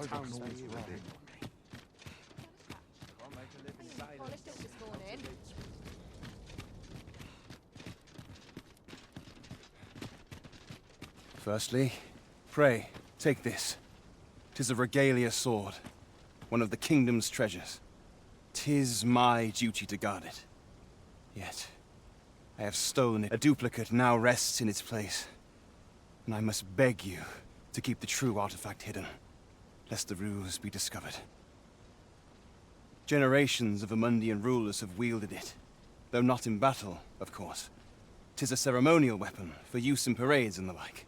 townsman's wrong. Polished it this morning. Firstly, pray, take this. 'Tis a regalia sword, one of the kingdom's treasures. 'Tis my duty to guard it. Yet, I have stolen it. A duplicate now rests in its place. And I must beg you to keep the true artifact hidden, lest the ruse be discovered. Generations of Amundian rulers have wielded it, though not in battle, of course. 'Tis a ceremonial weapon for use in parades and the like.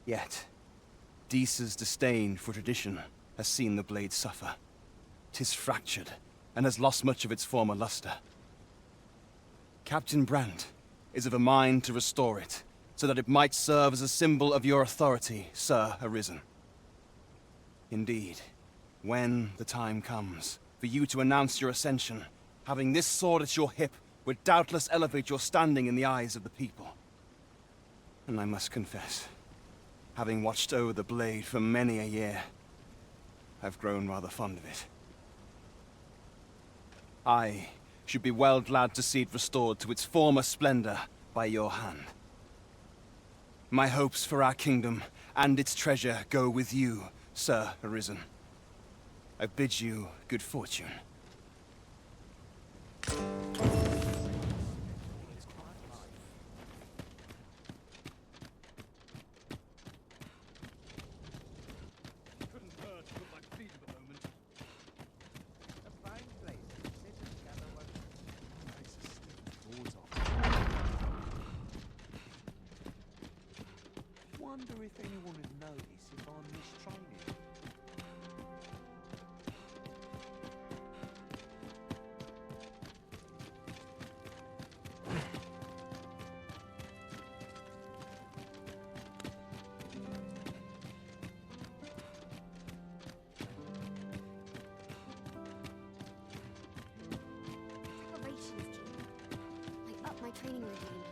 Yet, Disa's disdain for tradition has seen the blade suffer. 'Tis fractured, and has lost much of its former luster. Captain Brandt is of a mind to restore it, so that it might serve as a symbol of your authority, Sir Arisen. Indeed, when the time comes for you to announce your ascension, having this sword at your hip would doubtless elevate your standing in the eyes of the people. And I must confess, having watched over the blade for many a year, I've grown rather fond of it. I should be well glad to see it restored to its former splendor by your hand. My hopes for our kingdom and its treasure go with you, Sir Arisen. I bid you good fortune. Wonder if anyone would notice if I'm mistraining. Preparations team. I up my training regime.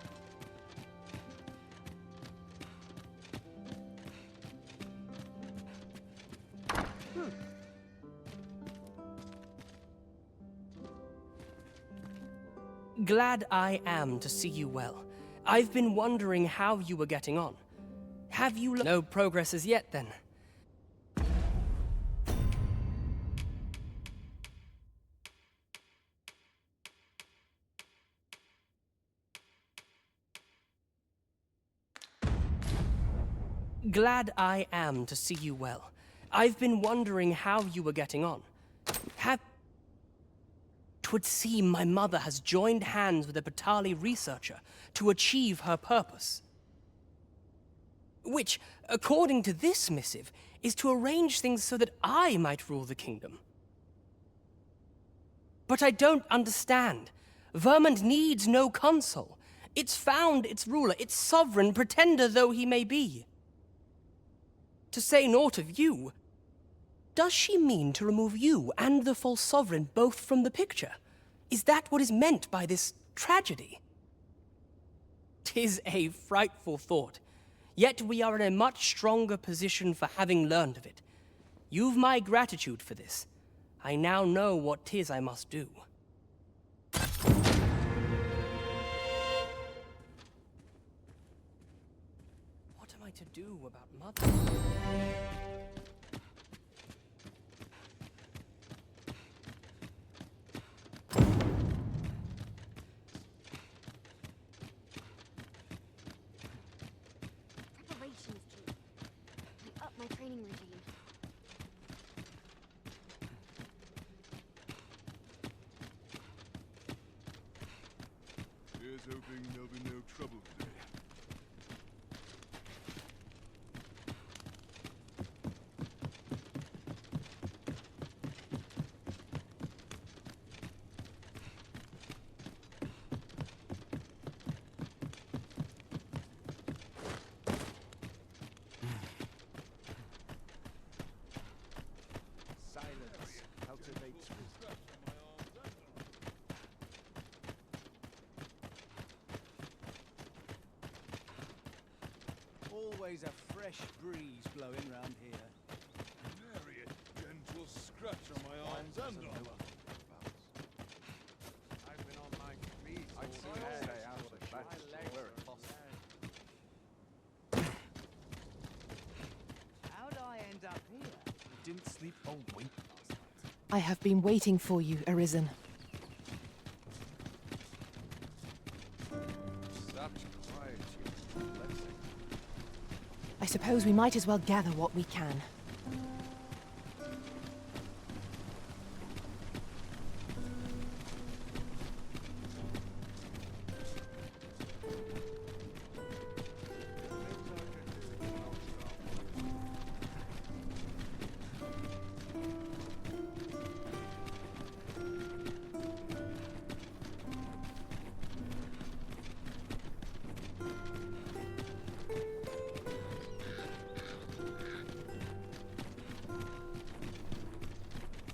Glad I am to see you well. I've been wondering how you were getting on. Have you no progress as yet, then? Glad I am to see you well. I've been wondering how you were getting on. Twould seem my mother has joined hands with a Batali researcher to achieve her purpose. Which, according to this missive, is to arrange things so that I might rule the kingdom. But I don't understand. Vermund needs no consul. It's found its ruler, its sovereign, pretender though he may be. To say naught of you, does she mean to remove you and the false sovereign both from the picture? Is that what is meant by this tragedy? 'Tis a frightful thought, yet we are in a much stronger position for having learned of it. You've my gratitude for this. I now know what 'tis I must do. What am I to do about Mother? Preparations team. I up my training regime. Here's hoping there'll be no trouble today. Silence cultivates wisdom. Always a fresh breeze blowing round here. didn't sleep a wink last night. I have been waiting for you, Arisen. Such quiet here. Let's see. I suppose we might as well gather what we can.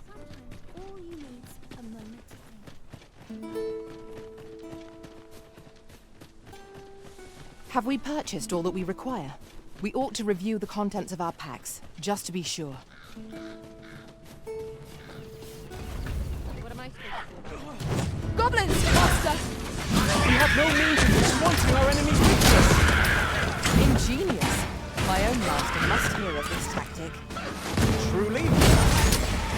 Sometimes all you need's a moment to think. Have we purchased all that we require? We ought to review the contents of our packs, just to be sure. What am I supposed to do? Goblins, master! We have no means of disappointing our enemy's weakness. Ingenious. My own master must hear of this tactic. Truly?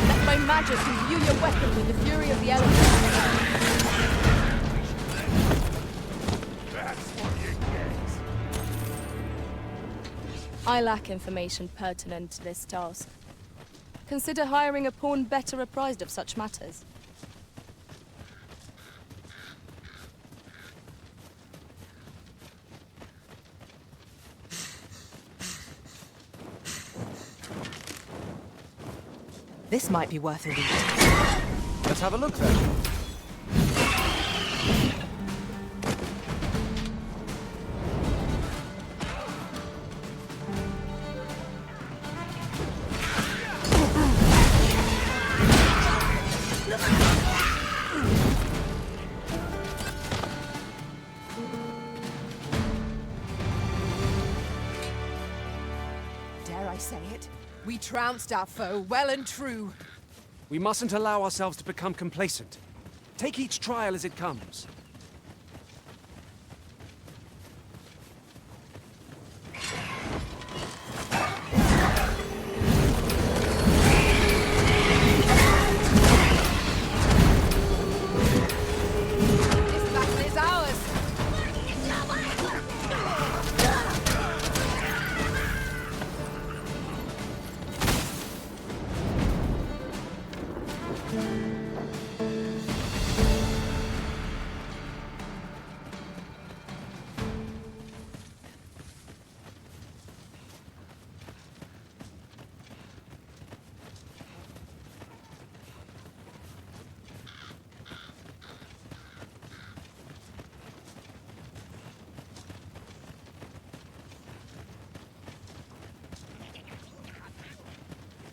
Let my magic imbue your weapon with the fury of the elements. That's what you get. I lack information pertinent to this task. Consider hiring a pawn better apprised of such matters. This might be worth a read. Let's have a look then. Dare I say it? We trounced our foe well and true. We mustn't allow ourselves to become complacent. Take each trial as it comes. This battle is ours.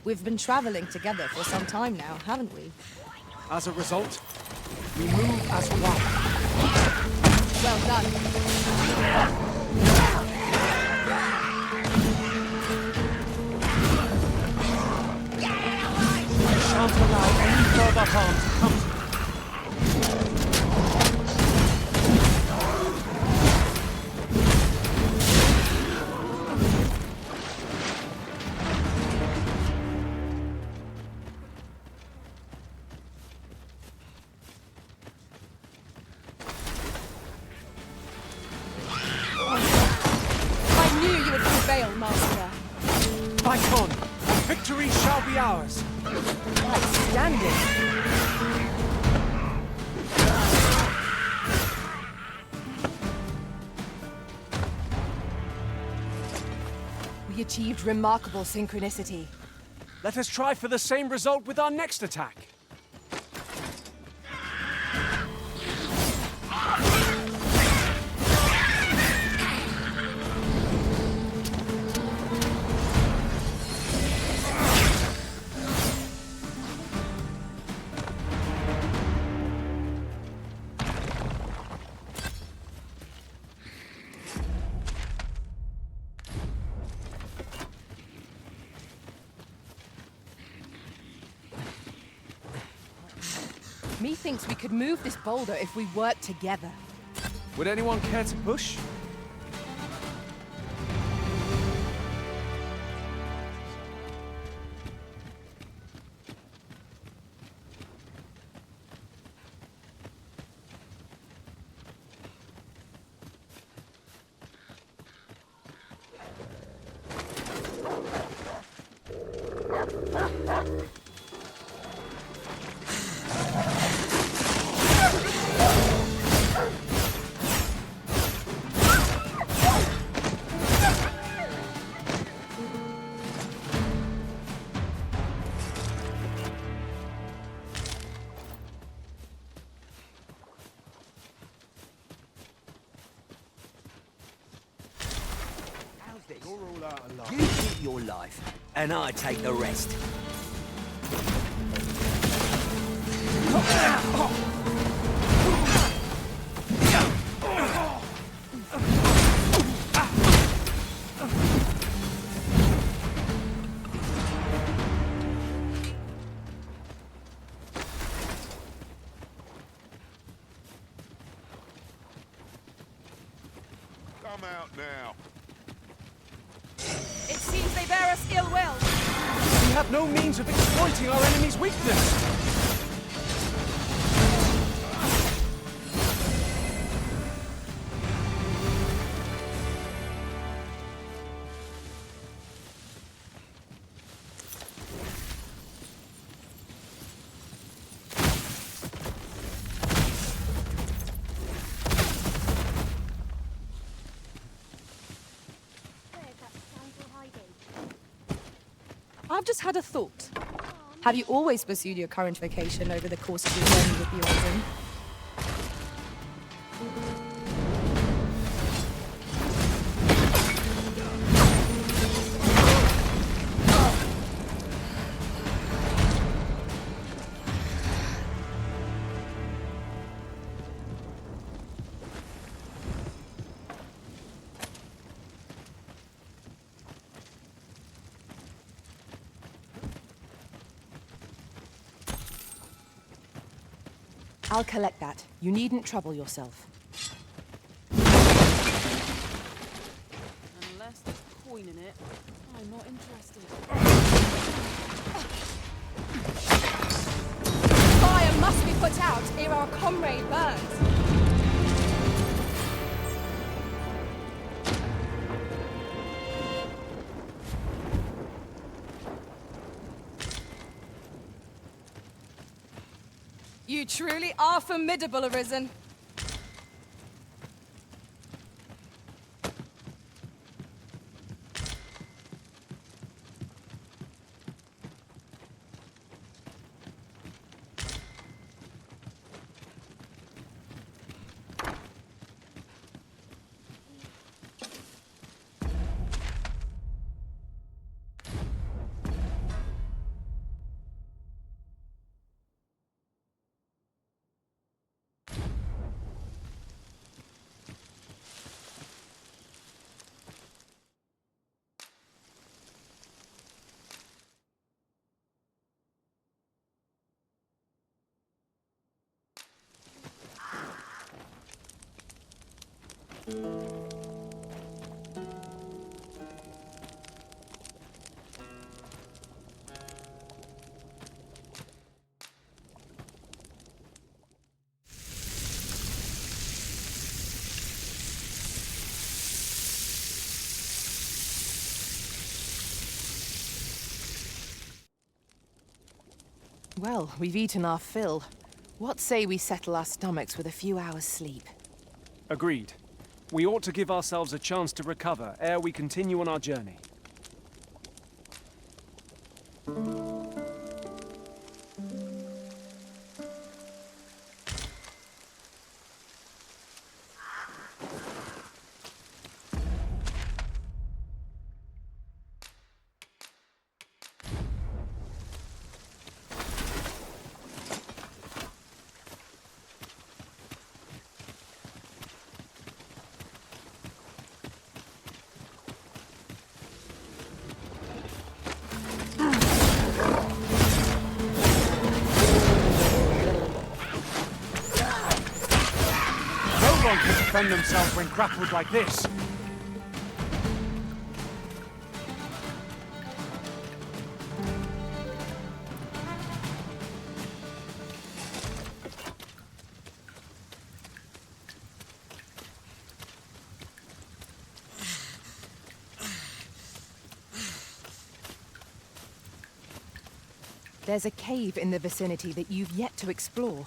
We've been traveling together for some time now, haven't we? As a result, we move as one. Well done. I shan't allow any further harm to come to me. I knew you would prevail, Master. Fight on, and victory shall be ours. Outstanding. We achieved remarkable synchronicity. Let us try for the same result with our next attack. Methinks we could move this boulder if we work together. Would anyone care to push? your life, and I take the rest. Come out now. It seems they bear us ill will. We have no means of exploiting our enemy's weakness. Where's that scoundrel hiding? I've just had a thought. Have you always pursued your current vocation over the course of your journey with the Origin? I'll collect that. You needn't trouble yourself. Unless there's coin in it, I'm not interested. Fire must be put out ere our comrade burns. You truly are formidable, Arisen. Well, we've eaten our fill. What say we settle our stomachs with a few hours' sleep? Agreed. We ought to give ourselves a chance to recover ere we continue on our journey. No one can defend themselves when grappled like this. There's a cave in the vicinity that you've yet to explore.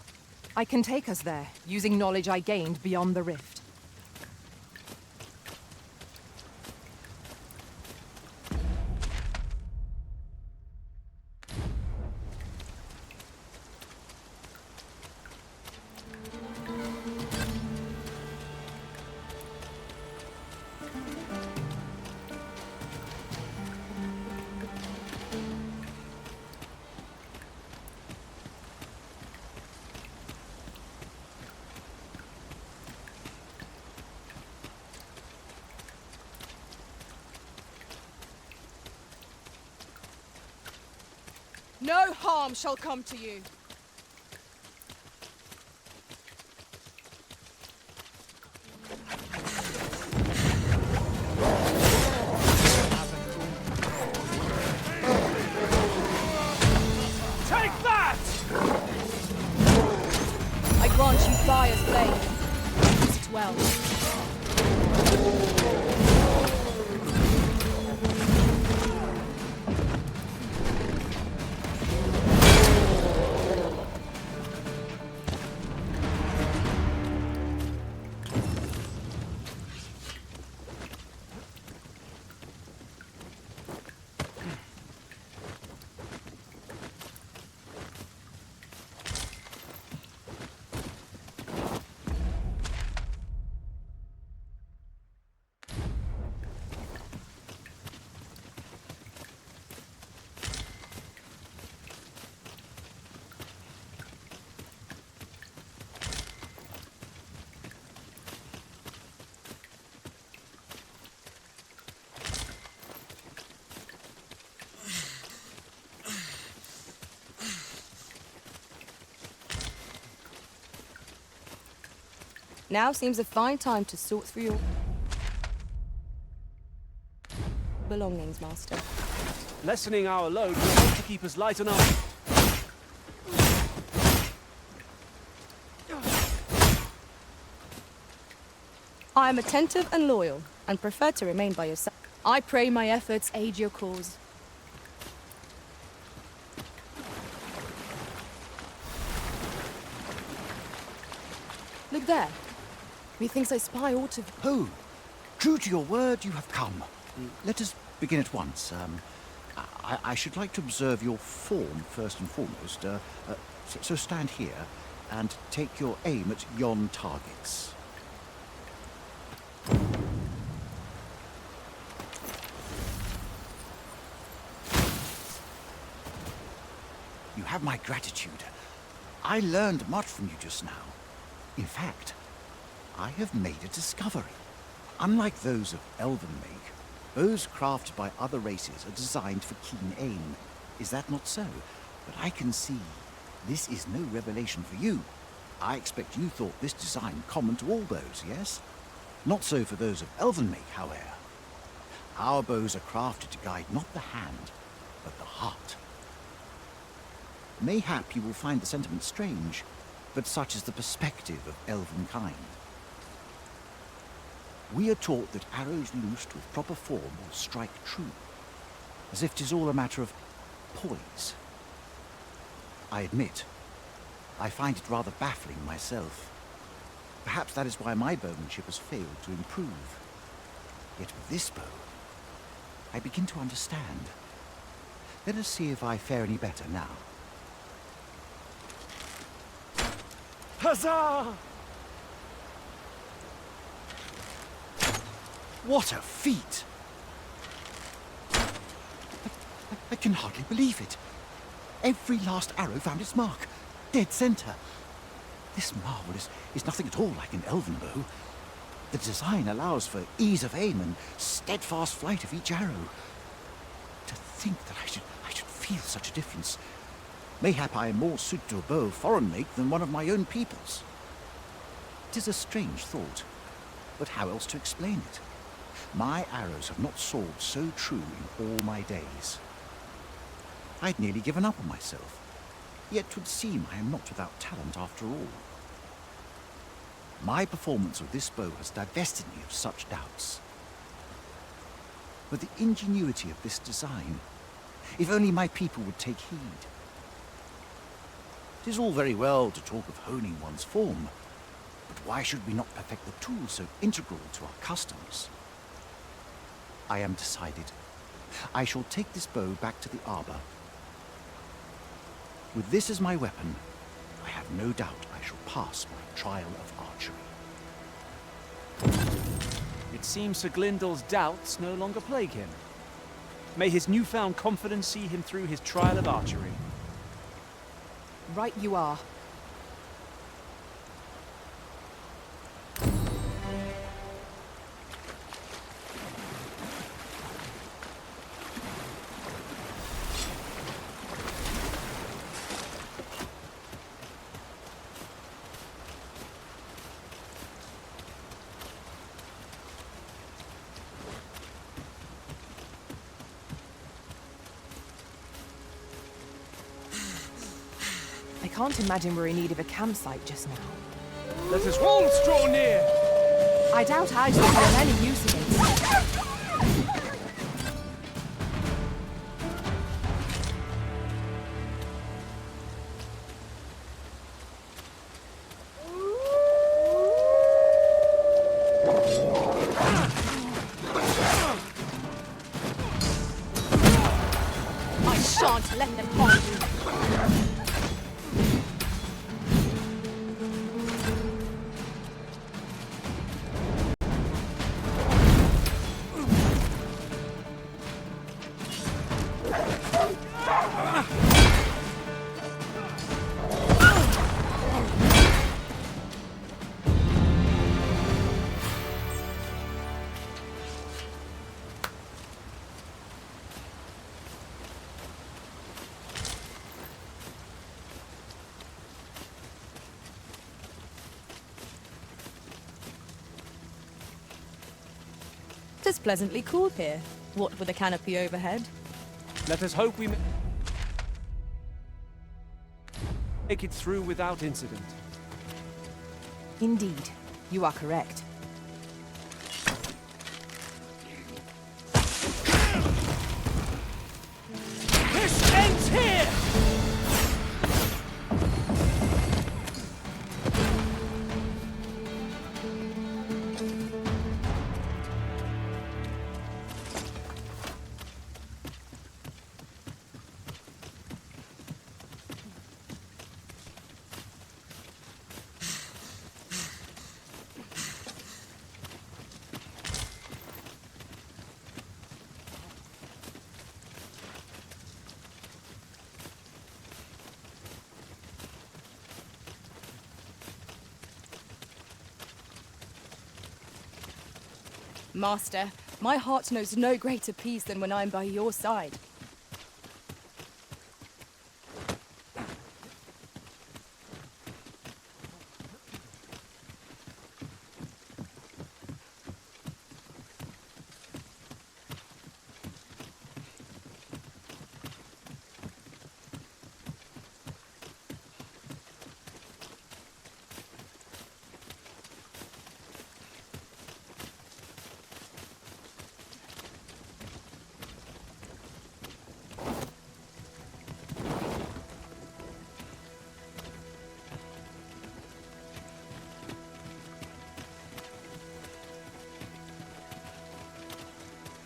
I can take us there, using knowledge I gained beyond the rift. No harm shall come to you. Take that! I grant you fire's blade. Use it well. Now seems a fine time to sort through your belongings, Master. Lessening our load will help to keep us light on our... I am attentive and loyal, and prefer to remain by your side. I pray my efforts aid your cause. Look there. Methinks I spy aught of... Oh, true to your word, you have come. Let us begin at once. I should like to observe your form first and foremost. So stand here and take your aim at yon targets. You have my gratitude. I learned much from you just now. In fact, I have made a discovery. Unlike those of elven make, bows crafted by other races are designed for keen aim. Is that not so? But I can see this is no revelation for you. I expect you thought this design common to all bows, yes? Not so for those of elven make, however. Our bows are crafted to guide not the hand, but the heart. Mayhap you will find the sentiment strange, but such is the perspective of elven kind. We are taught that arrows loosed with proper form will strike true, as if 'tis all a matter of poise. I admit, I find it rather baffling myself. Perhaps that is why my bowmanship has failed to improve. Yet with this bow, I begin to understand. Let us see if I fare any better now. Huzzah! What a feat! I can hardly believe it. Every last arrow found its mark. Dead center. This marvel is nothing at all like an elven bow. The design allows for ease of aim and steadfast flight of each arrow. To think that I should feel such a difference. Mayhap I am more suited to a bow of foreign make than one of my own people's. 'Tis a strange thought, but how else to explain it? My arrows have not soared so true in all my days. I'd nearly given up on myself, yet 'twould seem I am not without talent after all. My performance with this bow has divested me of such doubts. But the ingenuity of this design, if only my people would take heed. 'Tis all very well to talk of honing one's form, but why should we not perfect the tool so integral to our customs? I am decided. I shall take this bow back to the arbor. With this as my weapon, I have no doubt I shall pass my trial of archery. It seems Sir Glyndal's doubts no longer plague him. May his newfound confidence see him through his trial of archery. Right you are. I can't imagine we're in need of a campsite just now. Let us walls draw near! I doubt ours will be of any use against it. I shan't let them harm you. It's pleasantly cool here. What with a canopy overhead? Let us hope we make it through without incident. Indeed, you are correct. This ends here! Master, my heart knows no greater peace than when I'm by your side.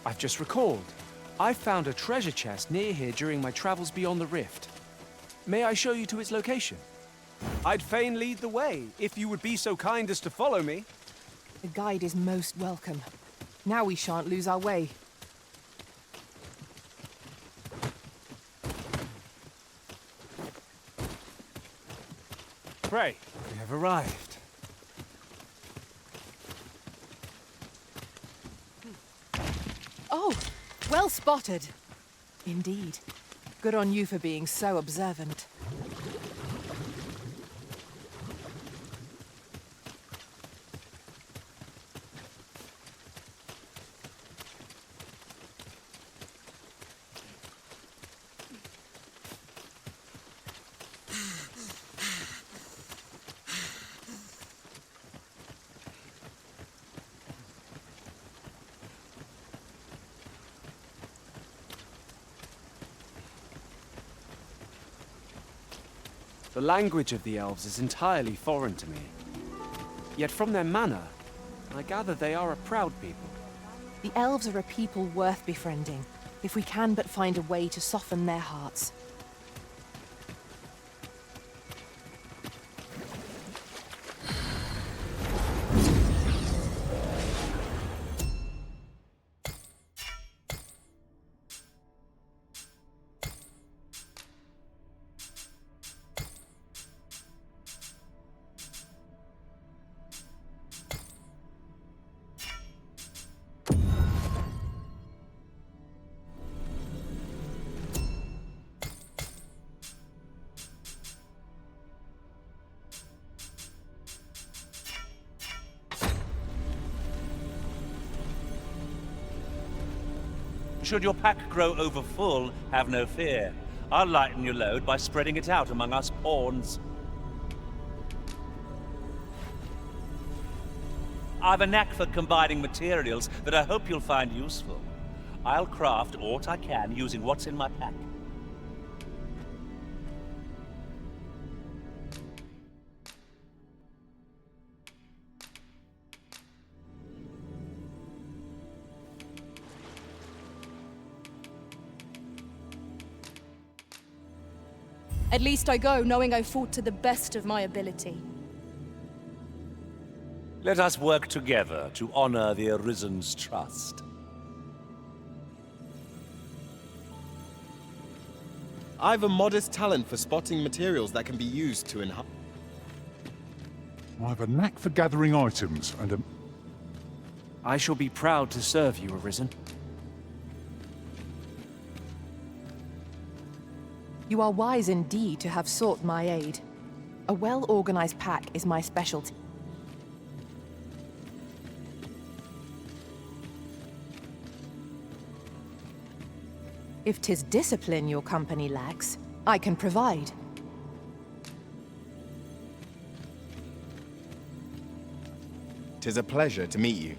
I've just recalled. I found a treasure chest near here during my travels beyond the rift. May I show you to its location? I'd fain lead the way, if you would be so kind as to follow me. The guide is most welcome. Now we shan't lose our way. Pray, we have arrived. Oh, well spotted. Indeed. Good on you for being so observant. The language of the elves is entirely foreign to me. Yet from their manner, I gather they are a proud people. The elves are a people worth befriending, if we can but find a way to soften their hearts. Should your pack grow over full, have no fear. I'll lighten your load by spreading it out among us pawns. I've a knack for combining materials that I hope you'll find useful. I'll craft aught I can using what's in my pack. At least I go knowing I fought to the best of my ability. Let us work together to honor the Arisen's trust. I've a modest talent for spotting materials that can be used to enhance. I have a knack for gathering items and a... I shall be proud to serve you, Arisen. You are wise indeed to have sought my aid. A well-organized pack is my specialty. If 'tis discipline your company lacks, I can provide. 'Tis a pleasure to meet you.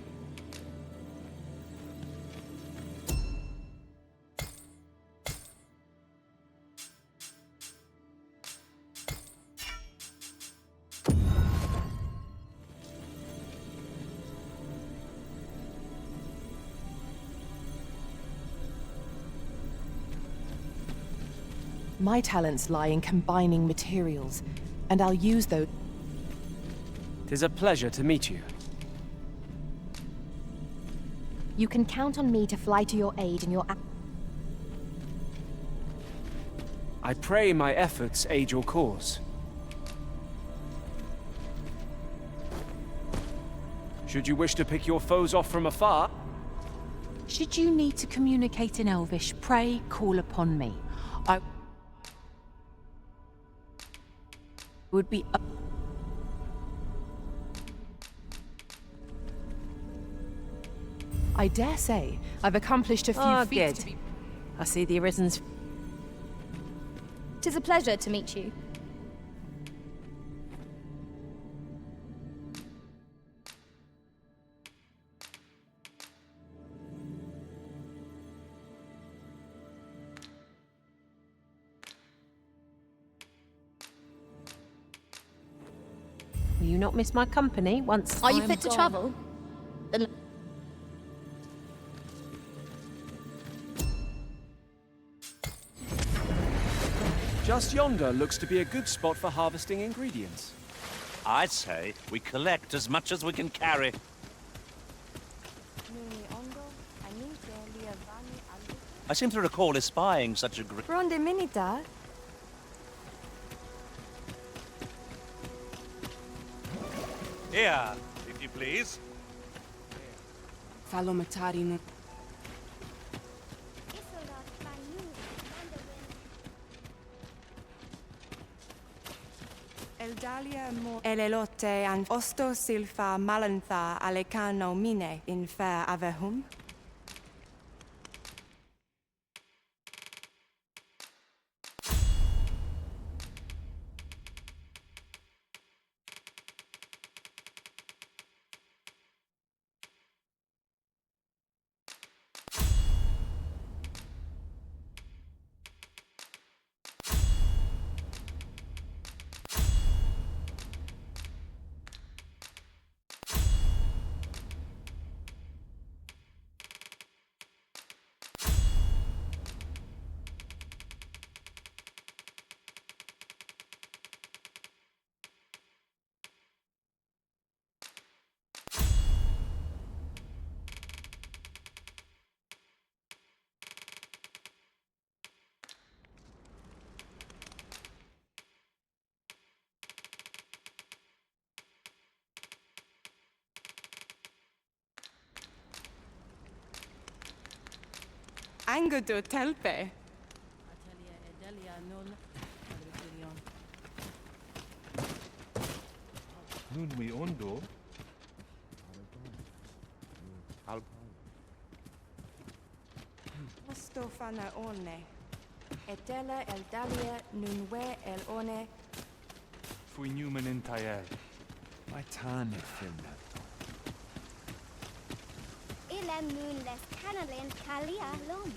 My talents lie in combining materials, and I'll use those. 'Tis a pleasure to meet you. You can count on me to fly to your aid in your... I pray my efforts aid your cause. Should you wish to pick your foes off from afar? Should you need to communicate in Elvish, pray call upon me. I would be... I dare say I've accomplished a few feats to be... I see the Arisen's... 'Tis a pleasure to meet you. Will you not miss my company once Are you I'm fit to gone? travel? Then Just yonder looks to be a good spot for harvesting ingredients. I'd say we collect as much as we can carry. I seem to recall espying such a great... Ronde Minita. Here, if you please. Falomatari. Eldalia mo elelote an osto silfa malantha alecano mine in fair avehum. Angudu telpe. Nun mi ondo. Osto fana one. Etela el dalia nunwe el one. Fui Newman in Tael. My tan finna. Ilan moon les canalin kalia lon.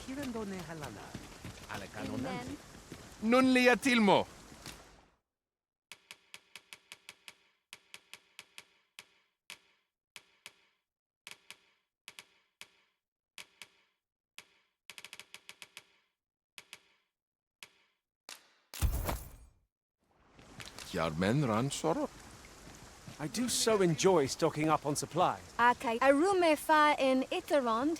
Kirandone halala. Alekanonan. Non lia tilmo. Yarmen ran sorrow. I do so enjoy stocking up on supplies. Okay, arume fa in Itherond.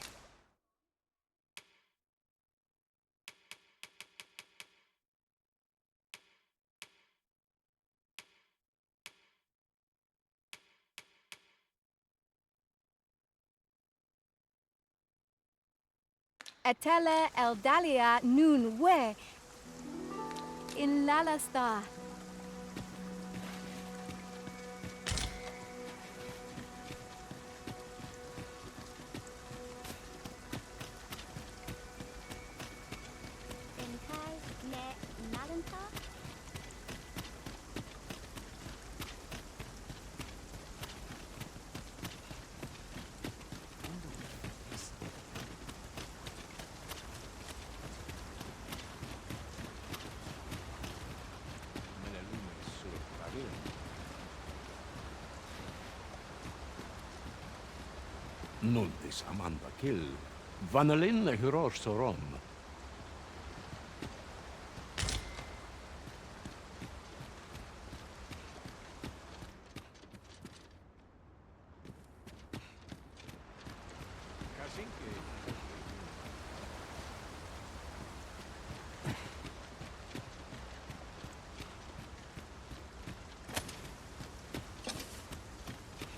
Etele el dalia nun we in Lalasta. In Kai ne Nalanta. Nultis amanda kill. Vanalin huror sorom.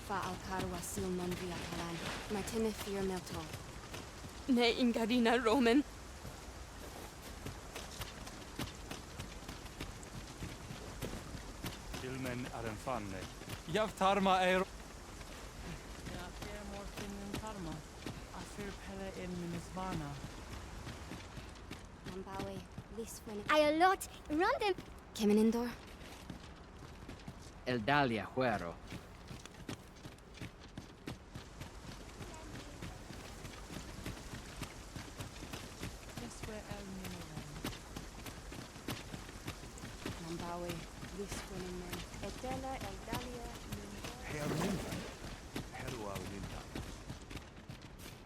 Fa al carwa sil non via palan. Martine fear melto. Ne ingadina Roman. Ilmen aren fanne. Jav tarma er... Ja, fer morfin in tarma. Afir pelle in minisvana. Mambawe, Liswin. Ayolot, rondem. Kemenindor. El dalia huero. Deswe el miniren. Mambawe, Liswin in men. Etela el dalia Herminta. Herua ulinta.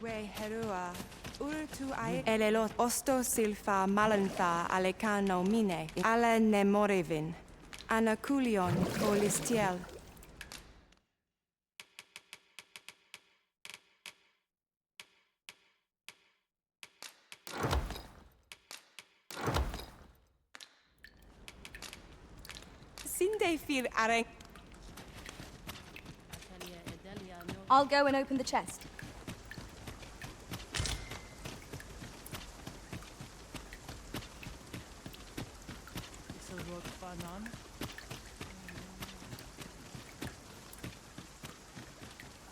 We herua. Urtu ai elelot osto silfa malanfa alecano mine. Ale nemorevin. Anaculion o listiel. Sinde fir are. I'll go and open the chest. Is a work fanan.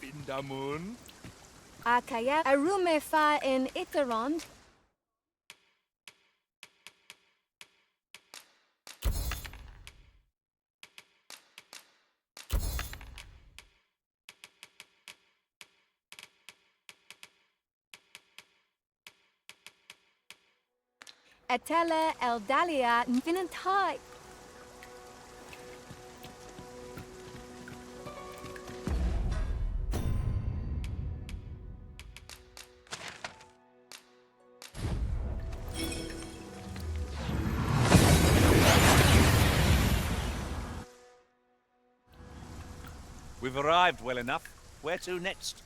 Bindamun. Akaya, arume fa in Itherond. Etele el dalia nfinantai. We've arrived well enough. Where to next?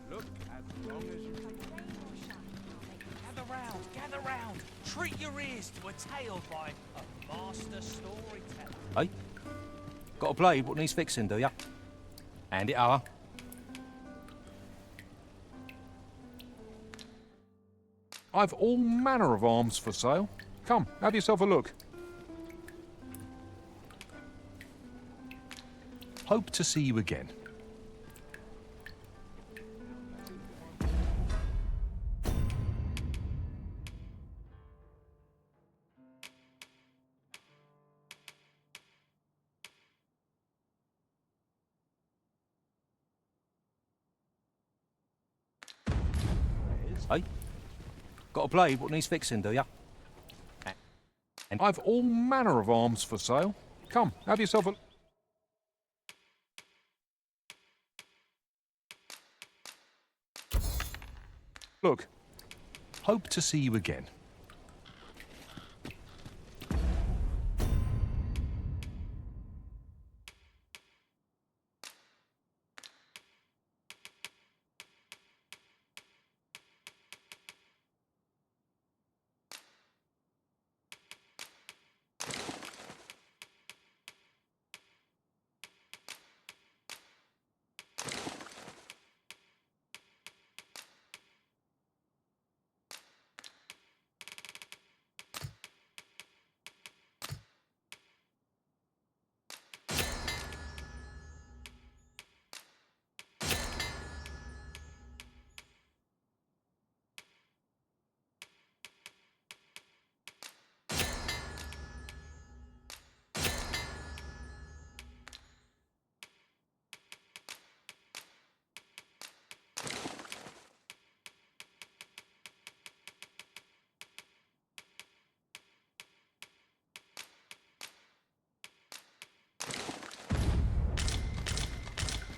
Look, as long as you can. Gather round. Treat your ears to a tale by a master storyteller. Hey? Got a blade what needs fixing, do ya? Hand it over. I've all manner of arms for sale. Come, have yourself a look. Hope to see you again. Hey? Got a blade what needs fixing, do ya? And I've all manner of arms for sale. Come, have yourself a... Look, hope to see you again.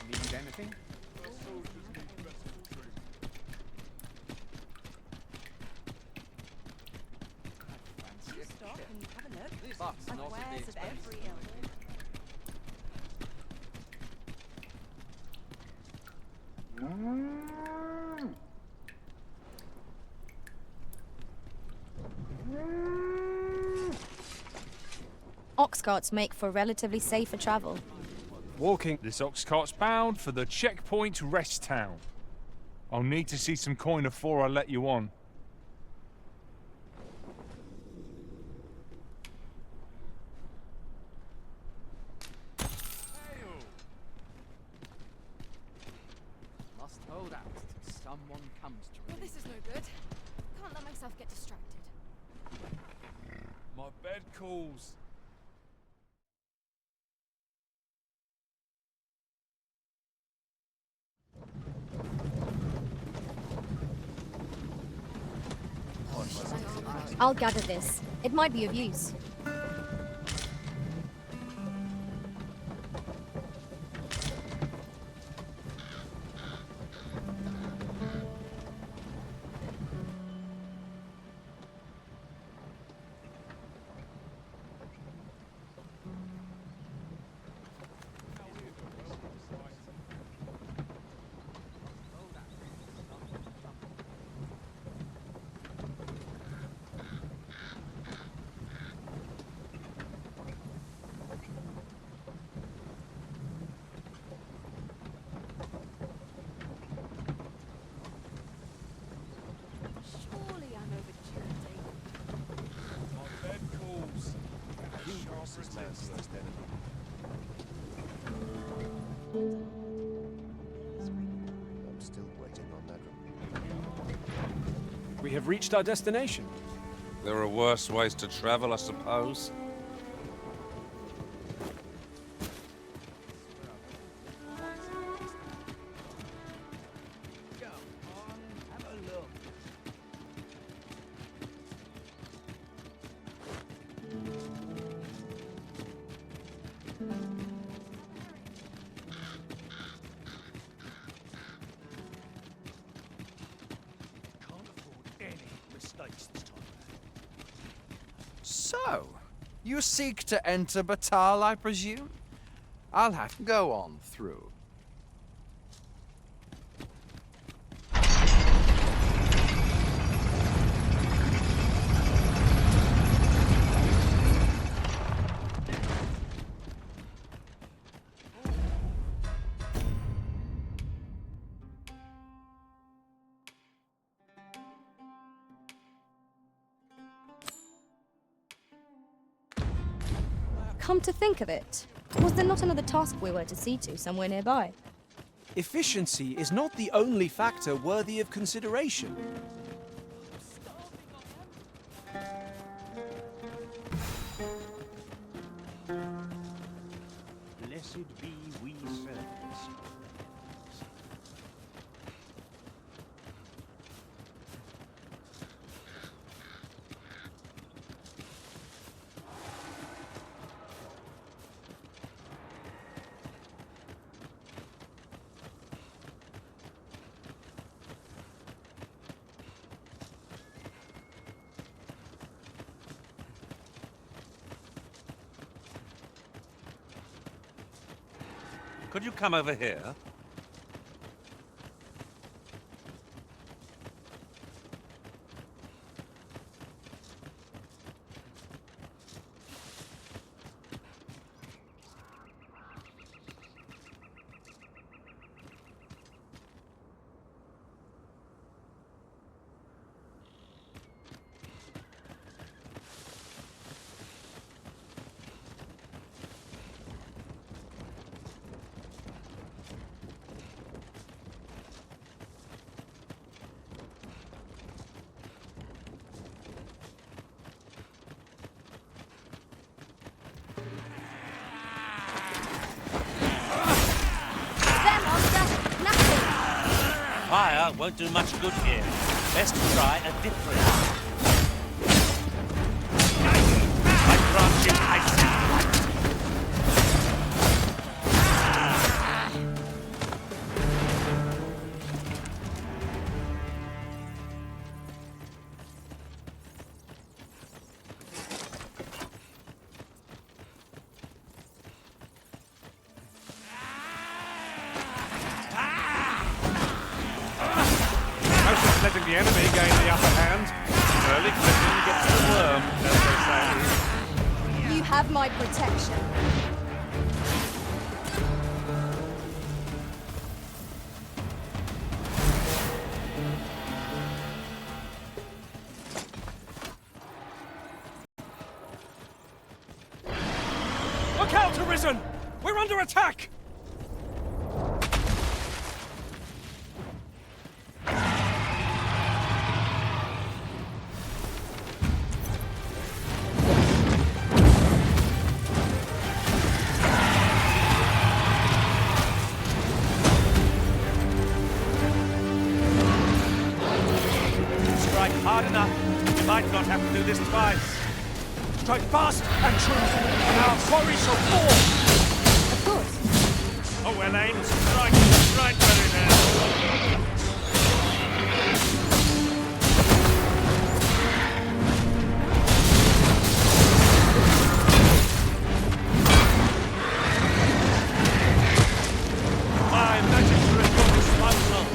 Need anything? Stop and have a look. Bucks, And not wares the of every ilk. Ox carts make for relatively safer travel. Walking. This ox cart's bound for the checkpoint rest town. I'll need to see some coin before I let you on. Must hold out till someone comes to Well, this is no good. Can't let myself get distracted. My bed calls. I'll gather this. It might be of use. Surely I'm overdue a date. My bed calls. Sharpest man's worst enemy. I'm still waiting on that. We have reached our destination. There are worse ways to travel, I suppose. So, you seek to enter Batal, I presume? I'll have to go on through. Come to think of it, Was there not another task we were to see to somewhere nearby? Efficiency is not the only factor worthy of consideration. Blessed be we servants. Could you come over here? Fire won't do much good here. Best try a different. I grant you ice. Letting the enemy gain the upper hand. Early clipping gets the worm, as they say. You have my protection. Look out, Arisen! We're under attack! Hard enough. You might not have to do this twice. Strike fast and true, and our quarry shall fall! Of course. Oh, well aimed. Strike right where it is. My magic ritual is final.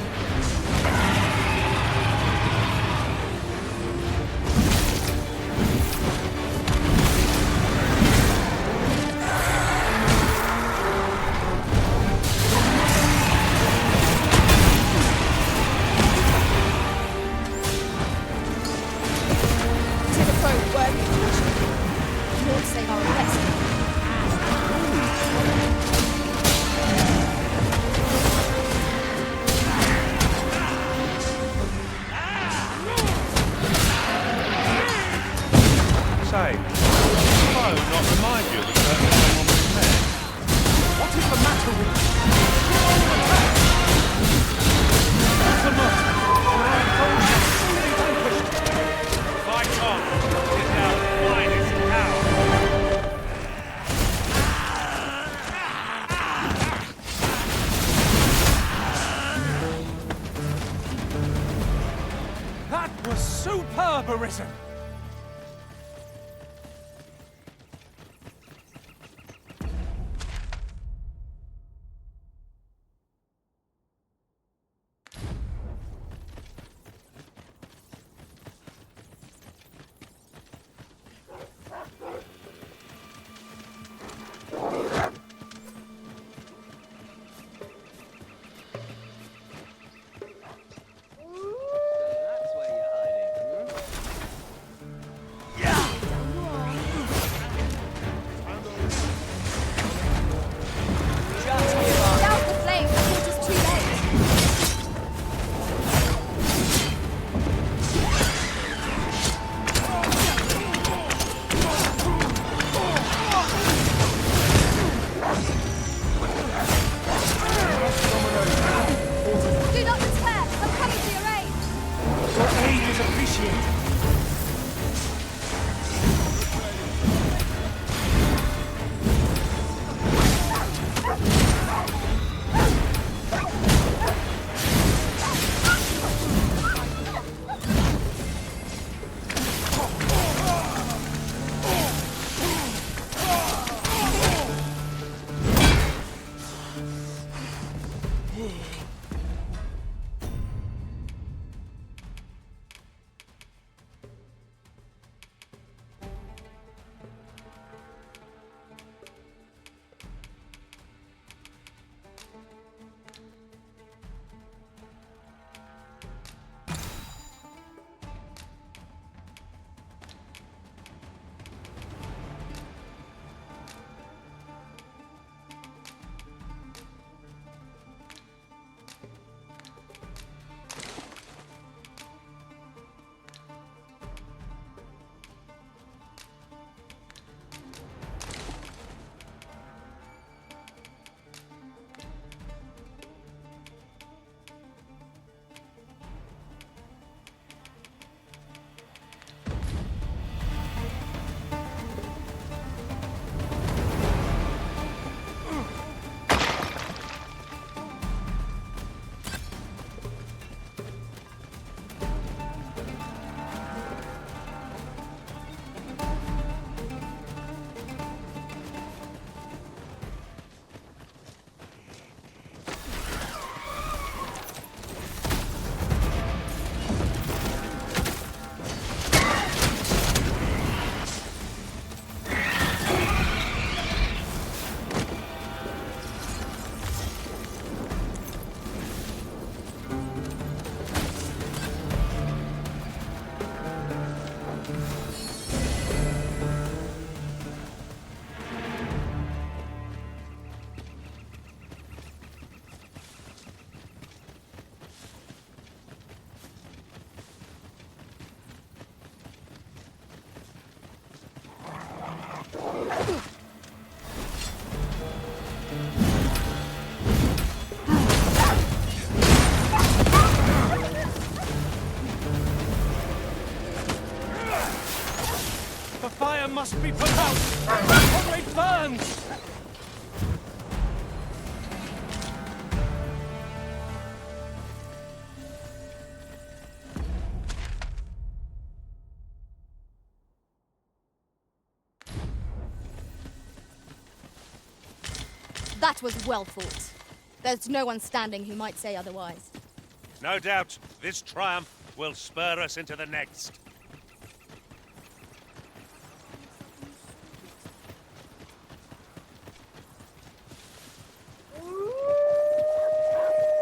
Say, oh, not remind you of a certain someone we met. What is the matter with you? Attack! Ultimate! And our foes are truly vanquished! Fight on! It's our finest hour! That was superb, Arisen! That was well fought. There's no one standing who might say otherwise. No doubt, this triumph will spur us into the next.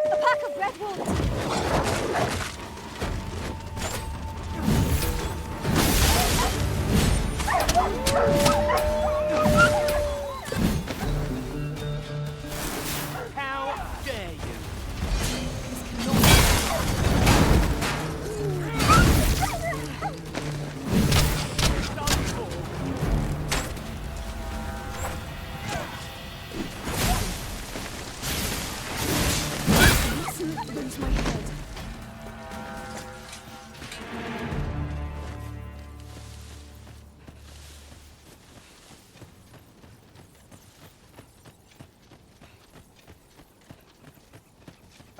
A pack of red wolves! How dare you? Mustn't lose my head.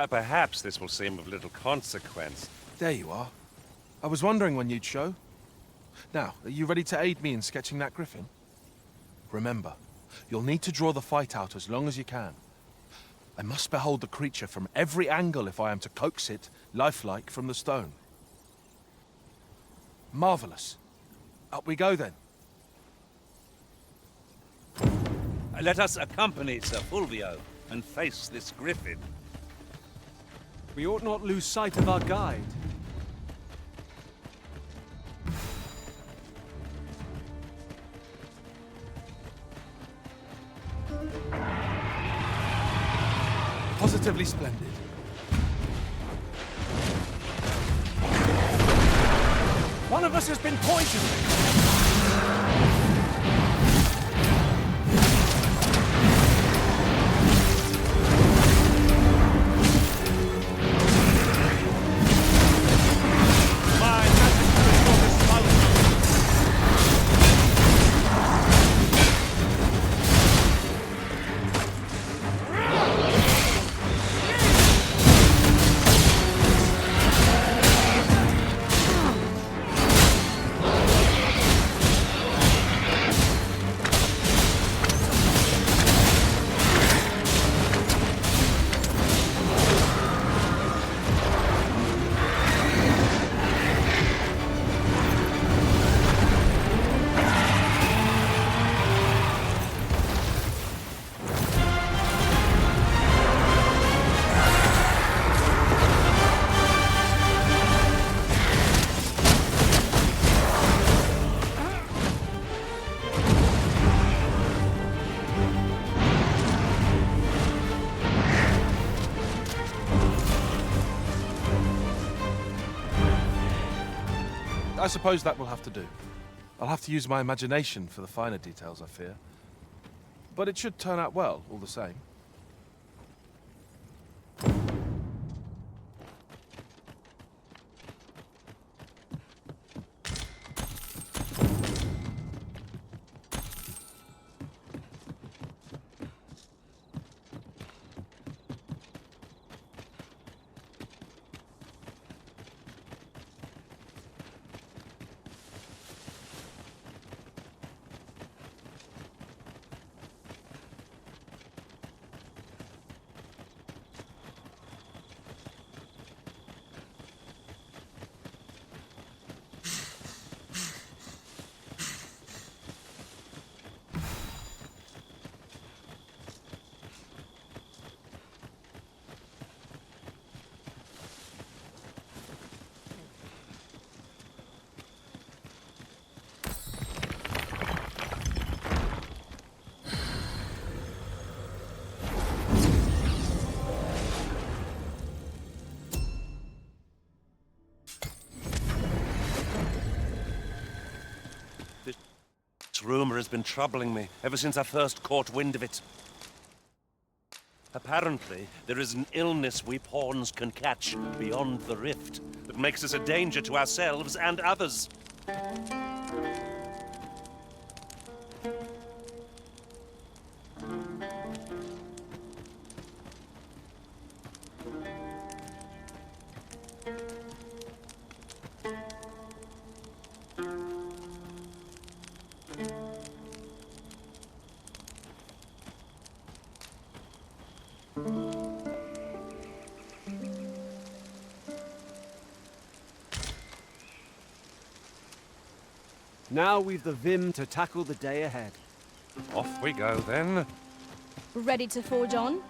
Perhaps this will seem of little consequence. There you are. I was wondering when you'd show. Now, are you ready to aid me in sketching that griffin? Remember, you'll need to draw the fight out as long as you can. I must behold the creature from every angle if I am to coax it, lifelike, from the stone. Marvelous. Up we go then. Let us accompany Sir Fulvio and face this griffin. We ought not lose sight of our guide. Positively splendid. One of us has been poisoned! I suppose that will have to do. I'll have to use my imagination for the finer details, I fear. But it should turn out well, all the same. This rumor has been troubling me ever since I first caught wind of it. Apparently, there is an illness we pawns can catch beyond the rift that makes us a danger to ourselves and others. Now we've the vim to tackle the day ahead. Off we go then. Ready to forge on?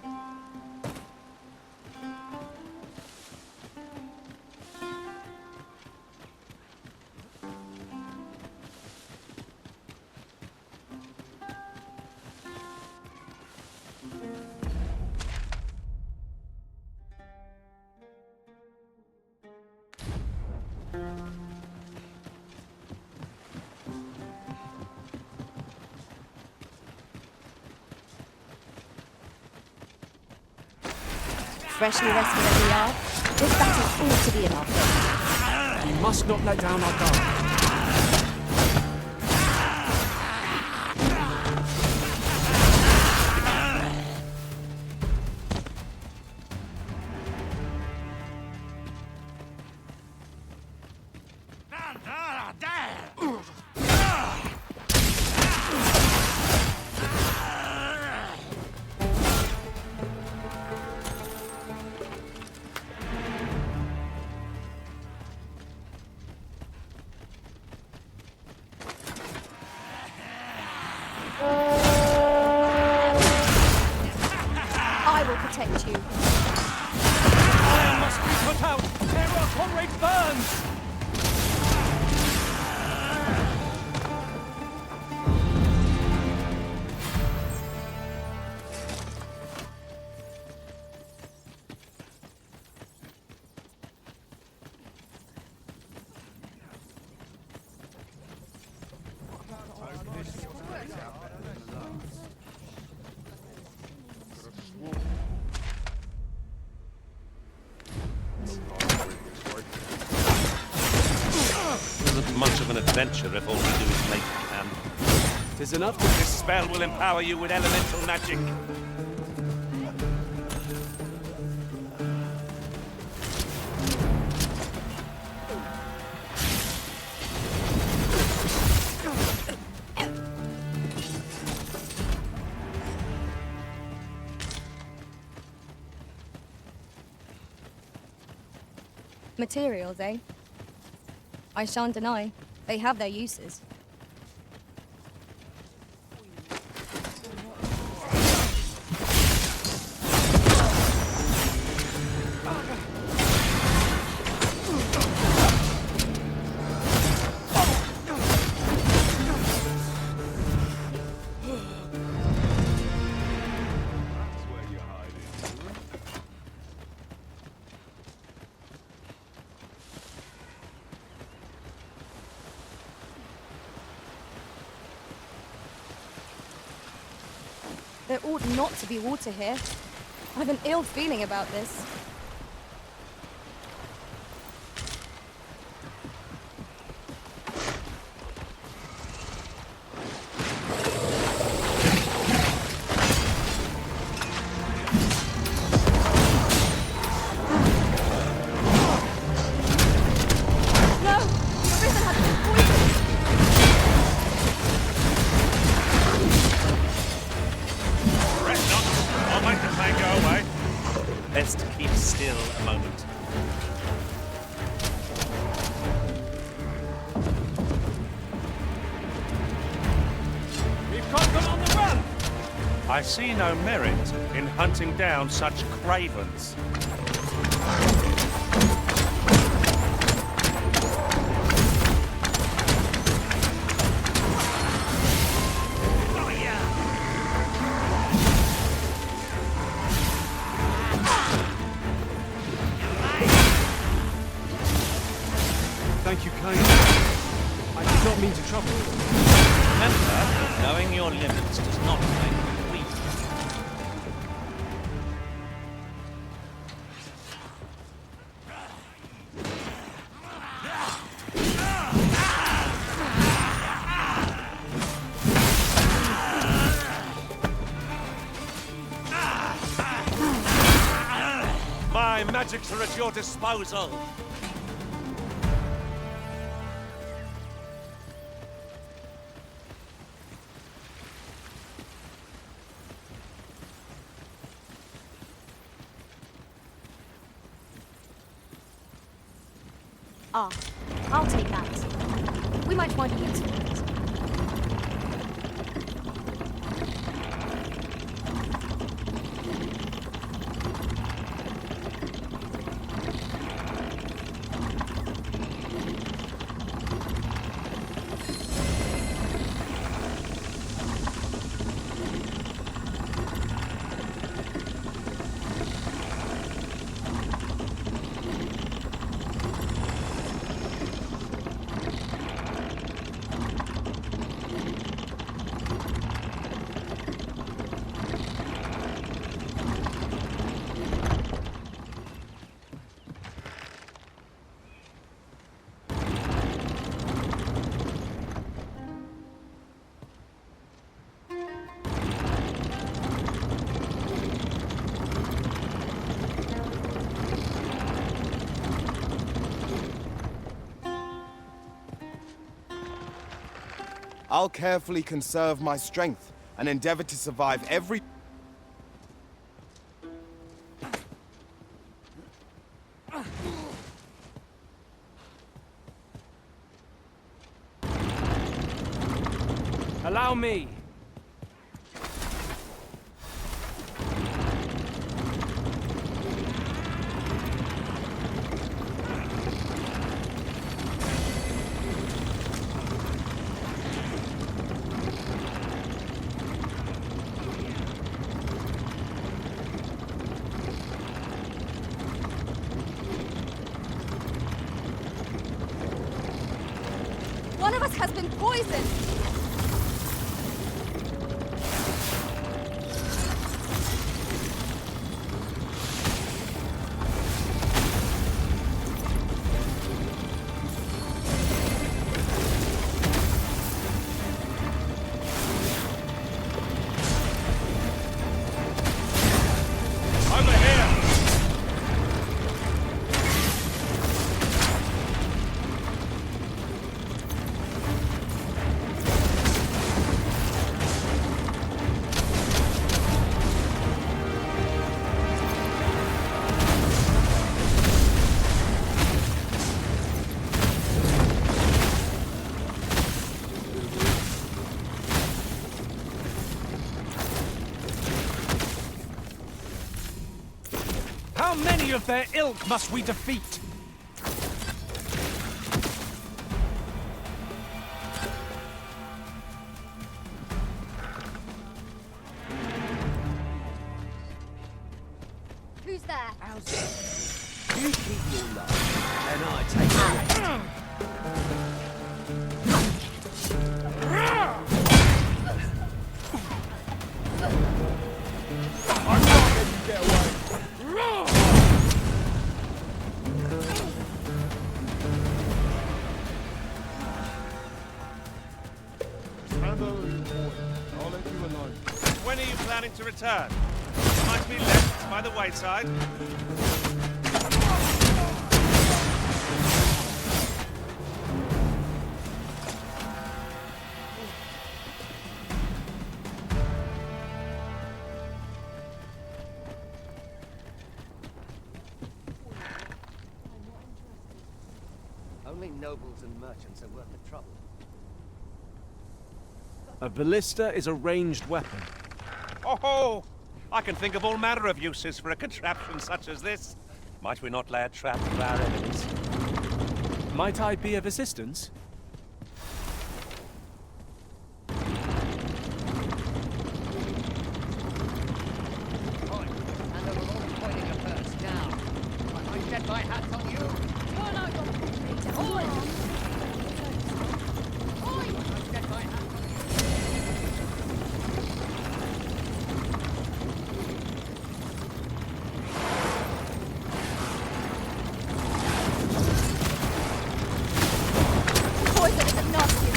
Freshly rested as we are, this battle ought to be in our favor. We must not let down our guard. I will protect you. Fire must be put out ere our comrade burns! Isn't much of an adventure if all we do is make camp. 'Tis enough to... This spell will empower you with elemental magic. Materials, eh? I shan't deny, they have their uses. There ought not to be water here. I've an ill feeling about this. No! The arisen has been poisoned! Rest not. I'll make the pain go away. Best keep still a moment. We've got them on the run! I see no merit in hunting down such cravens. Thank you kindly. I did not mean to trouble you. Remember, knowing your limits does not make you weak. My magics are at your disposal. Ah, I'll take that. We might find a use for it. I'll carefully conserve my strength and endeavor to survive every... Allow me. One of us has been poisoned! How many of their ilk must we defeat? Who's there? How's it? You keep your love, and I take the rest. I'm not letting you get away. Stand over, you boy. I'll let you alone. When are you planning to return? Might be left by the wayside. Only nobles and merchants are worth the trouble. A ballista is a ranged weapon. Oh, I can think of all manner of uses for a contraption such as this. Might we not lay a trap for our enemies? Might I be of assistance? And over all pointing at first now. I might get my hat on you. Turn out your Oi! Oi! I might get my hat on you. Poison is a nasty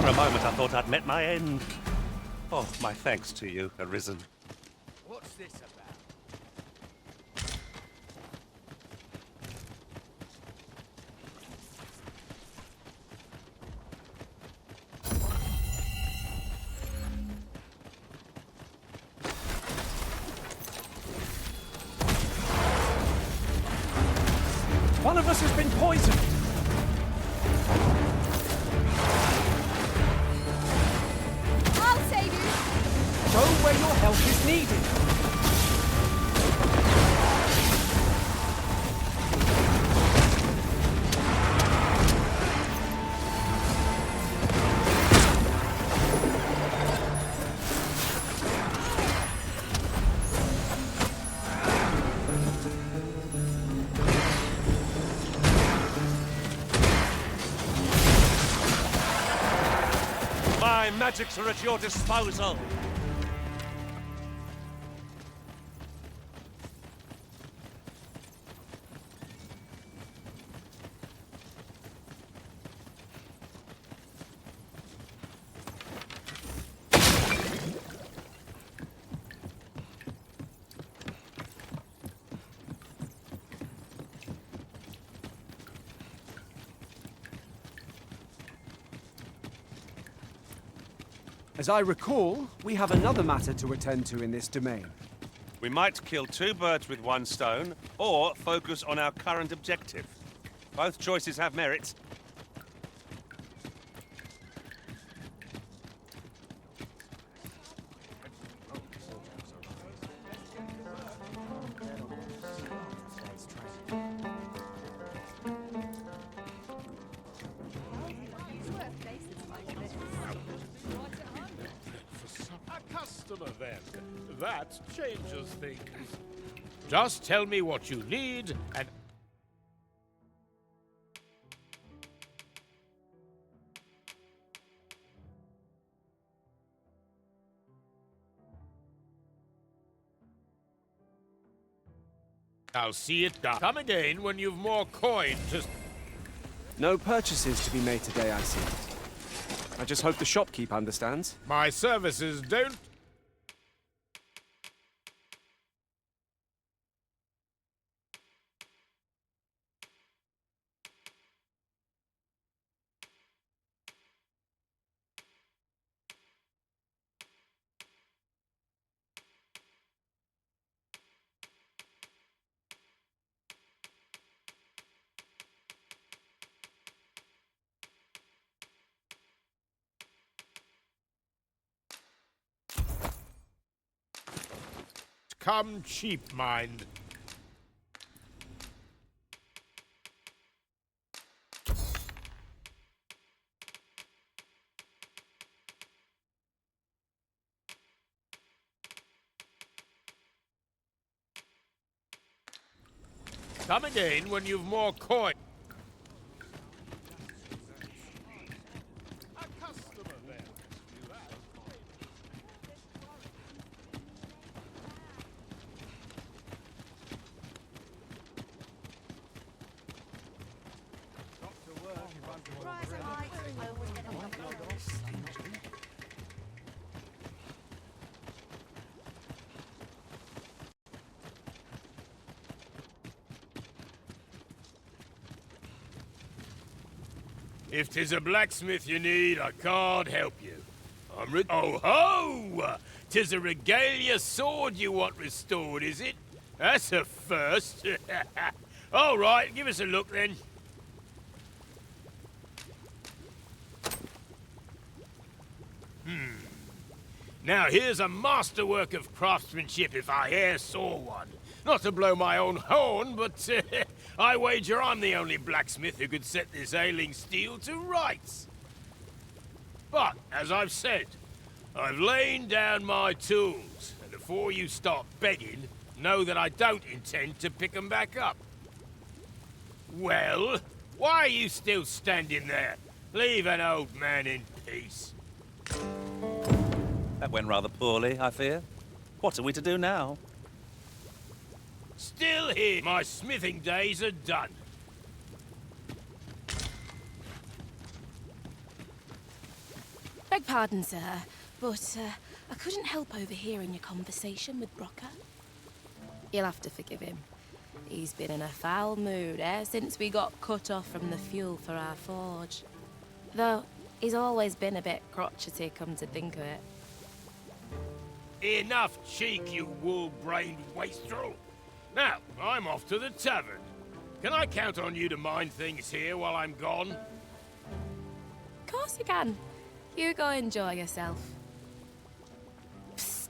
For a moment, I thought I'd met my end. Oh, my thanks to you, Arisen. What's this about? One of us has been poisoned! I'll save you! Go where your help is needed! My magics are at your disposal. As I recall, we have another matter to attend to in this domain. We might kill two birds with one stone, or focus on our current objective. Both choices have merits. A customer, then. That changes things. Just tell me what you need, and... I'll see it done. Come again when you've more coin to... No purchases to be made today, I see. I just hope the shopkeep understands. My services don't... Come cheap, mind. Come again when you've more coin. A customer, then. If 'tis a blacksmith you need, I can't help you. Oh ho! 'Tis a regalia sword you want restored, is it? That's a first. All right, give us a look then. Now here's a masterwork of craftsmanship if I e'er saw one. Not to blow my own horn, but I wager I'm the only blacksmith who could set this ailing steel to rights. But, as I've said, I've lain down my tools, and before you start begging, know that I don't intend to pick them back up. Well, why are you still standing there? Leave an old man in peace. That went rather poorly, I fear. What are we to do now? Still here. My smithing days are done. Beg pardon, sir, but I couldn't help overhearing your conversation with Brocker. You'll have to forgive him. He's been in a foul mood since we got cut off from the fuel for our forge. Though, he's always been a bit crotchety, come to think of it. Enough cheek, you wool-brained wastrel. Now, I'm off to the tavern. Can I count on you to mind things here while I'm gone? Of course you can. You go enjoy yourself. Psst.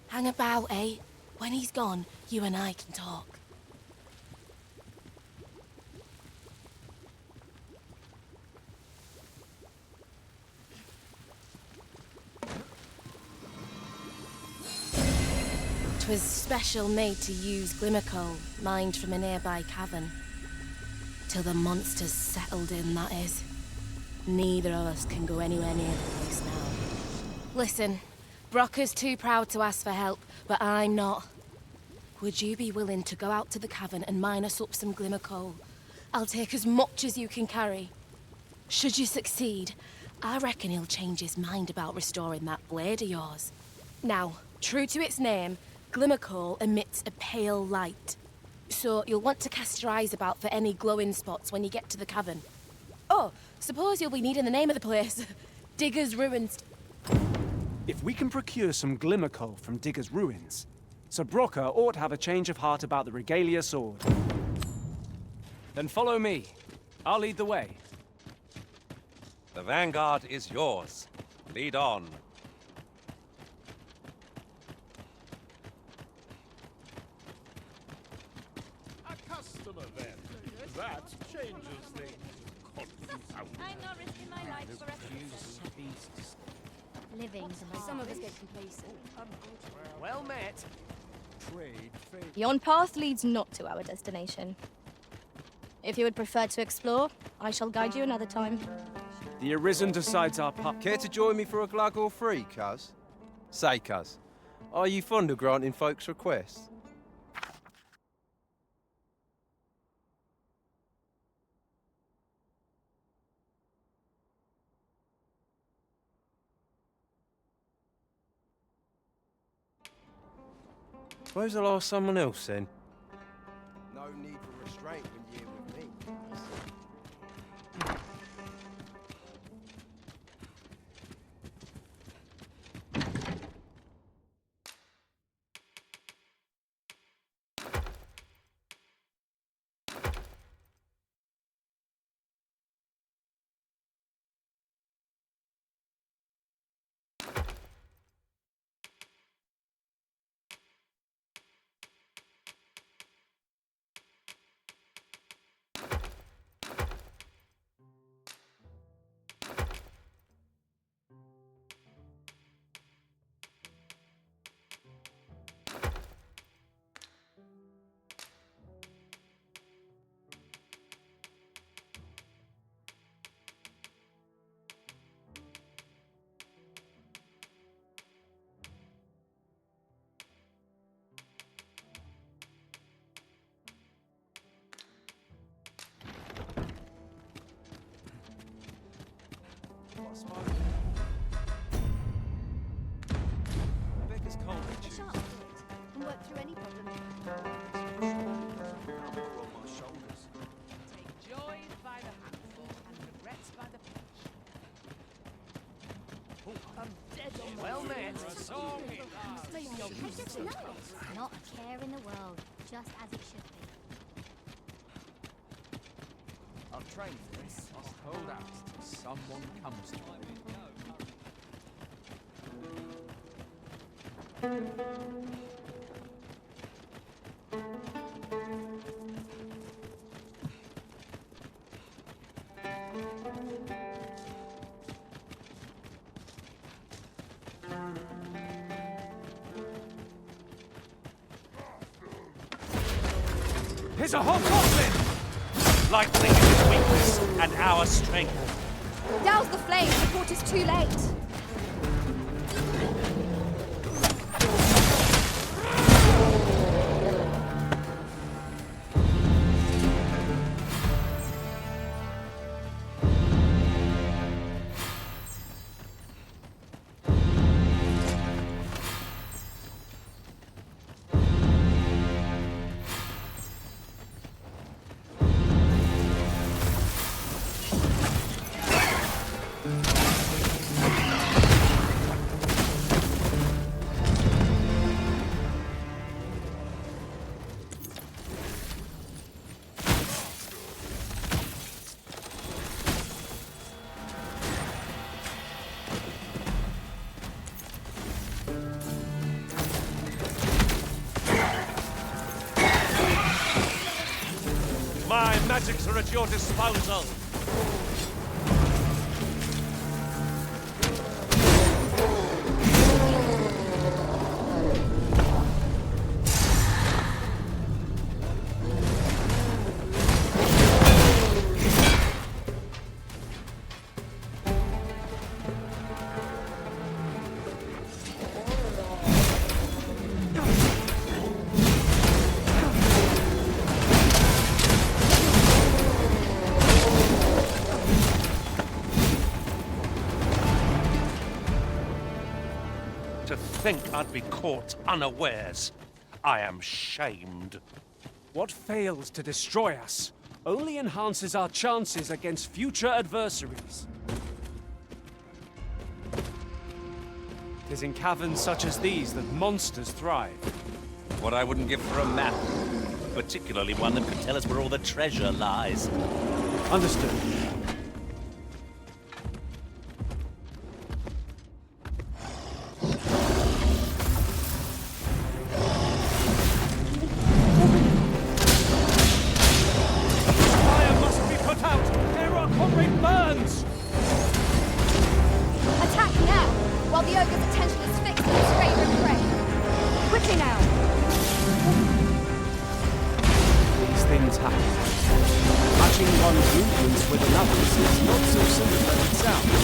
Hang about, eh? When he's gone, you and I can talk. Twas special made to use glimmer coal, mined from a nearby cavern. Till the monsters settled in, that is. Neither of us can go anywhere near the place now. Listen, Brocker's too proud to ask for help, but I'm not. Would you be willing to go out to the cavern and mine us up some glimmer coal? I'll take as much as you can carry. Should you succeed, I reckon he'll change his mind about restoring that blade of yours. Now, true to its name, glimmer coal emits a pale light. So you'll want to cast your eyes about for any glowing spots when you get to the cavern. Oh, suppose you'll be needing the name of the place. Digger's Ruins. If we can procure some glimmer coal from Digger's Ruins, Sir Brocker ought to have a change of heart about the Regalia sword. Then follow me. I'll lead the way. The vanguard is yours. Lead on. A customer, then. That changes things. I'm not risking my life for a living. Some of us get complacent. Well met. Yon path leads not to our destination. If you would prefer to explore, I shall guide you another time. The Arisen decides our path. Care to join me for a glug or three, cuz? Say, cuz, are you fond of granting folks' requests? Suppose I'll ask someone else then. No need for restraint when you're with me. Becca's cold. Sharp and work through any problem. Take joys by the handful and regrets by the pinch. I'm dead on my Well met. Not a care in the world, just as it should be. I'll train for this. I'll hold out till someone comes to me. Here's a hot goblin! Lightning is his weakness and our strength. Douse the flame before it is too late. My magics are at your disposal. To think I'd be caught unawares. I am shamed. What fails to destroy us only enhances our chances against future adversaries. It is in caverns such as these that monsters thrive. What I wouldn't give for a map. Particularly one that could tell us where all the treasure lies. Understood. Attack now, while the ogre's attention is fixed on its favorite prey. Quickly now! These things happen. Matching one's movements with another's is not so simple as it sounds.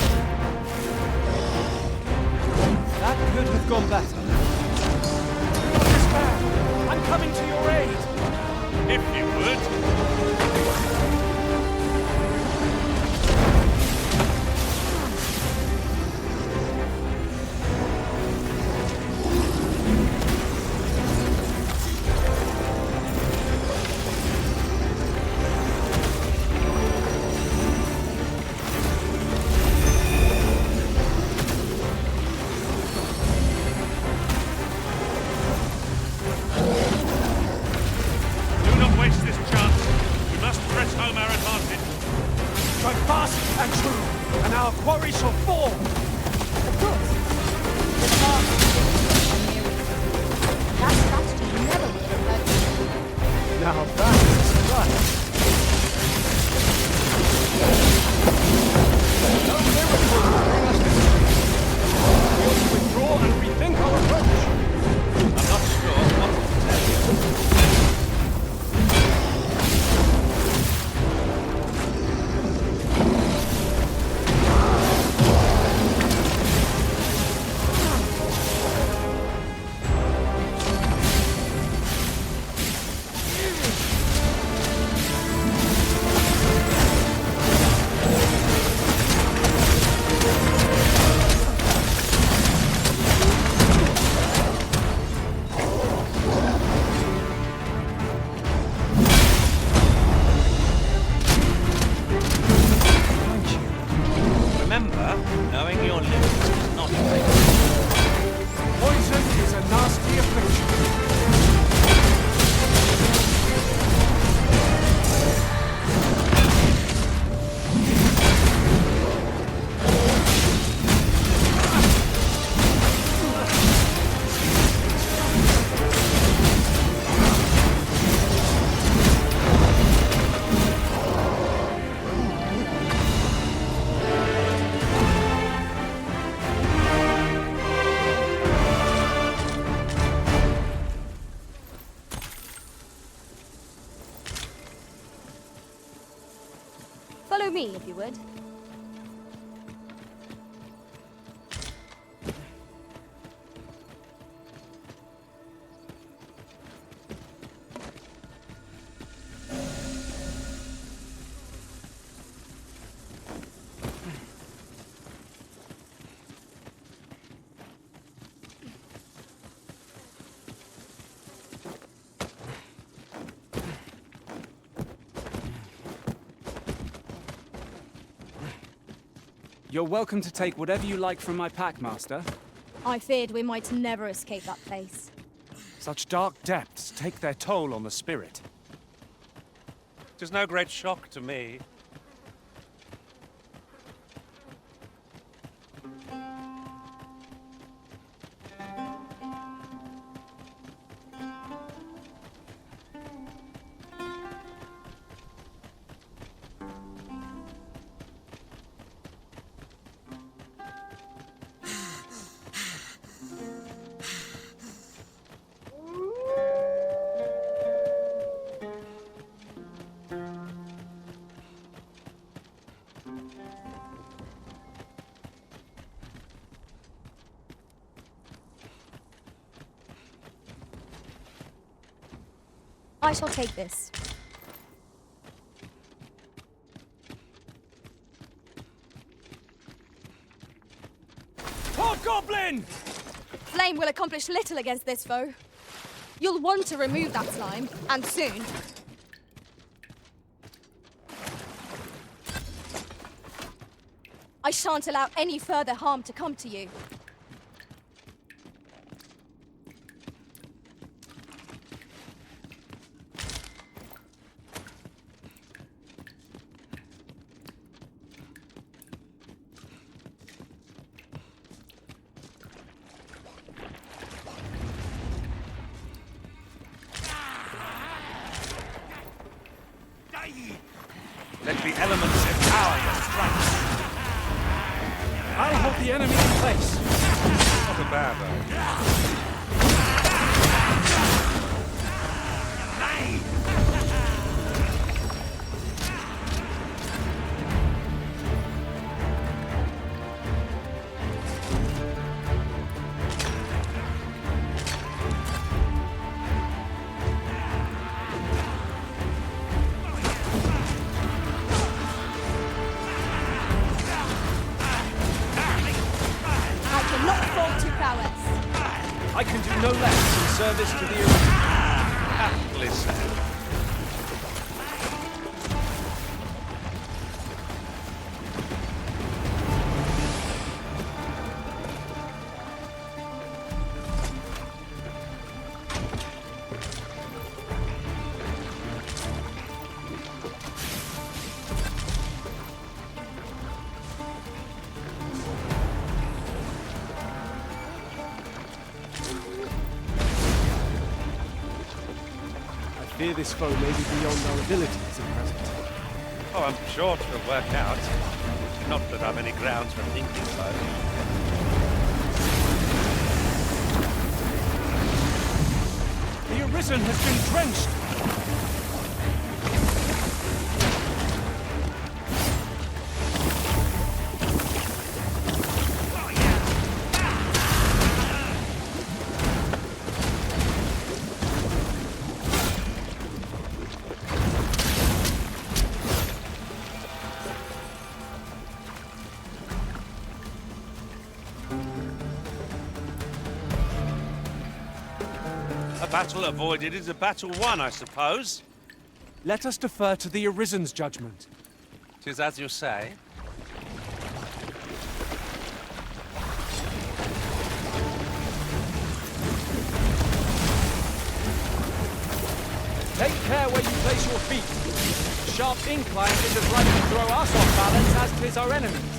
That could have gone better. Do not despair! I'm coming to your aid! If you would. Strike fast and true, and our quarry shall fall! Of course. The path is near it. That strategy never would have worked. Now that is right. No miracle will bring us this way. We ought to withdraw and rethink our approach. I'm not sure what to tell you. Knowing your limits is not great. Poison is a nasty affliction. Follow me, if you would. You're welcome to take whatever you like from my pack, Master. I feared we might never escape that place. Such dark depths take their toll on the spirit. Tis no great shock to me. I shall take this. Hobgoblin! Flame will accomplish little against this foe. You'll want to remove that slime, and soon. I shan't allow any further harm to come to you. Let the elements empower your strength. I'll hold the enemy in place. Not a bad though. I can do no less in service to the original. Aptly said. I fear this foe may be beyond our abilities at present. Oh, I'm sure it will work out. Not that I've any grounds for thinking so. The Arisen has been drenched! A battle avoided is a battle won, I suppose. Let us defer to the Arisen's judgment. 'Tis as you say. Take care where you place your feet. The sharp incline is as likely to throw us off balance as 'tis our enemies.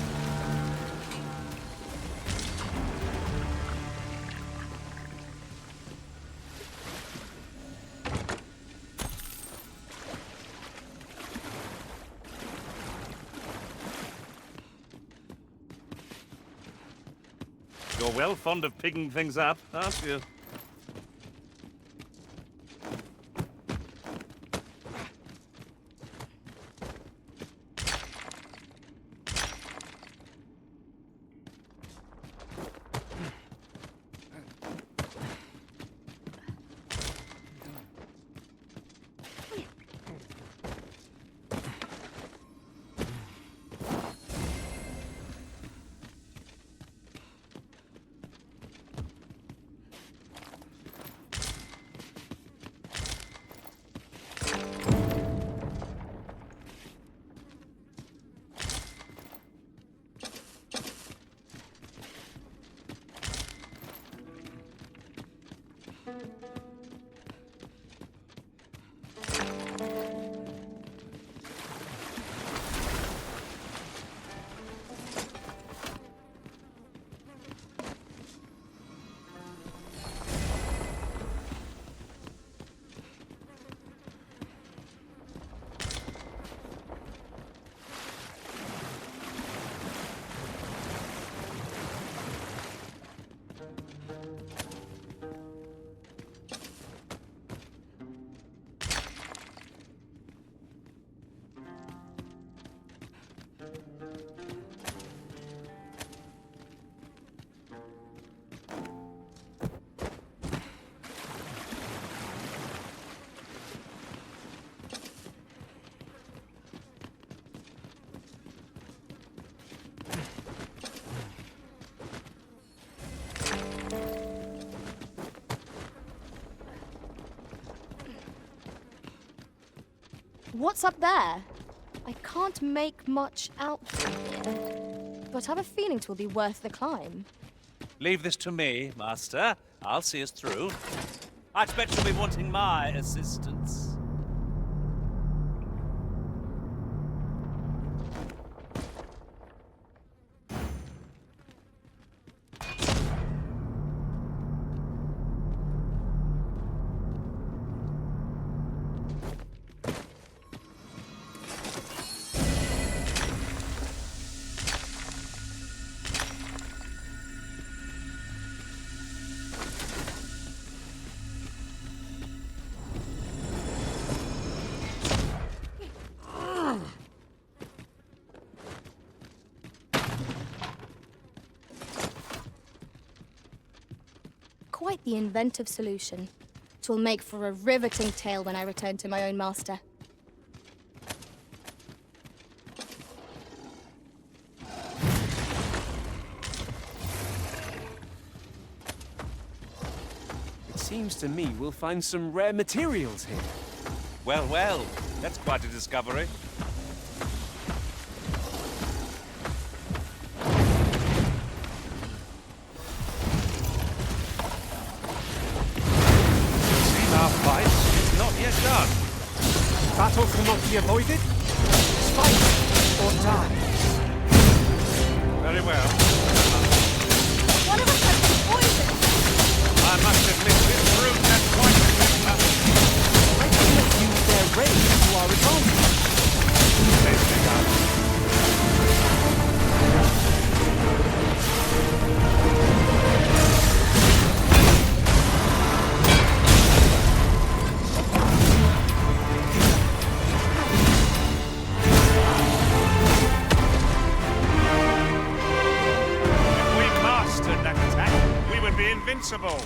You're well fond of picking things up, aren't you? What's up there? I can't make much out from here, but I have a feeling it will be worth the climb. Leave this to me, Master. I'll see us through. I expect you'll be wanting my assistance. Quite the inventive solution. It will make for a riveting tale when I return to my own master. It seems to me we'll find some rare materials here. Well, well, that's quite a discovery. Battle cannot be avoided. Fight or die. Very well. One of us has been poisoned! I must admit this proved that quite a good I cannot use their rage to our advantage. Invincible.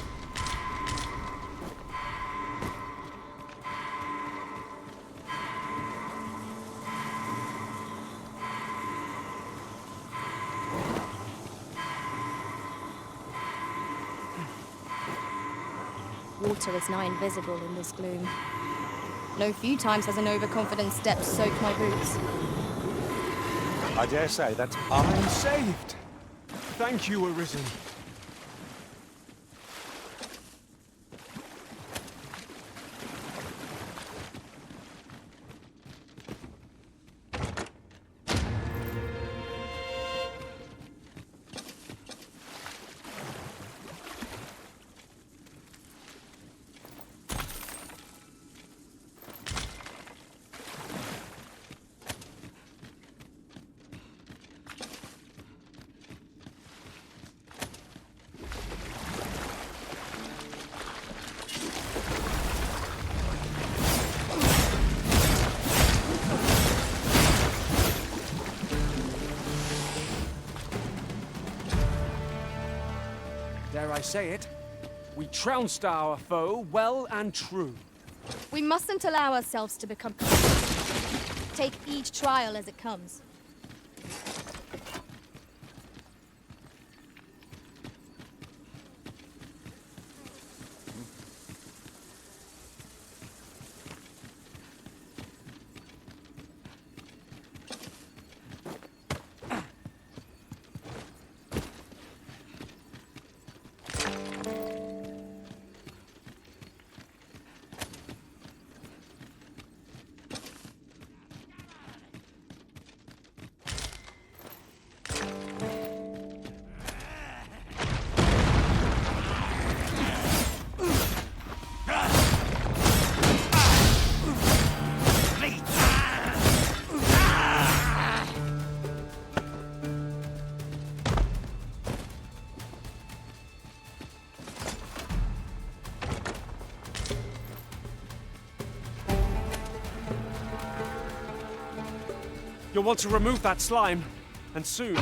Water is now invisible in this gloom. No few times has an overconfident step soaked my boots. I dare say that's... I'm saved. Thank you, Arisen. Dare I say it? We trounced our foe well and true. We mustn't allow ourselves to become... Take each trial as it comes. You'll want to remove that slime, and soon.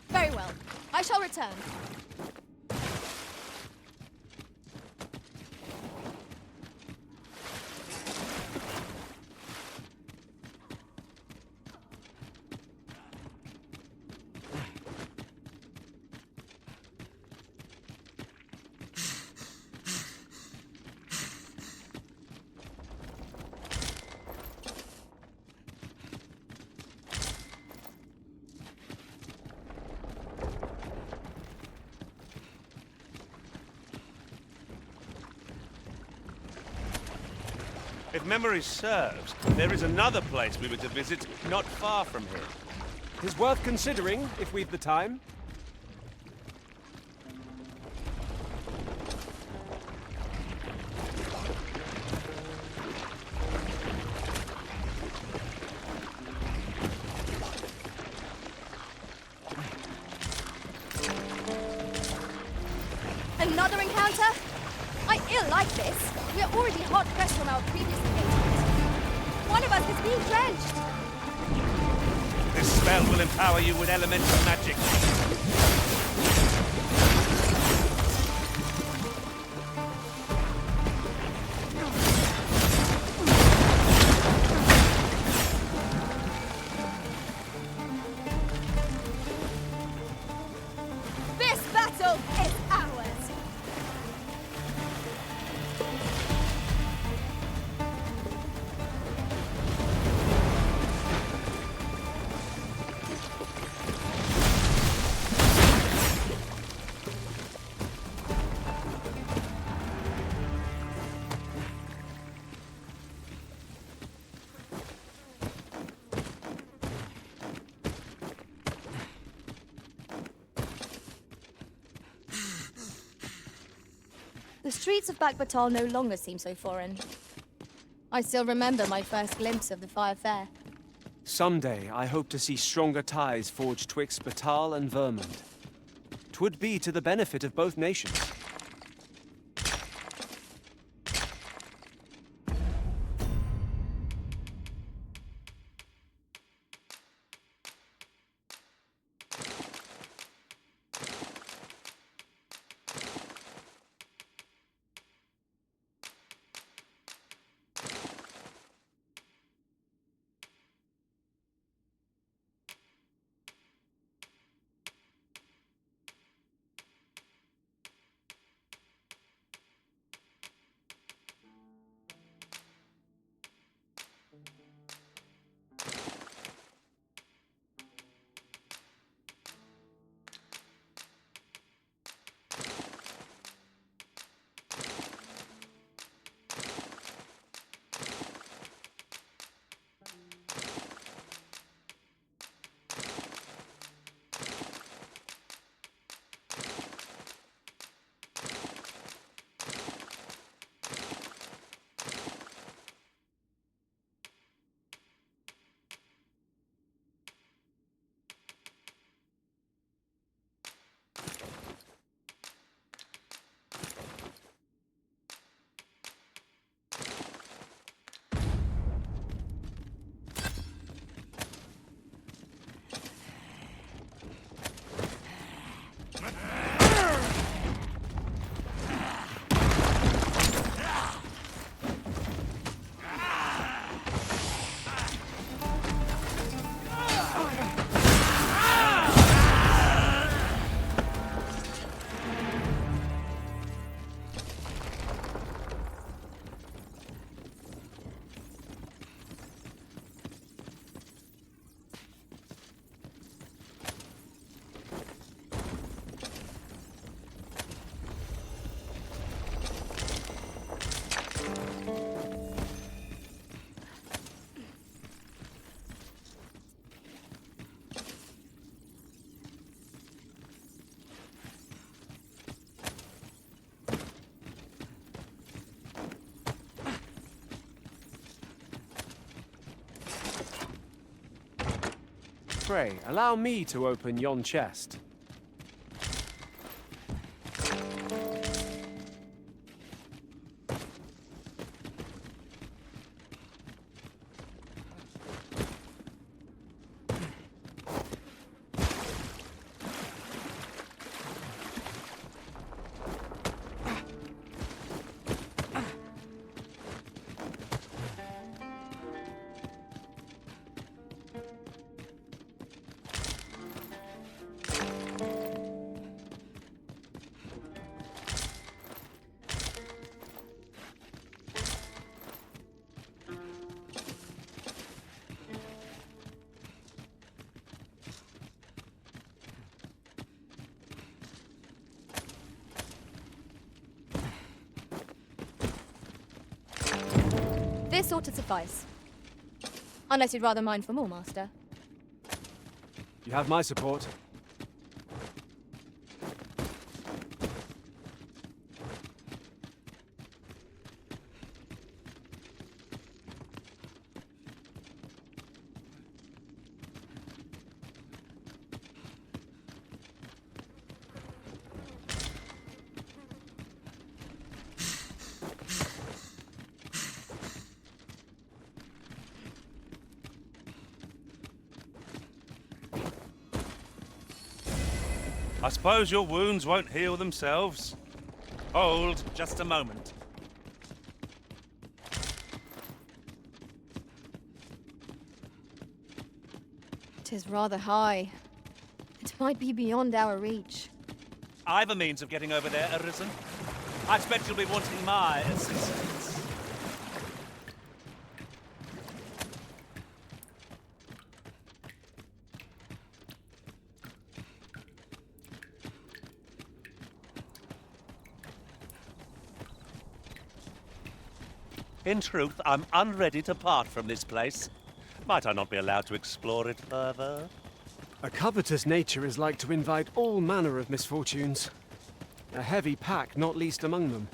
Very well. I shall return. If memory serves, there is another place we were to visit not far from here. Tis worth considering, if we've the time. Another encounter? I ill like this. We're already hot pressed from our previous engagement. One of us is being drenched. This spell will empower you with elemental magic. This battle is ours. The streets of Baal no longer seem so foreign. I still remember my first glimpse of the Fire Fair. Someday I hope to see stronger ties forged twixt Batal and Vermund. 'Twould be to the benefit of both nations. fray, allow me to open yon chest. This ought to suffice. Unless you'd rather mine for more, Master. You have my support. I suppose your wounds won't heal themselves. Hold just a moment. Tis rather high. It might be beyond our reach. I've a means of getting over there, Arisen. I expect you'll be wanting my assistance. In truth, I'm unready to part from this place. Might I not be allowed to explore it further? A covetous nature is like to invite all manner of misfortunes. A heavy pack not least among them.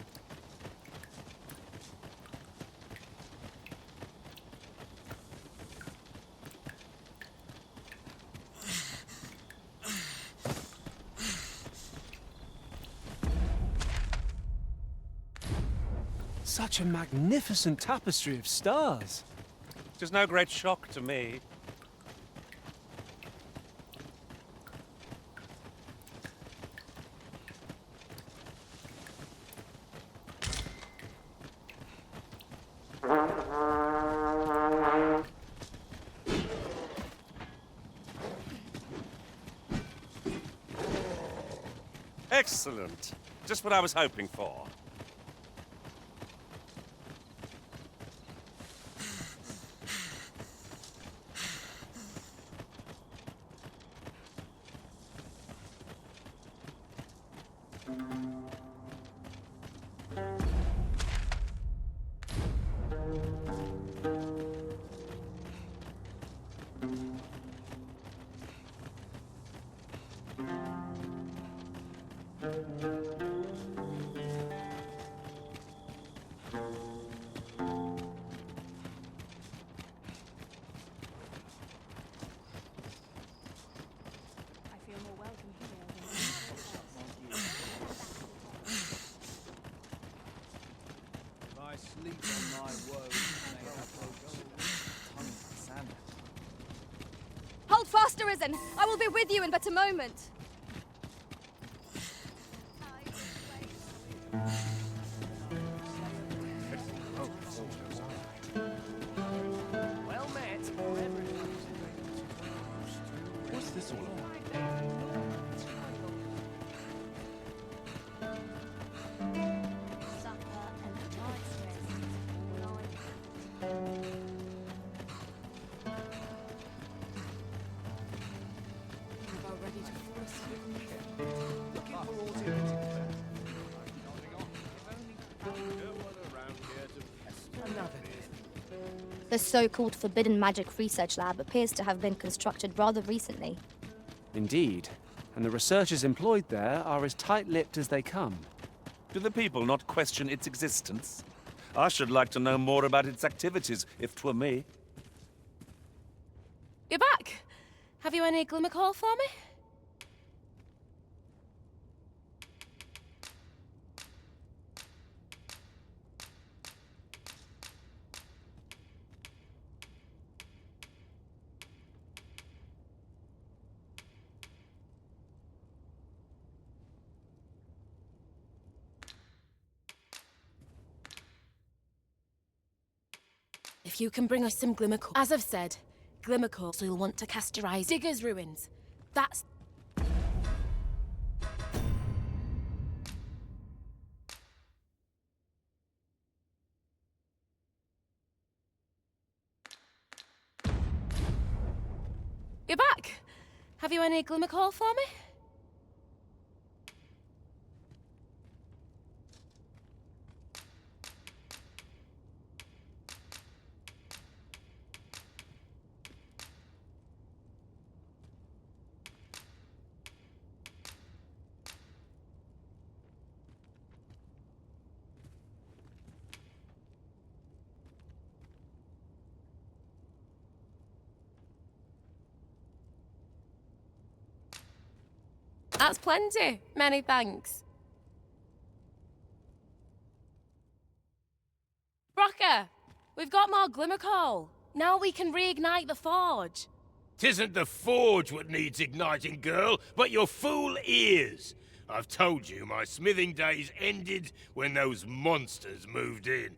Such a magnificent tapestry of stars. Tis no great shock to me. Excellent. Just what I was hoping for. I sleep on my woes, may have no tongue to sand. Hold fast, Arisen! I will be with you in but a moment. Well met. What's this all about? The so-called Forbidden Magic Research Lab appears to have been constructed rather recently. Indeed. And the researchers employed there are as tight-lipped as they come. Do the people not question its existence? I should like to know more about its activities, if 'twere me. You're back! Have you any glimmer coal for me? If you can bring us some glimmer coal. As I've said, glimmer coal, so you'll want to castorize Digger's ruins. That's... You're back! Have you any glimmer coal for me? That's plenty. Many thanks. Brocker, we've got more glimmer coal. Now we can reignite the forge. 'Tisn't the forge what needs igniting, girl, but your fool ears. I've told you my smithing days ended when those monsters moved in.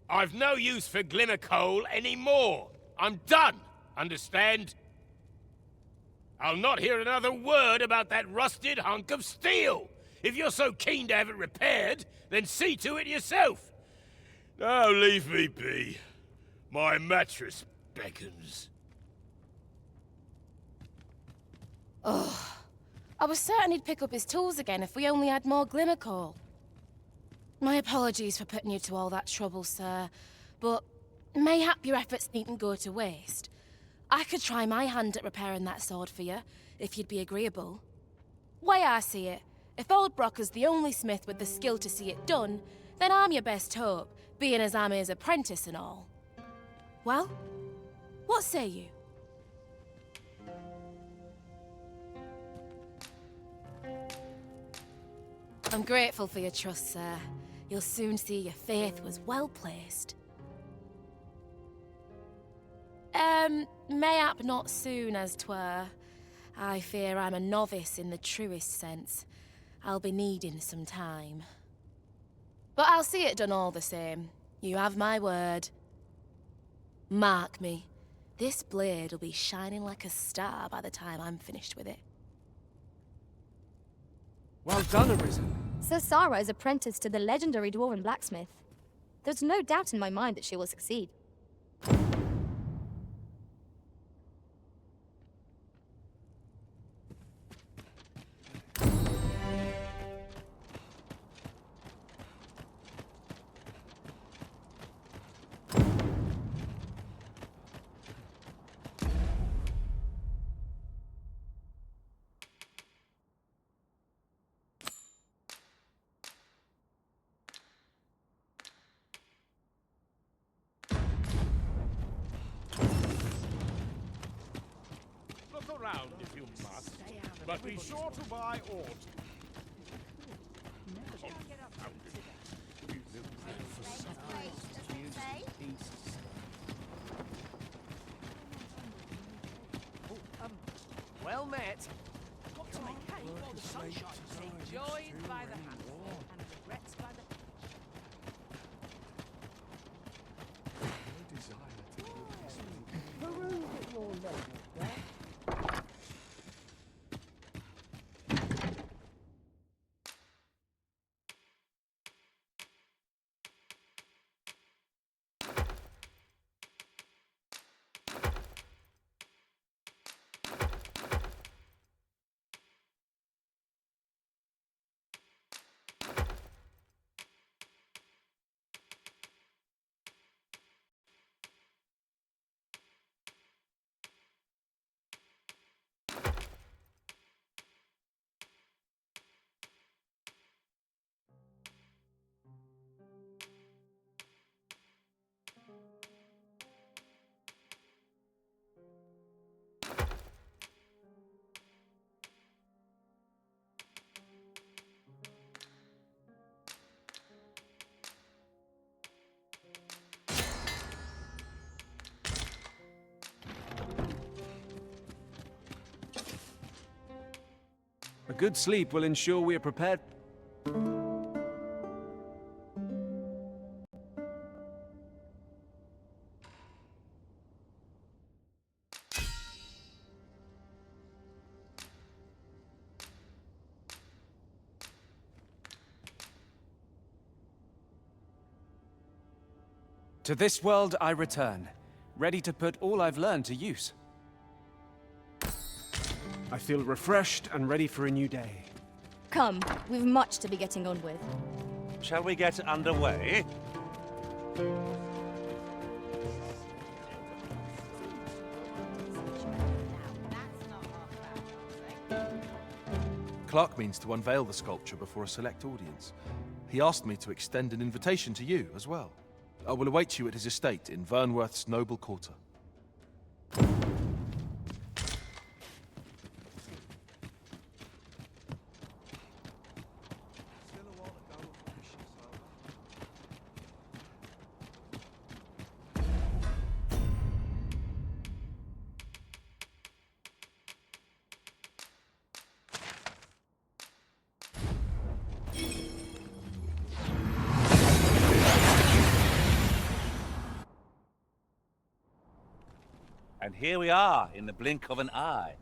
I've no use for glimmer coal anymore. I'm done, understand? I'll not hear another word about that rusted hunk of steel. If you're so keen to have it repaired, then see to it yourself. Now leave me be. My mattress beckons. Ugh. I was certain he'd pick up his tools again if we only had more glimmer coal. My apologies for putting you to all that trouble, sir, but mayhap your efforts needn't go to waste. I could try my hand at repairing that sword for you, if you'd be agreeable. Way I see it, if old Brocker's the only smith with the skill to see it done, then I'm your best hope, being as I'm his apprentice and all. Well, what say you? I'm grateful for your trust, sir. You'll soon see your faith was well placed. Mayhap not soon as 'twere. I fear I'm a novice in the truest sense. I'll be needing some time. But I'll see it done all the same. You have my word. Mark me. This blade will be shining like a star by the time I'm finished with it. Well done, Arisen. Sir Sarah is apprenticed to the legendary dwarven blacksmith. There's no doubt in my mind that she will succeed. Look around if you must, but be sure to buy aught. Well met. Got to make hay while the sun shines. Enjoyed by the handful and regrets by the... A good sleep will ensure we are prepared. To this world I return, ready to put all I've learned to use. I feel refreshed and ready for a new day. Come, we've much to be getting on with. Shall we get underway? Clark means to unveil the sculpture before a select audience. He asked me to extend an invitation to you as well. I will await you at his estate in Vernworth's noble quarter. And here we are, in the blink of an eye.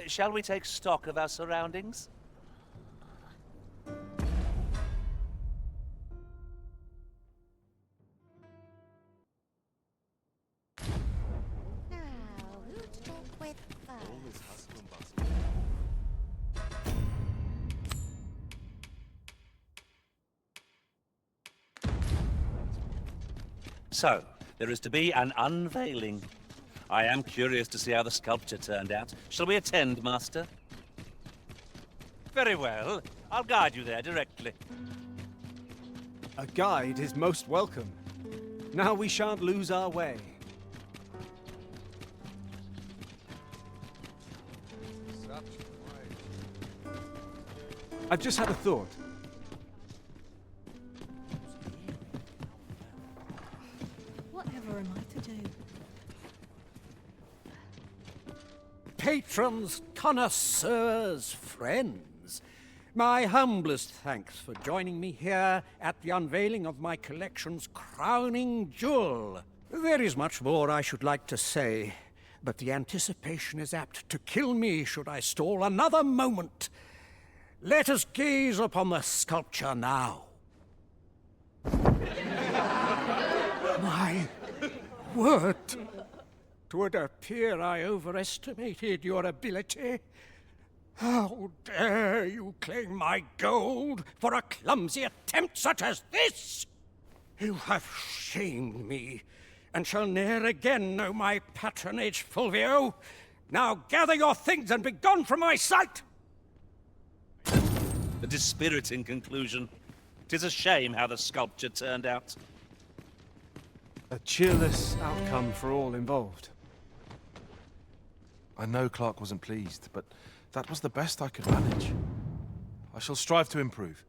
Shall we take stock of our surroundings? So, there is to be an unveiling. I am curious to see how the sculpture turned out. Shall we attend, Master? Very well. I'll guide you there directly. A guide is most welcome. Now we shan't lose our way. I've just had a thought. Whatever am I to do? Patrons, connoisseurs, friends, my humblest thanks for joining me here at the unveiling of my collection's crowning jewel. There is much more I should like to say, but the anticipation is apt to kill me should I stall another moment. Let us gaze upon the sculpture now. My word! 'Twould appear I overestimated your ability. How dare you claim my gold for a clumsy attempt such as this? You have shamed me, and shall ne'er again know my patronage, Fulvio. Now gather your things and be gone from my sight! A dispiriting conclusion. 'Tis a shame how the sculpture turned out. A cheerless outcome for all involved. I know Clark wasn't pleased, but that was the best I could manage. I shall strive to improve,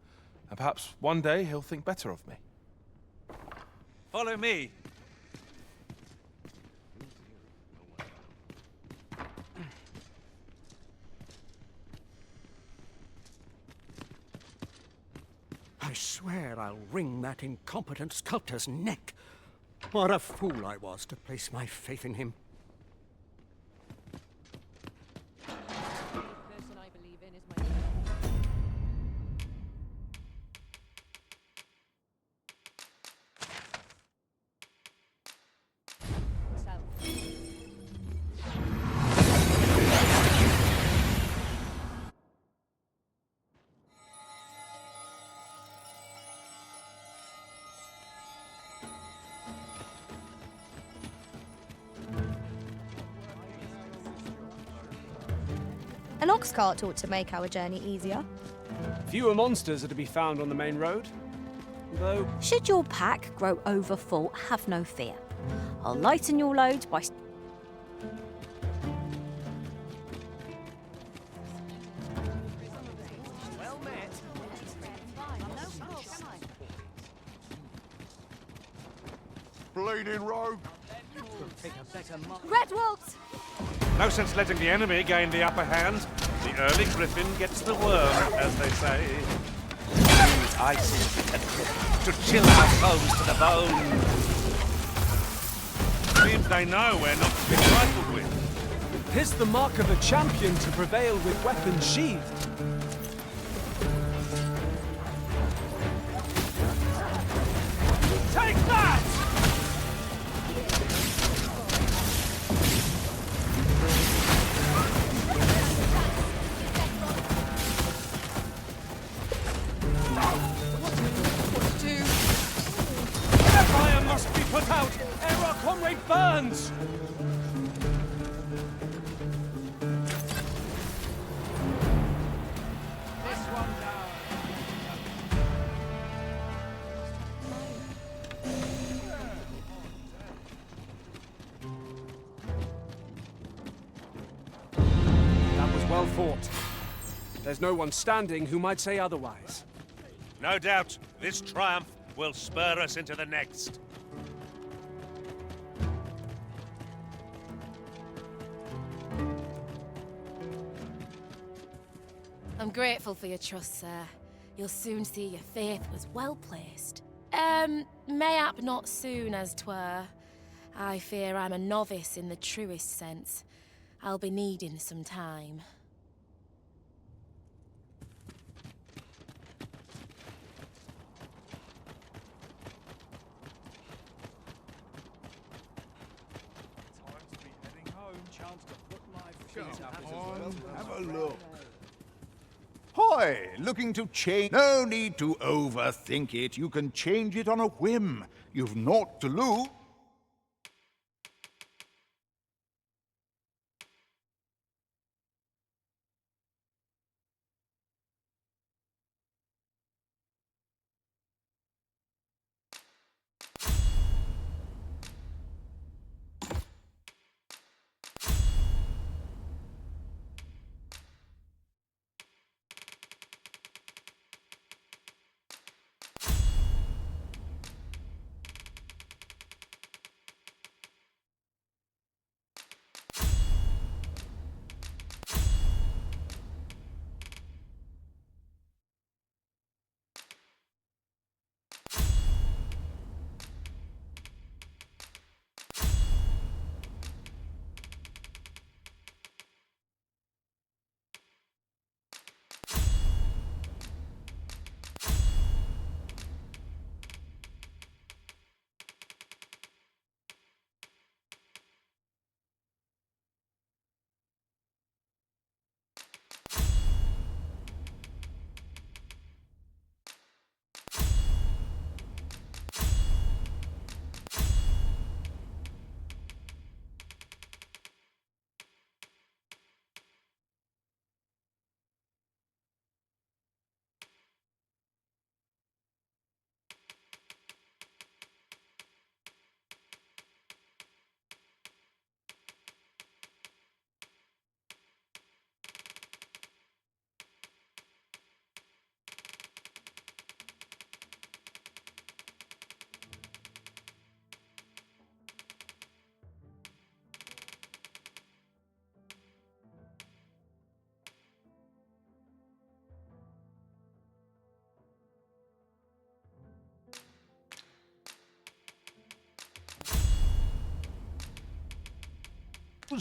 and perhaps one day he'll think better of me. Follow me. I swear I'll wring that incompetent sculptor's neck. What a fool I was to place my faith in him. An ox cart ought to make our journey easier. Fewer monsters are to be found on the main road, though... Should your pack grow overfull, have no fear. I'll lighten your load by... Well met. Bleeding rogue. Red wolves! No sense letting the enemy gain the upper hand. The early griffin gets the worm, as they say. Use icy to chill our foes to the bone. Seems they know we're not to be trifled with. 'Tis the mark of a champion to prevail with weapons sheathed. Take that! Fire must be put out ere our comrade burns! That was well fought. There's no one standing who might say otherwise. No doubt, this triumph will spur us into the next. I'm grateful for your trust, sir. You'll soon see your faith was well placed. Mayhap not soon as 'twere. I fear I'm a novice in the truest sense. I'll be needing some time. Have a look. Hoy, looking to change? No need to overthink it. You can change it on a whim. You've naught to lose.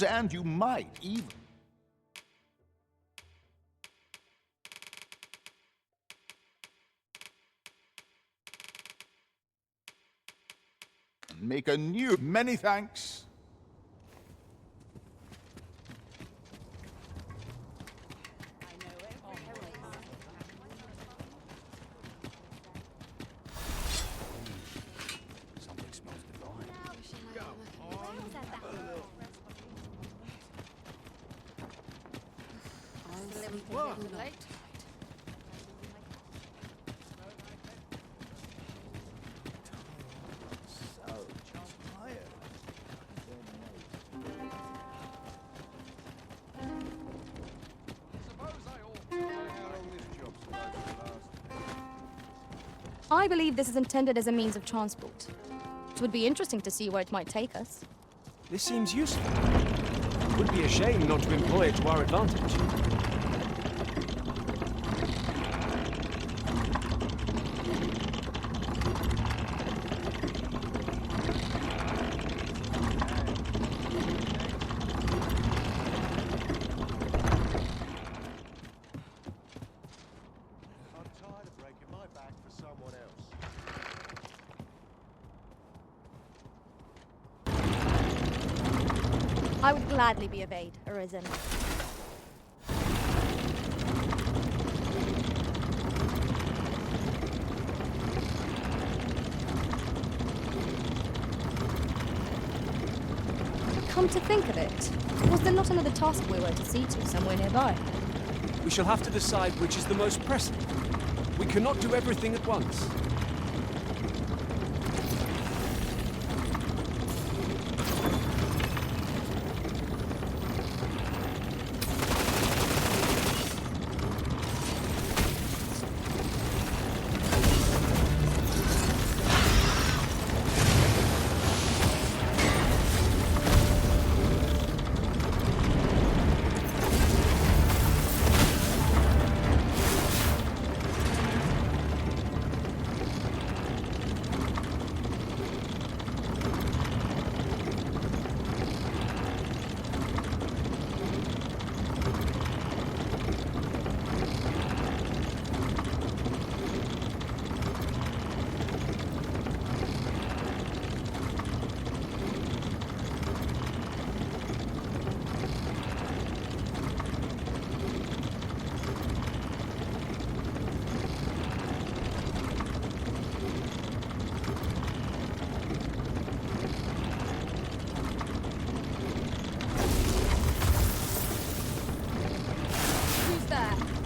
And you might even. Make a new. Many thanks. Something smells divine. I believe this is intended as a means of transport. It would be interesting to see where it might take us. This seems useful. It would be a shame not to employ it to our advantage. gladly be of aid, Arisen. Come to think of it, was there not another task we were to see to somewhere nearby? We shall have to decide which is the most pressing. We cannot do everything at once.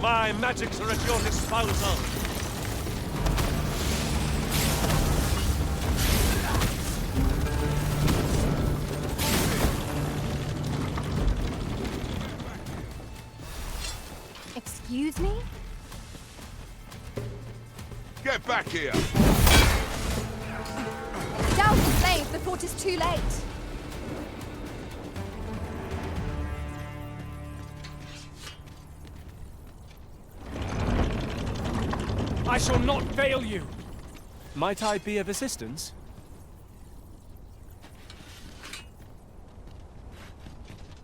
My magics are at your disposal. Excuse me? Get back here! Down the flames before it is too late! I shall not fail you! Might I be of assistance?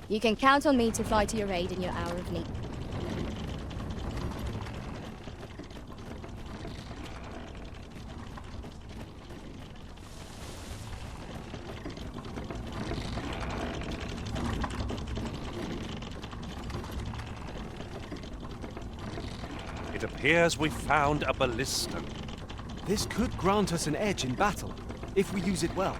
You can count on me to fly to your aid in your hour of need. It appears we found a ballista. This could grant us an edge in battle, if we use it well.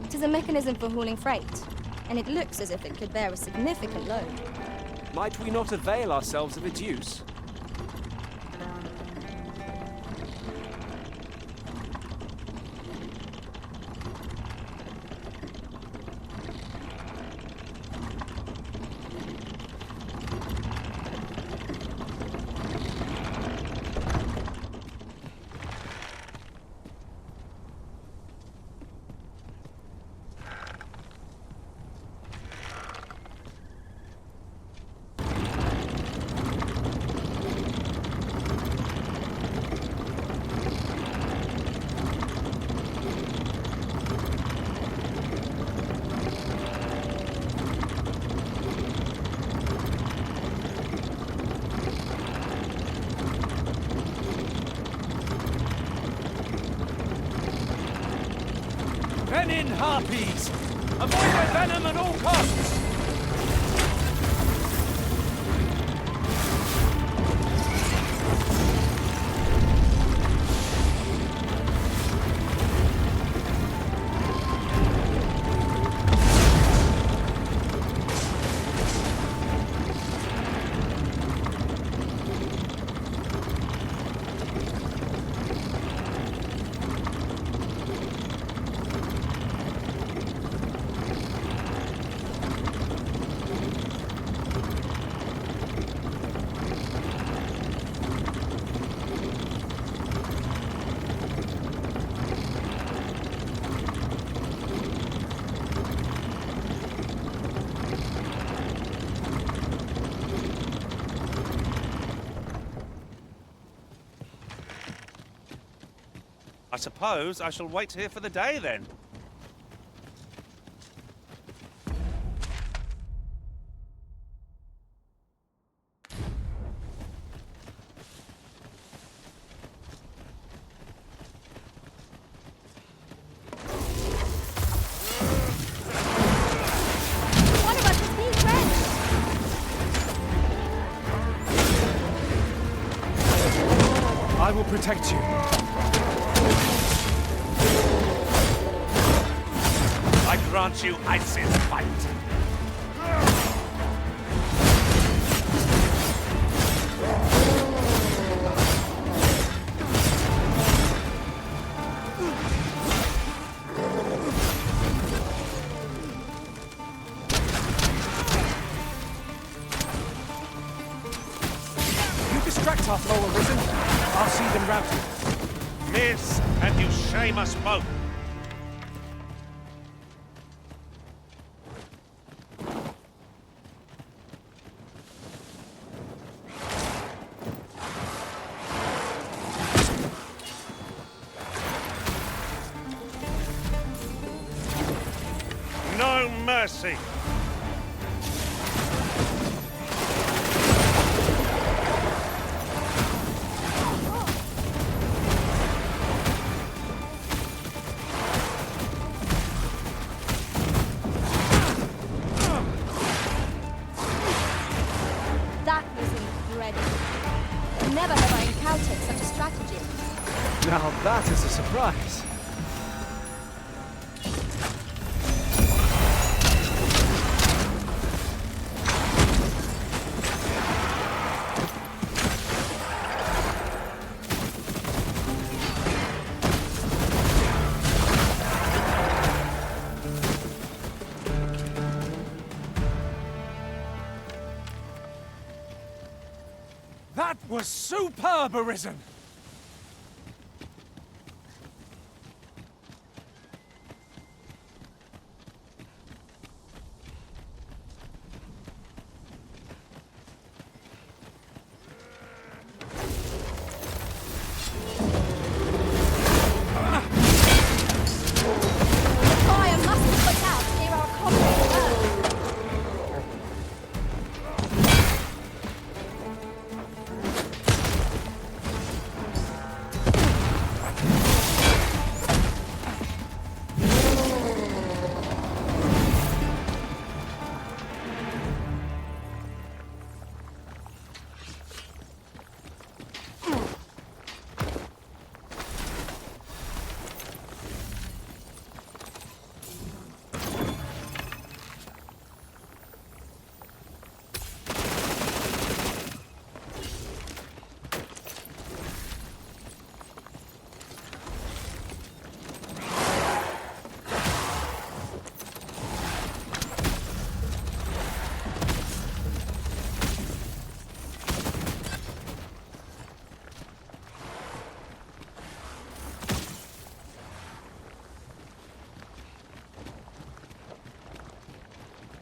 It is a mechanism for hauling freight, and it looks as if it could bear a significant load. Might we not avail ourselves of its use? Venin harpies! Avoid their venom at all costs! I suppose I shall wait here for the day then. One of us is being drenched. I will protect you. I grant you Ice's fight. You distract our foe, Arisen. I'll see them routed. Miss, and you shame us both. No mercy. That was incredible. Never have I encountered such a strategy. Now that is a surprise. That was superb, Arisen! The fire must be put out near our comrade Earth.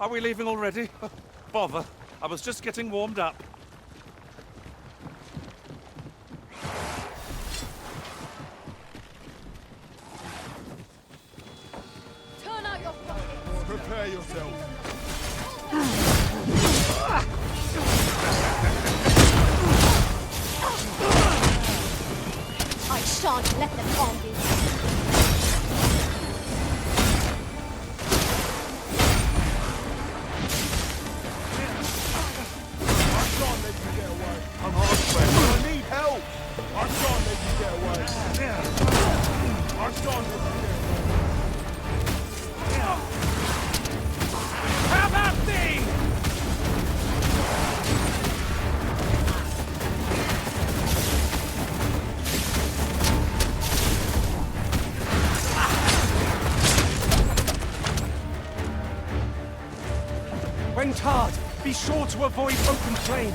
Are we leaving already? Bother. I was just getting warmed up. Turn out your rockets. Prepare yourself. I shan't let them harm you. I can't let you get away. I'm hard pressed. I need help. I can't let you get away. I can't let you get away. How about thee? When tarred, be sure to avoid open flame.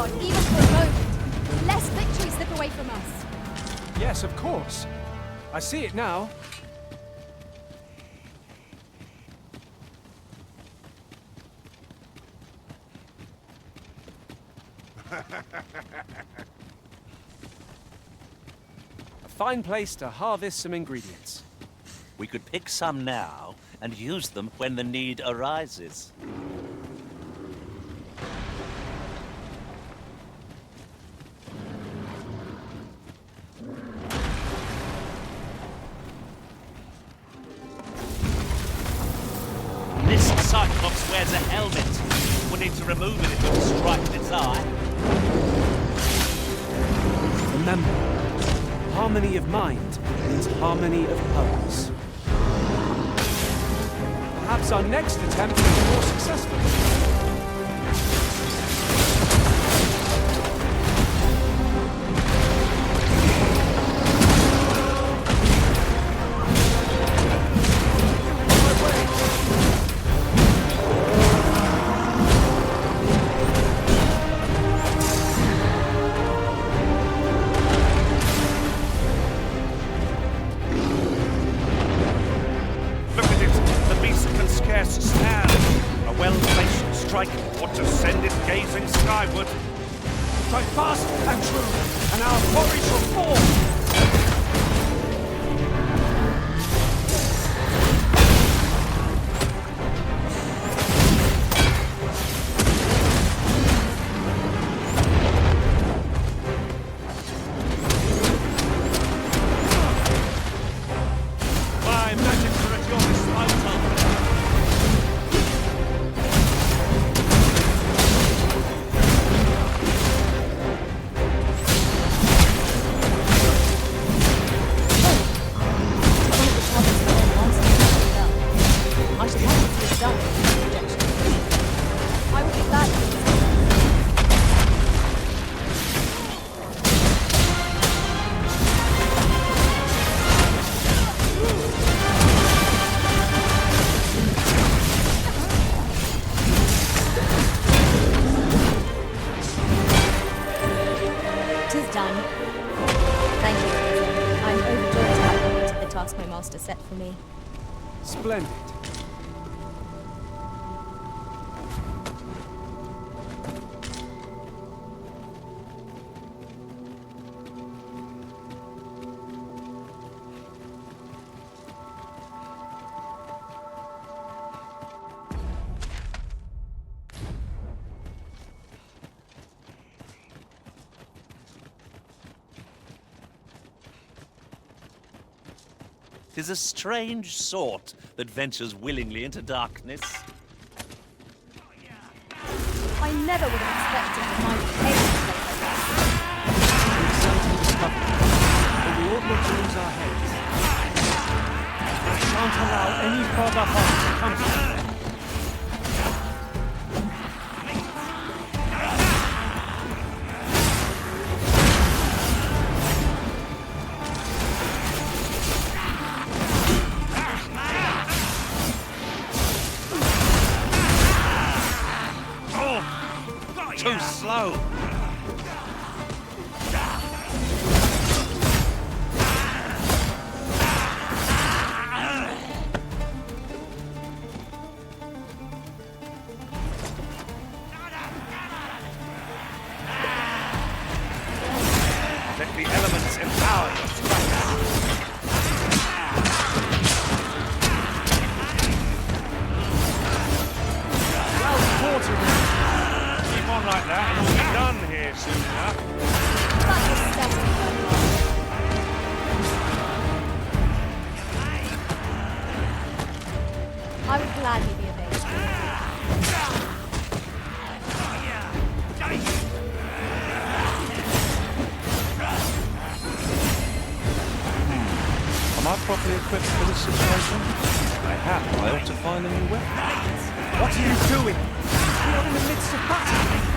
God, even for a moment. Lest victory slip away from us. Yes, of course. I see it now. A fine place to harvest some ingredients. We could pick some now and use them when the need arises. This Cyclops wears a helmet. We'll need to remove it if we strike its eye. Remember, harmony of mind means harmony of purpose. Perhaps our next attempt will be more successful. Ought to send it gazing skyward. Strike fast and true, and our quarry shall fall! My magics are at your disposal. I would be glad to. Tis done. Thank you. I'm overjoyed to have completed the task my master set for me. Splendid. Tis a strange sort that ventures willingly into darkness. I never would have expected to find a place like But we ought not to lose our heads. I shan't allow any further harm to come to us. Too slow. Let the elements empower your strength. Well quartered. Keep on like that, and we'll be done here soon enough. that was steady. I would gladly be of age to Am I properly equipped for this situation? I ought to find a new weapon. What are you doing? We are in the midst of battle.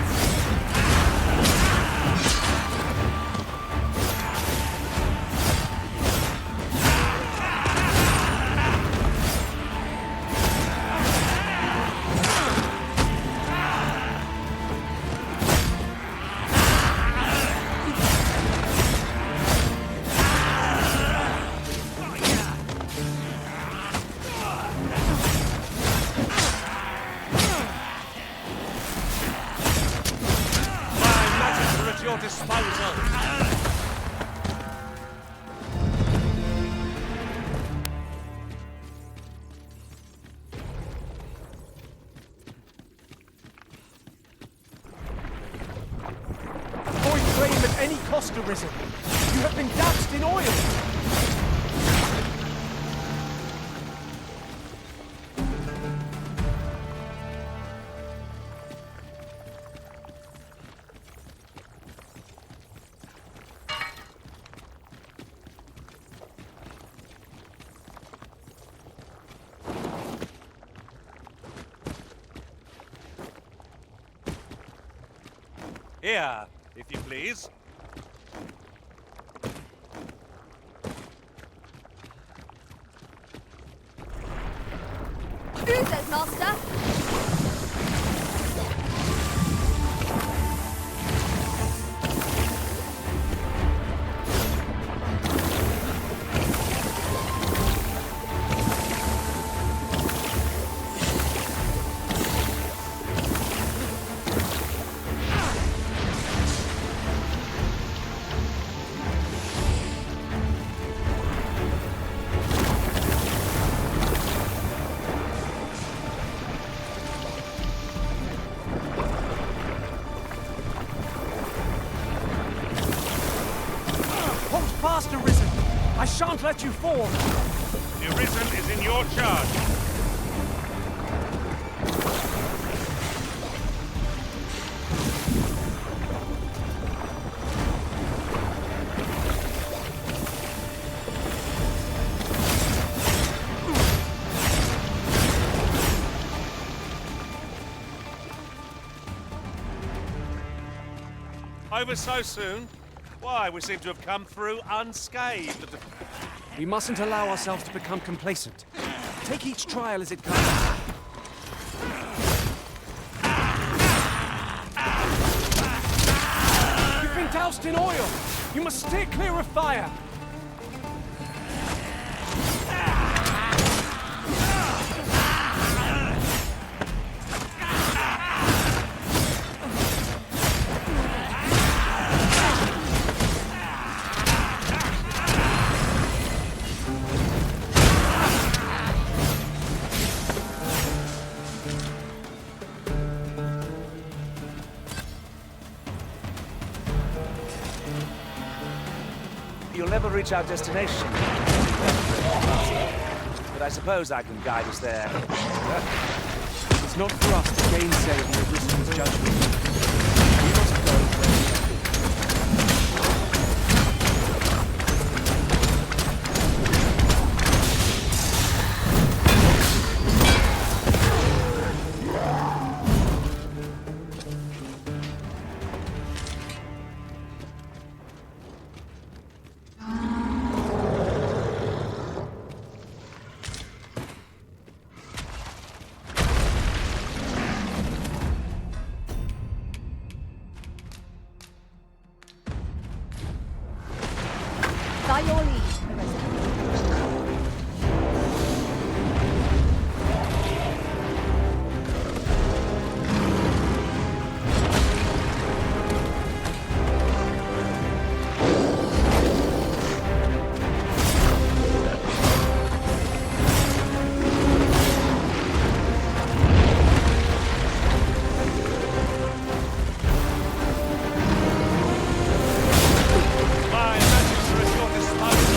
disposal. Avoid flame at any cost, Arisen. You have been doused in oil. Here, if you please. Oozers, Master! Hold fast, Arisen. I shan't let you fall. The Arisen is in your charge. Over so soon? Why, we seem to have come through unscathed. We mustn't allow ourselves to become complacent. Take each trial as it comes. You've been doused in oil. You must steer clear of fire. You'll never reach our destination. But I suppose I can guide us there. It's not for us to gainsay the Arisen's judgment. We must go where we have been. By your lead, Arisen. My message is at your disposal.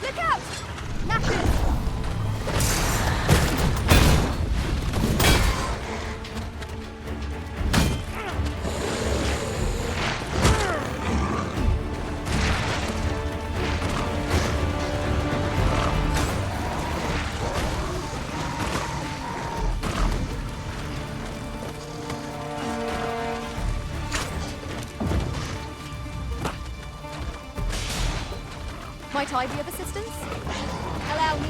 Look out! Lashes! Might I be of assistance? Allow me.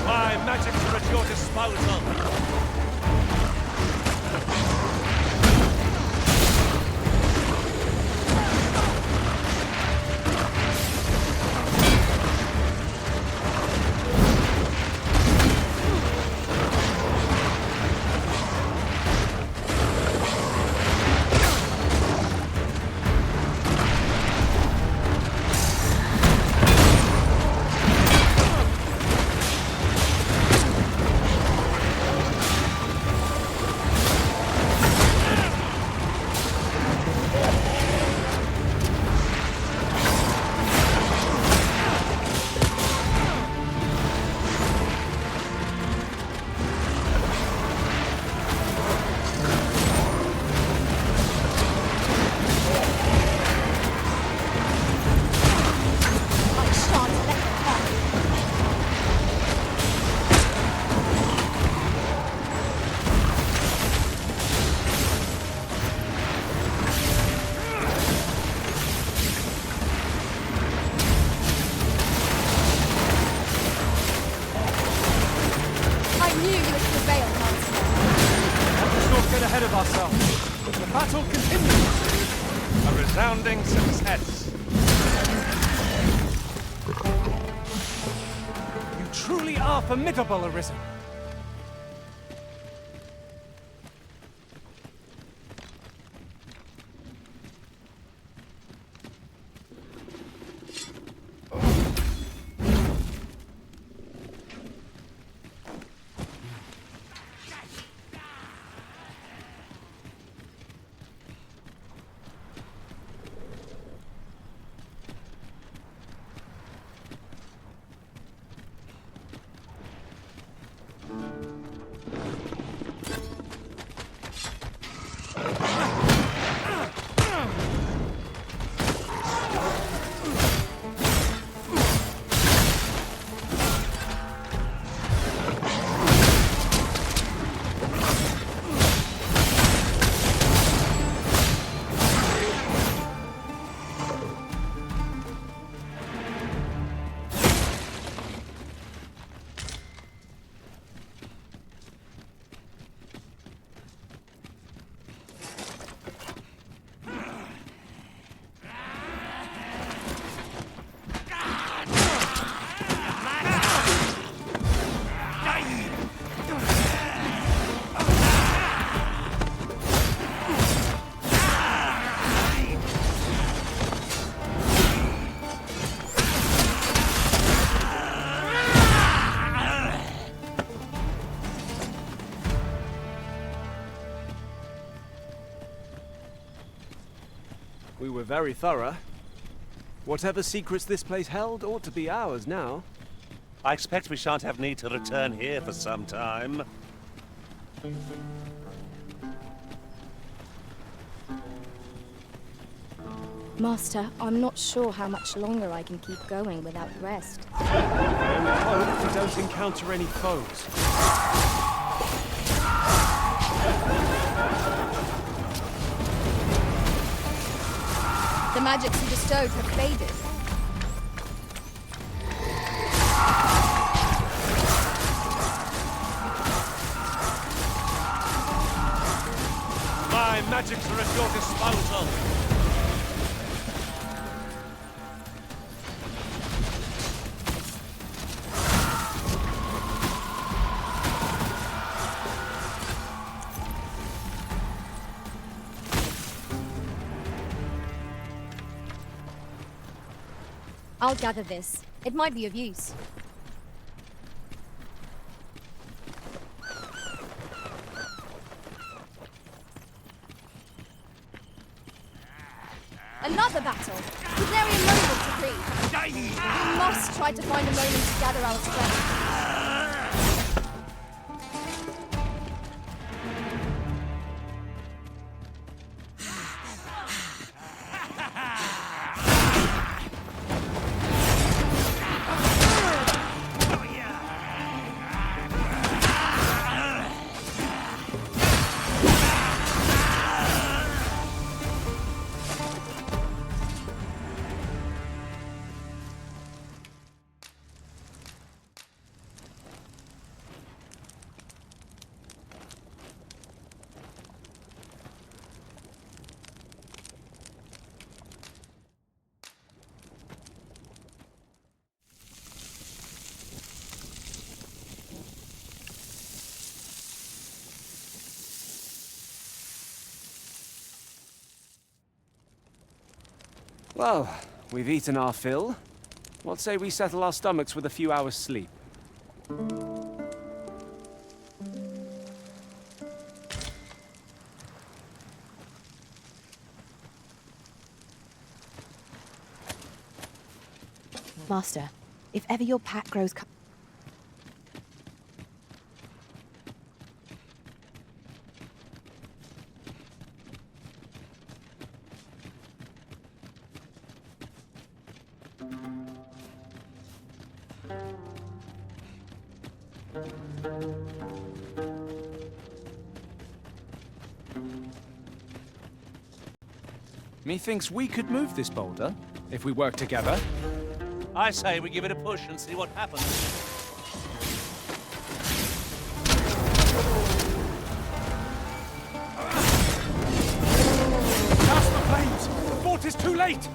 My magics are at your disposal. ahead of ourselves. The battle continues. A resounding success. You truly are formidable, Arisen. We were very thorough. Whatever secrets this place held ought to be ours now. I expect we shan't have need to return here for some time. Master, I'm not sure how much longer I can keep going without rest. I hope we don't encounter any foes. The magics you bestowed have faded. My magics are at your disposal. I'll gather this. It might be of use. Another battle! With nary a moment to breathe. We must try to find a moment to gather our strength. Well, we've eaten our fill. What say we settle our stomachs with a few hours' sleep? Master, if ever your pack grows... Methinks we could move this boulder, if we work together. I say we give it a push and see what happens. Cast the flames! The fort is too late!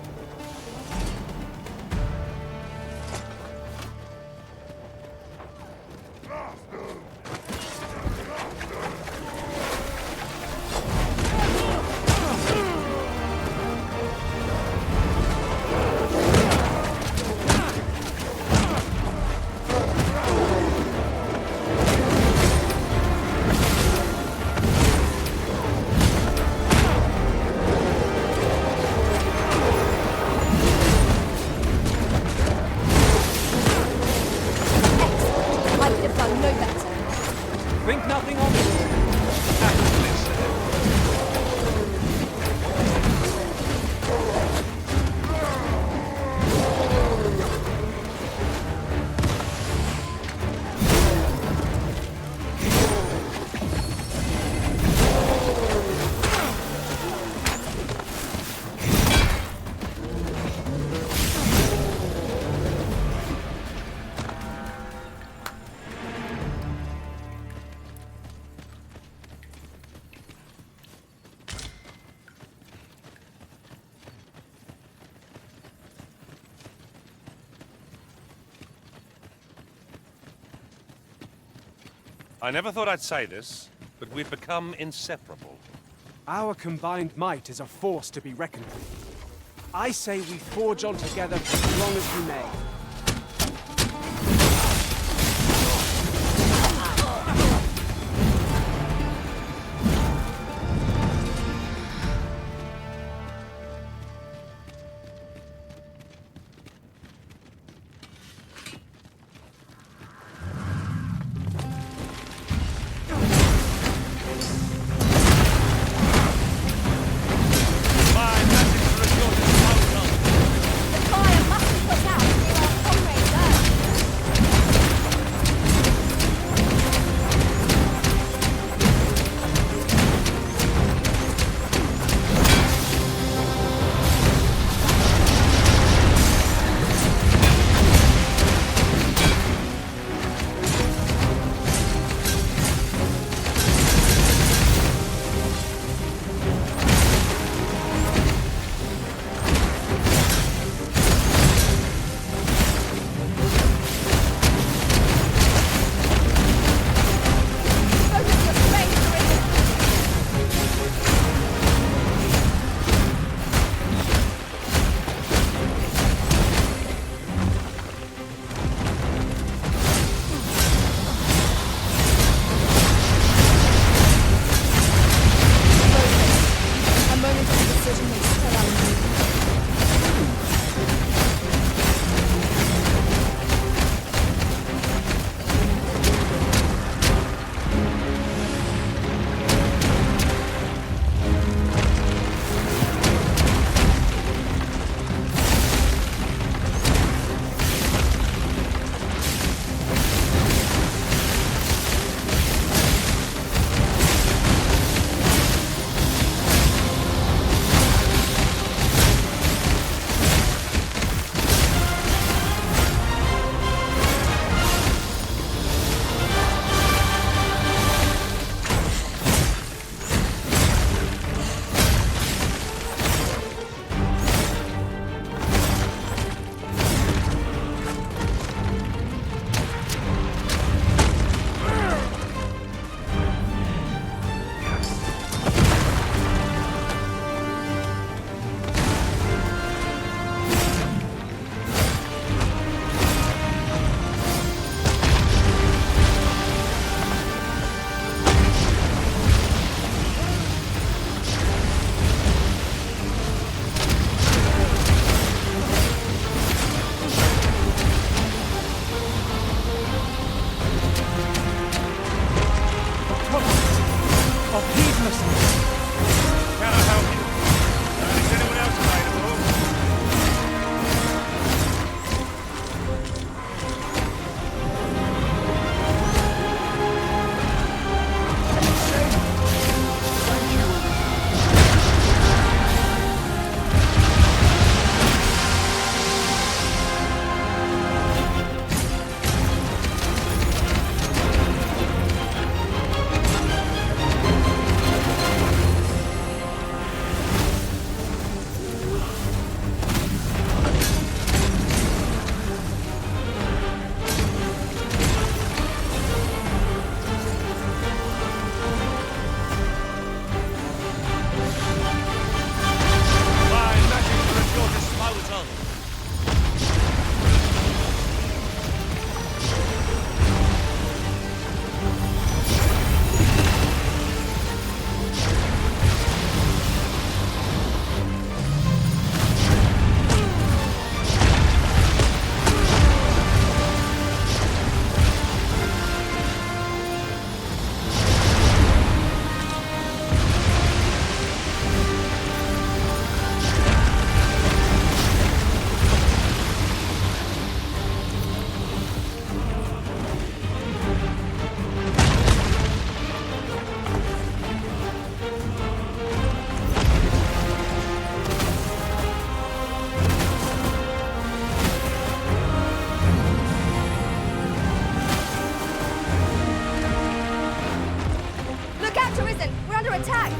Think nothing of it. I never thought I'd say this, but we've become inseparable. Our combined might is a force to be reckoned with. I say we forge on together for as long as we may. The fire must be put out. attack!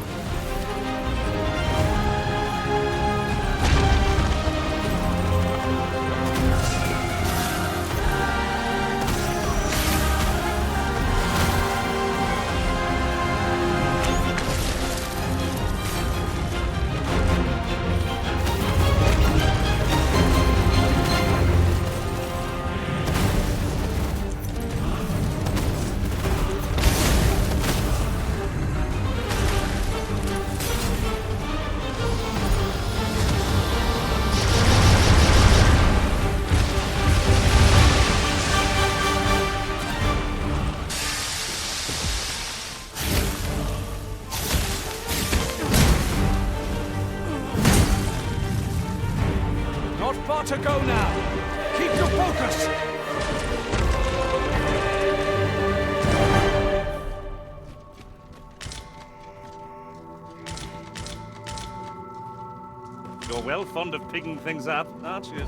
Not far to go now. Keep your focus. You're well fond of picking things up, aren't you?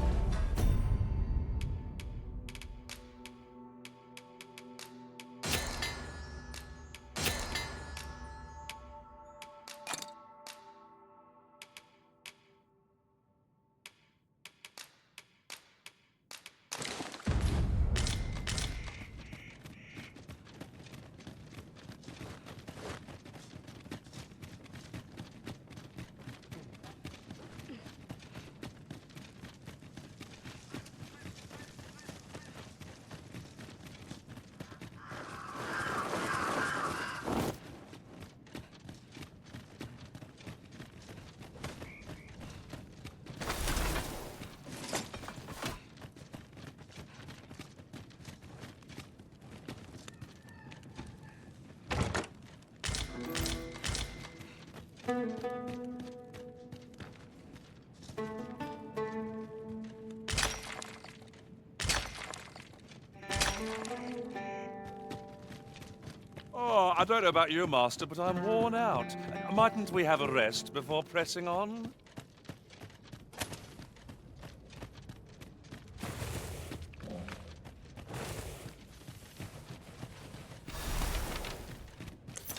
Oh, I don't know about you, Master, but I'm worn out. Mightn't we have a rest before pressing on?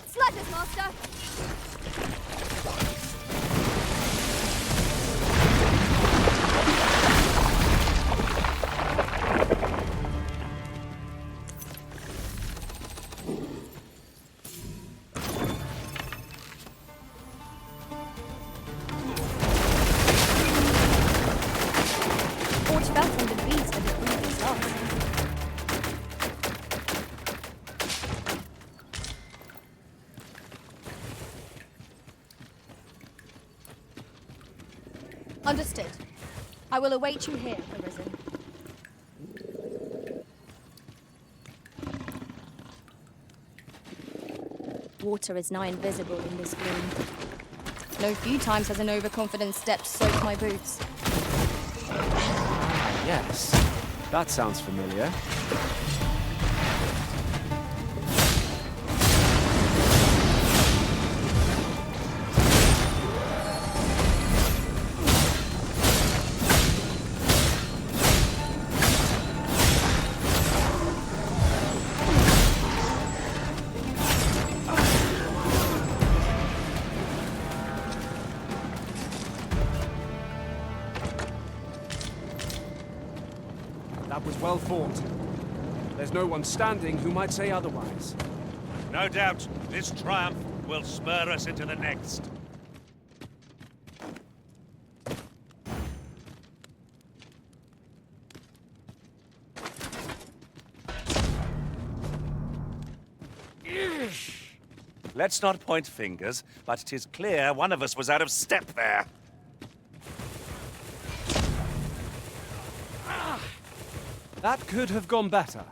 Sliders, Master! Forge fell from the beast of the previous loss. Understood. I will await you here, Arisen. Water is nigh invisible in this gloom. No few times has an overconfident step soaked my boots. Yes, that sounds familiar. That was well fought. There's no one standing who might say otherwise. No doubt, this triumph will spur us into the next. Let's not point fingers, but it is clear one of us was out of step there. That could have gone better.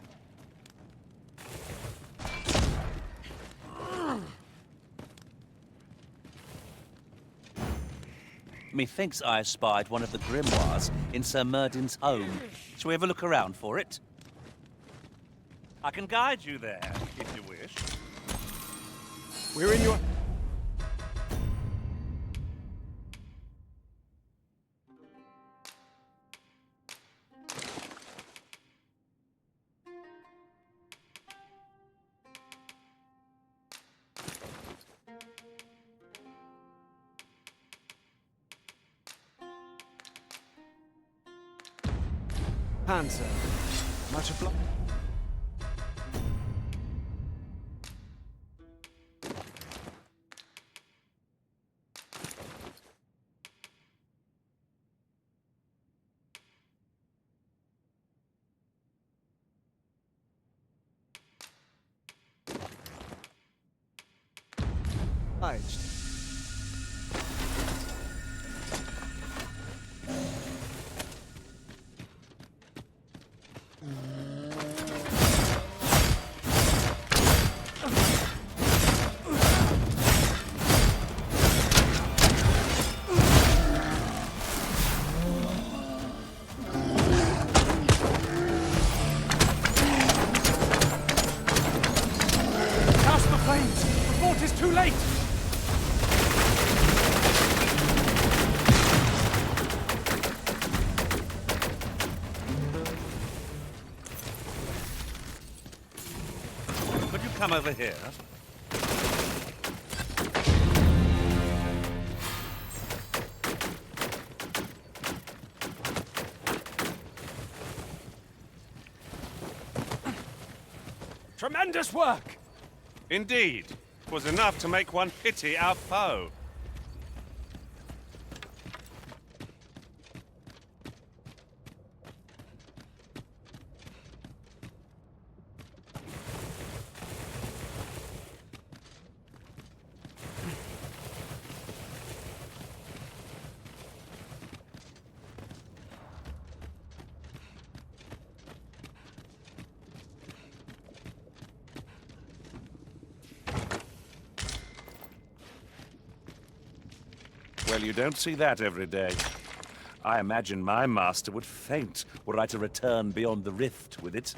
Methinks I spied one of the grimoires in Sir Merdin's home. Shall we have a look around for it? I can guide you there, if you wish. We're in your... Panzer. Much obliged. Douse the flames! The fort is too late! Could you come over here? Tremendous work! Indeed. 'Twas enough to make one pity our foe. Well, you don't see that every day. I imagine my master would faint were I to return beyond the rift with it.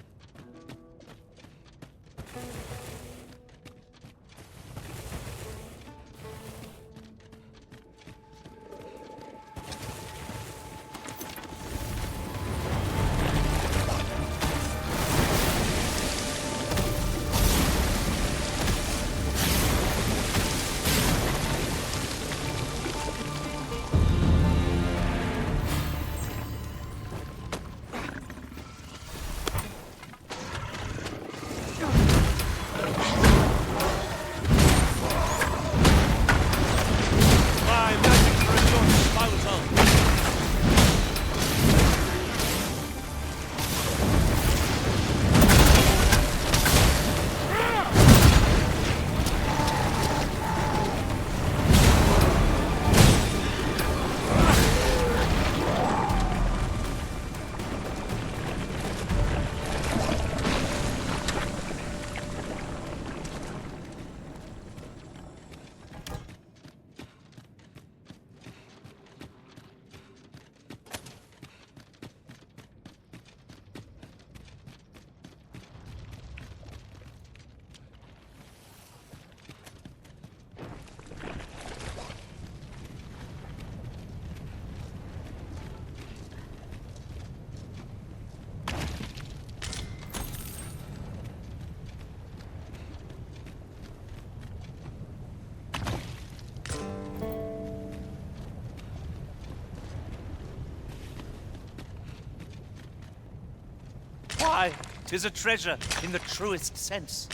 Why, 'tis a treasure in the truest sense.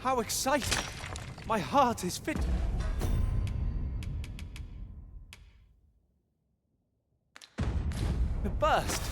How exciting! My heart is fit. To burst.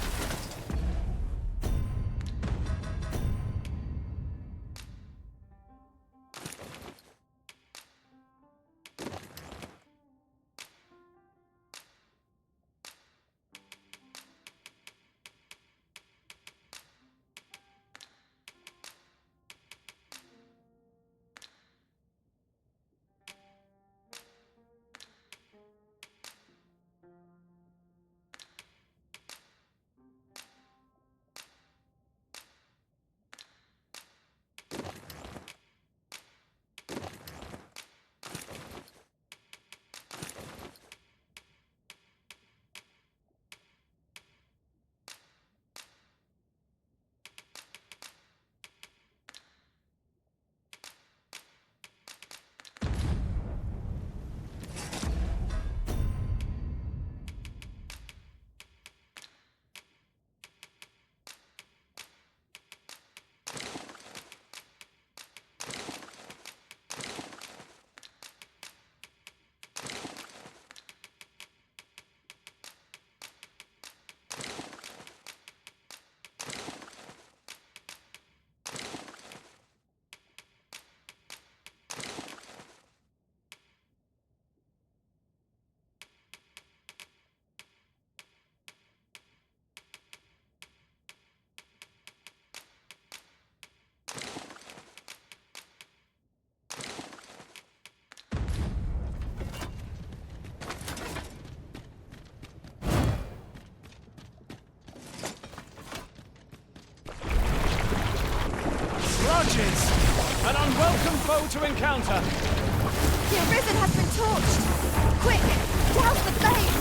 charges! An unwelcome foe to encounter! The Arisen has been torched! Quick! Douse the flames!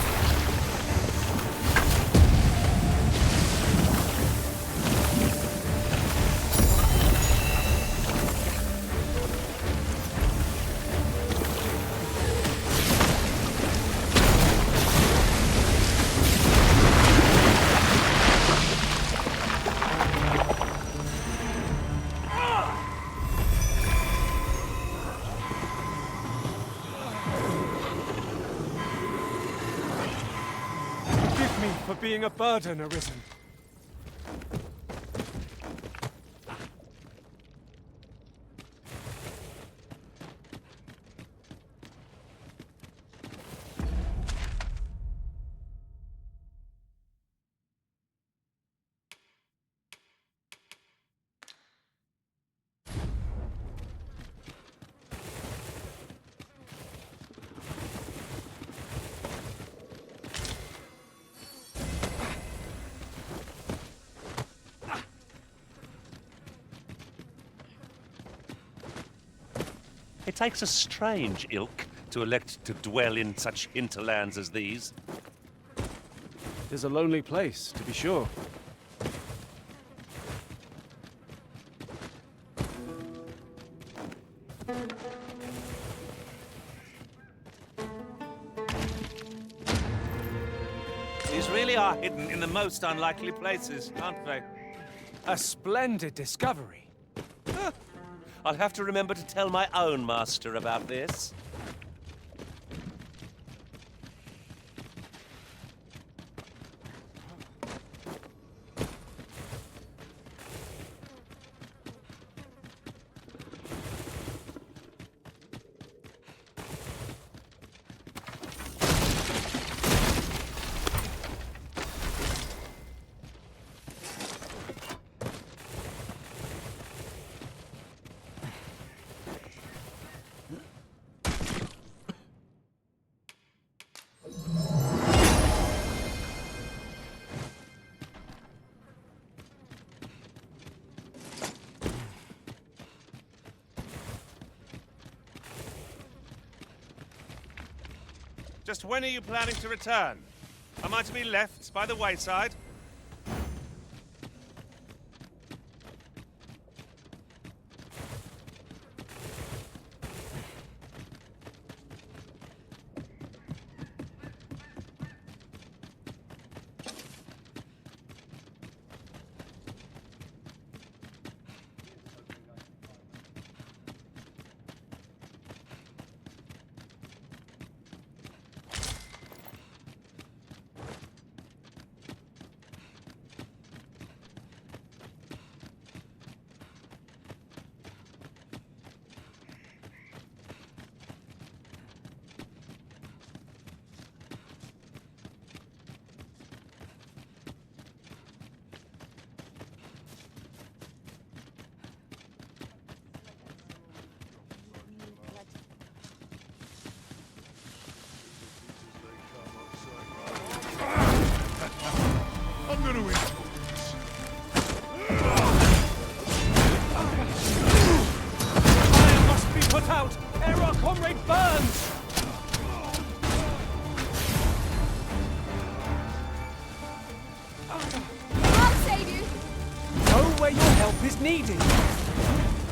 For being a burden, Arisen. It takes a strange ilk to elect to dwell in such hinterlands as these. It is a lonely place, to be sure. These really are hidden in the most unlikely places, aren't they? A splendid discovery. I'll have to remember to tell my own master about this. Just when are you planning to return? Am I to be left by the wayside? I'm gonna eat. Fire must be put out ere our comrade burns! I'll save you! Go where your help is needed!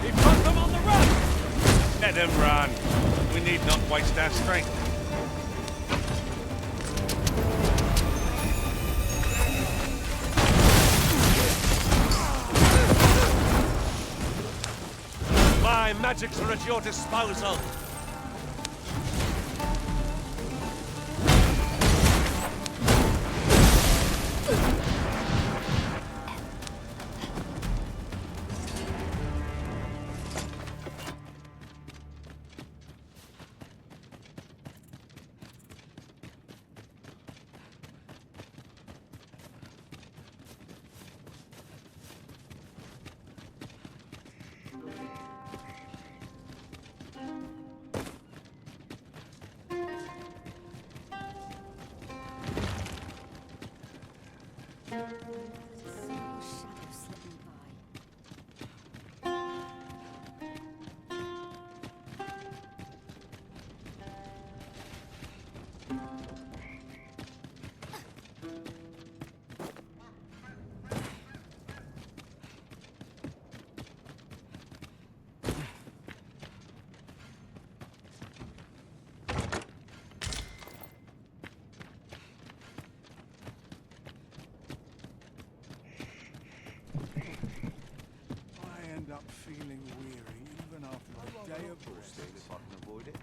We've got them on the run! Let them run. We need not waste our strength. My magics are at your disposal. day of rest. Steal if I can avoid it.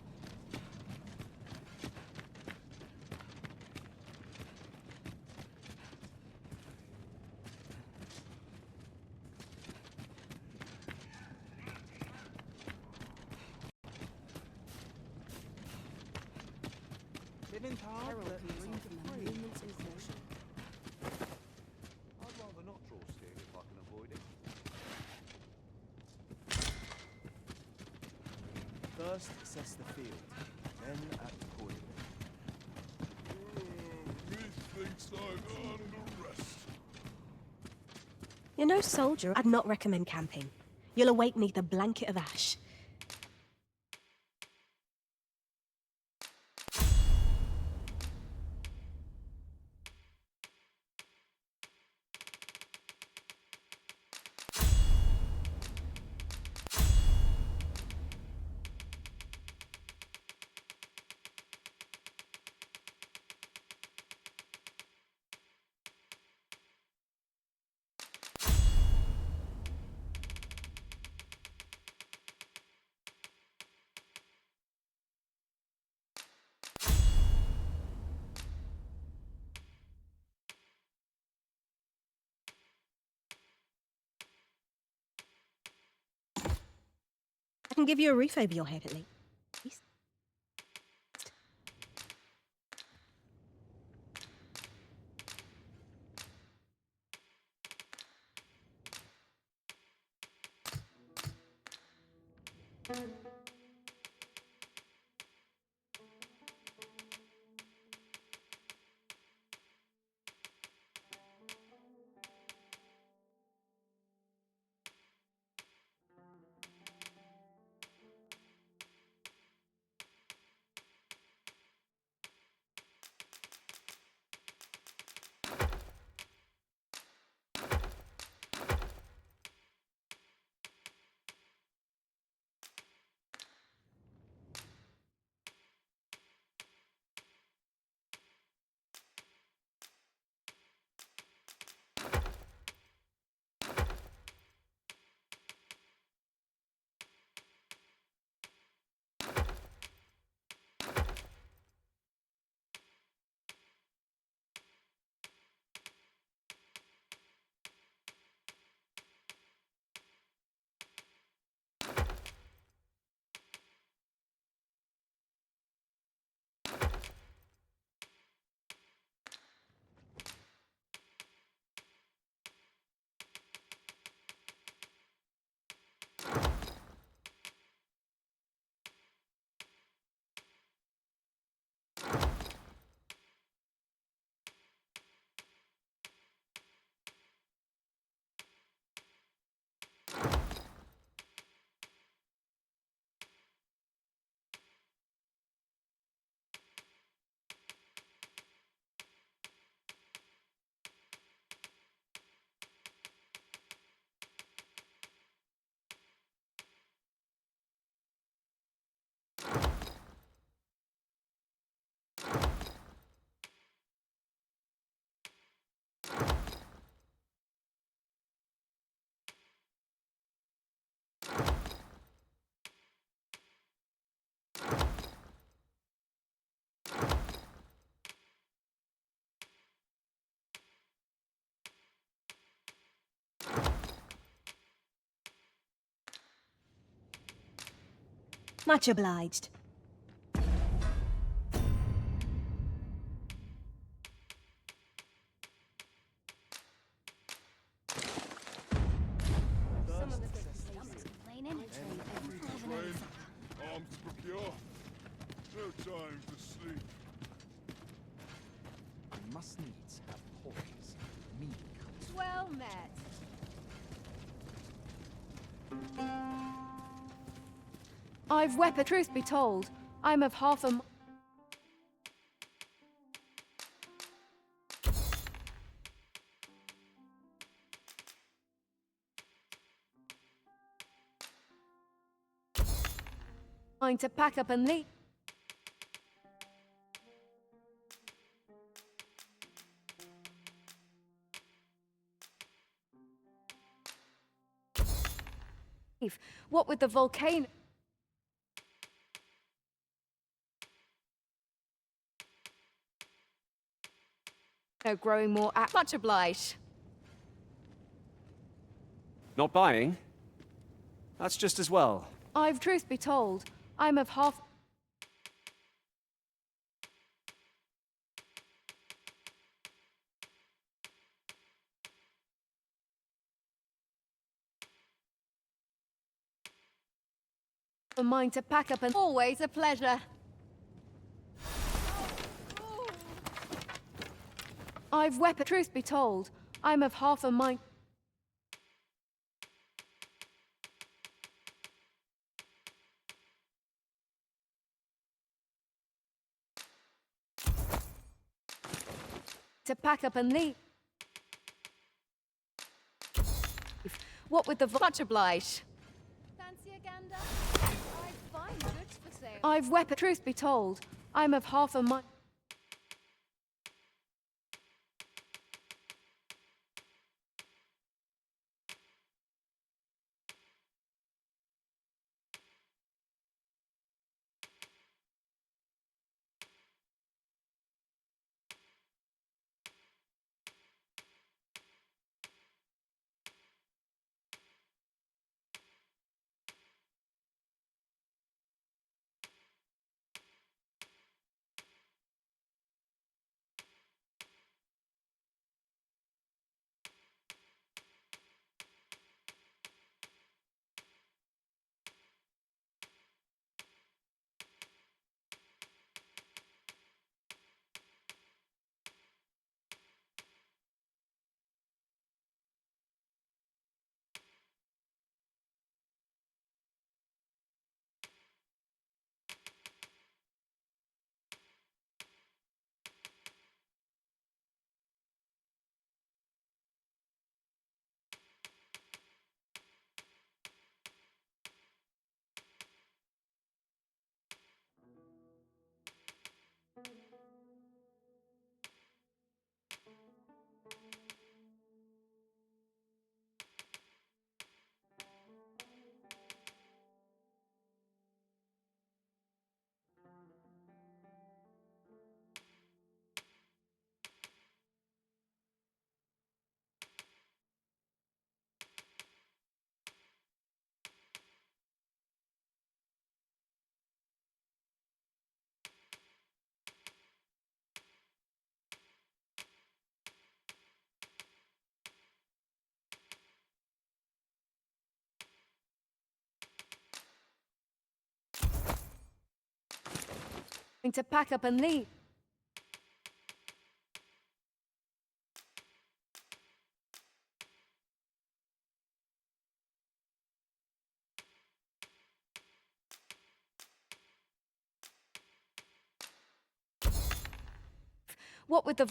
Living hard, but dream for free. I'd rather not draw steel if I can avoid it. First, assess the field, then act accordingly. Methinks I'm under arrest. You're no soldier. I'd not recommend camping. You'll awake neath a blanket of ash. I can give you a roof over your head at least. Much obliged. Some of the big complaining. Train, arms to procure. No time to sleep. We must needs have poise. Me. Well met. I've wept, truth be told. I'm of half a... mind to pack up and leave. What with the volcano? No, growing more much obliged. Not buying? That's just as well. I've, truth be told, I'm of half... a mind to pack up and... Always a pleasure. I've weapon... Truth be told, I'm of half a mind... to pack up and leave. What with the... Much obliged. Fancy a gander? I find goods for sale. I've weapon... Truth be told, I'm of half a mind... to pack up and leave. What with the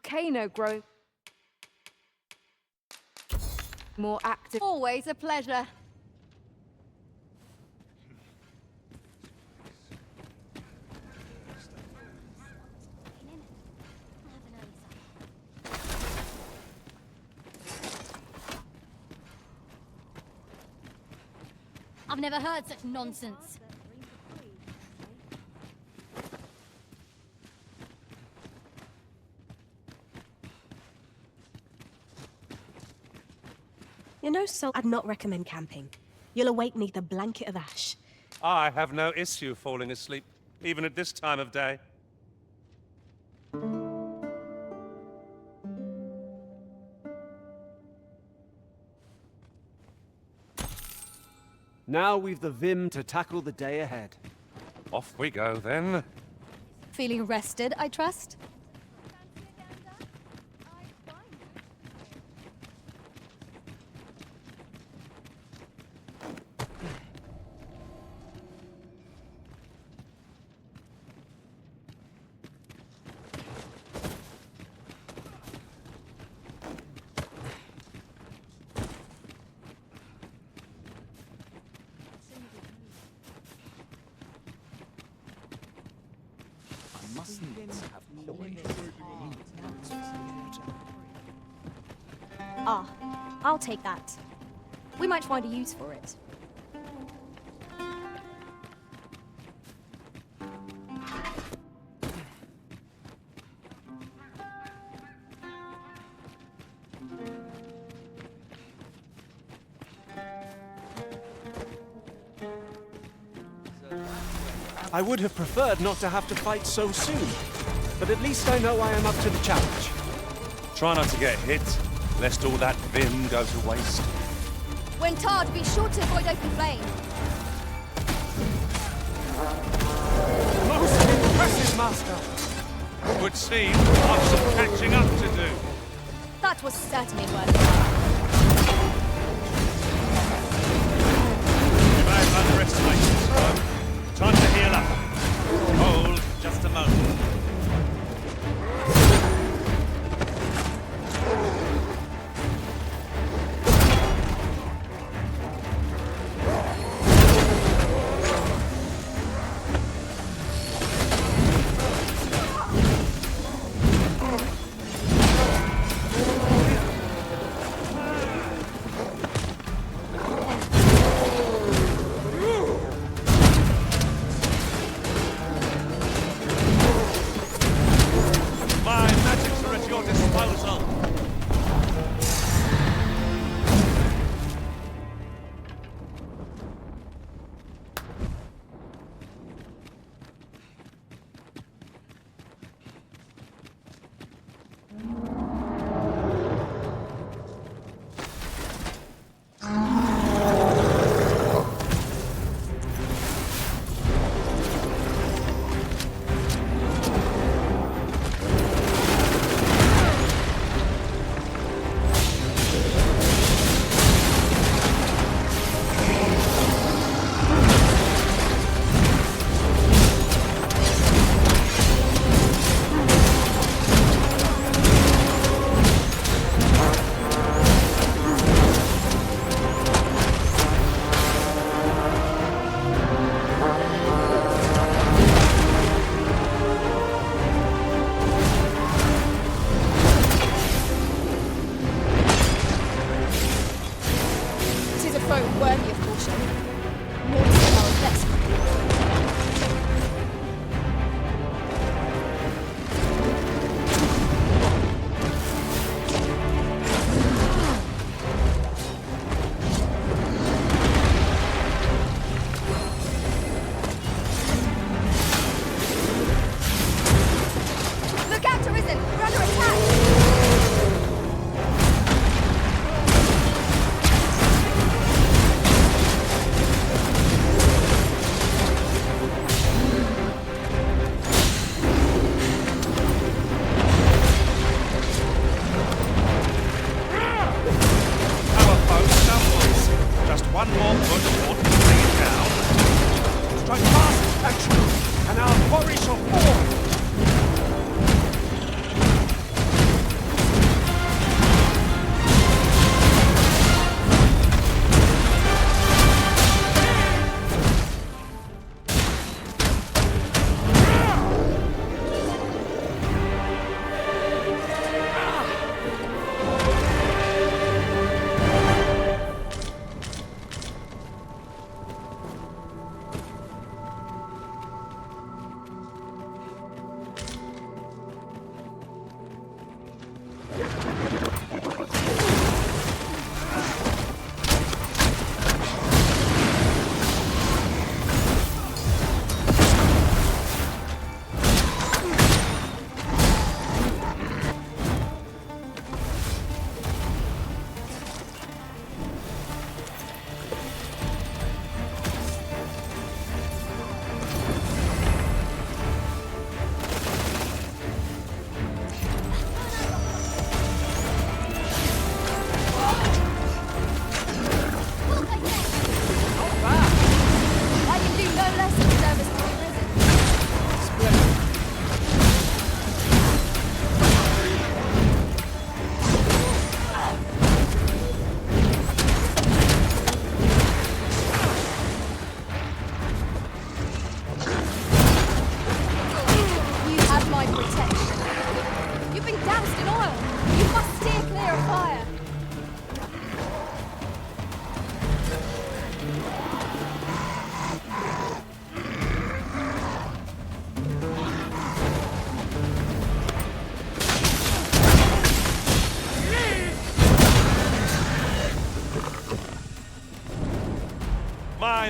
volcano grow more active. Always a pleasure. I've never heard such nonsense. You know, so I'd not recommend camping. You'll awake neath a blanket of ash. I have no issue falling asleep, even at this time of day. Now we've the vim to tackle the day ahead. Off we go, then. Feeling rested, I trust? Ah, I'll take that. We might find a use for it. I would have preferred not to have to fight so soon, but at least I know I am up to the challenge. Try not to get hit, lest all that vim go to waste. When tarred, be sure to avoid open flame. Most impressive, Master! Would seem I've some catching up to do. That was certainly worth it. You may have underestimated this one. Time to heal up. Hold just a moment.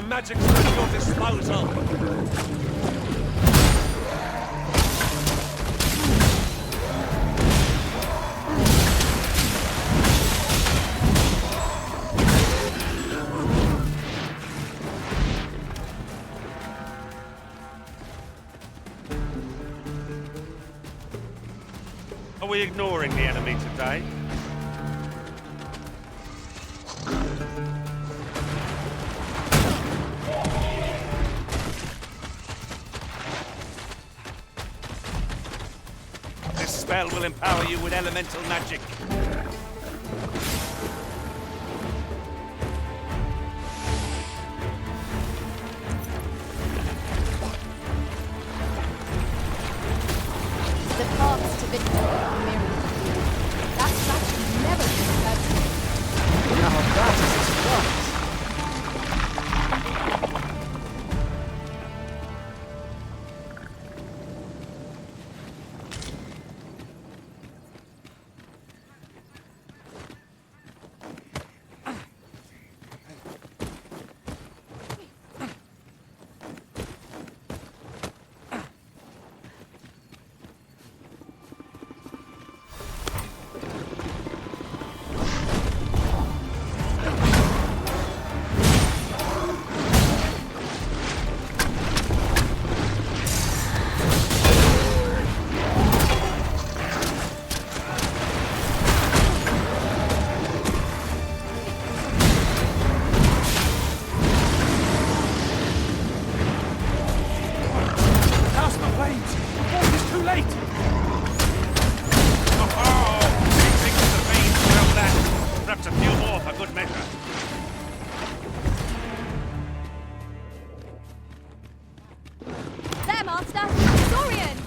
My magic's at your disposal. Are we ignoring the enemy today? This spell will empower you with elemental magic. The paths to victory are myriad. That strategy never occurred to me. Now that is a surprise. Perhaps a few more for good measure. There, Master! Saurian!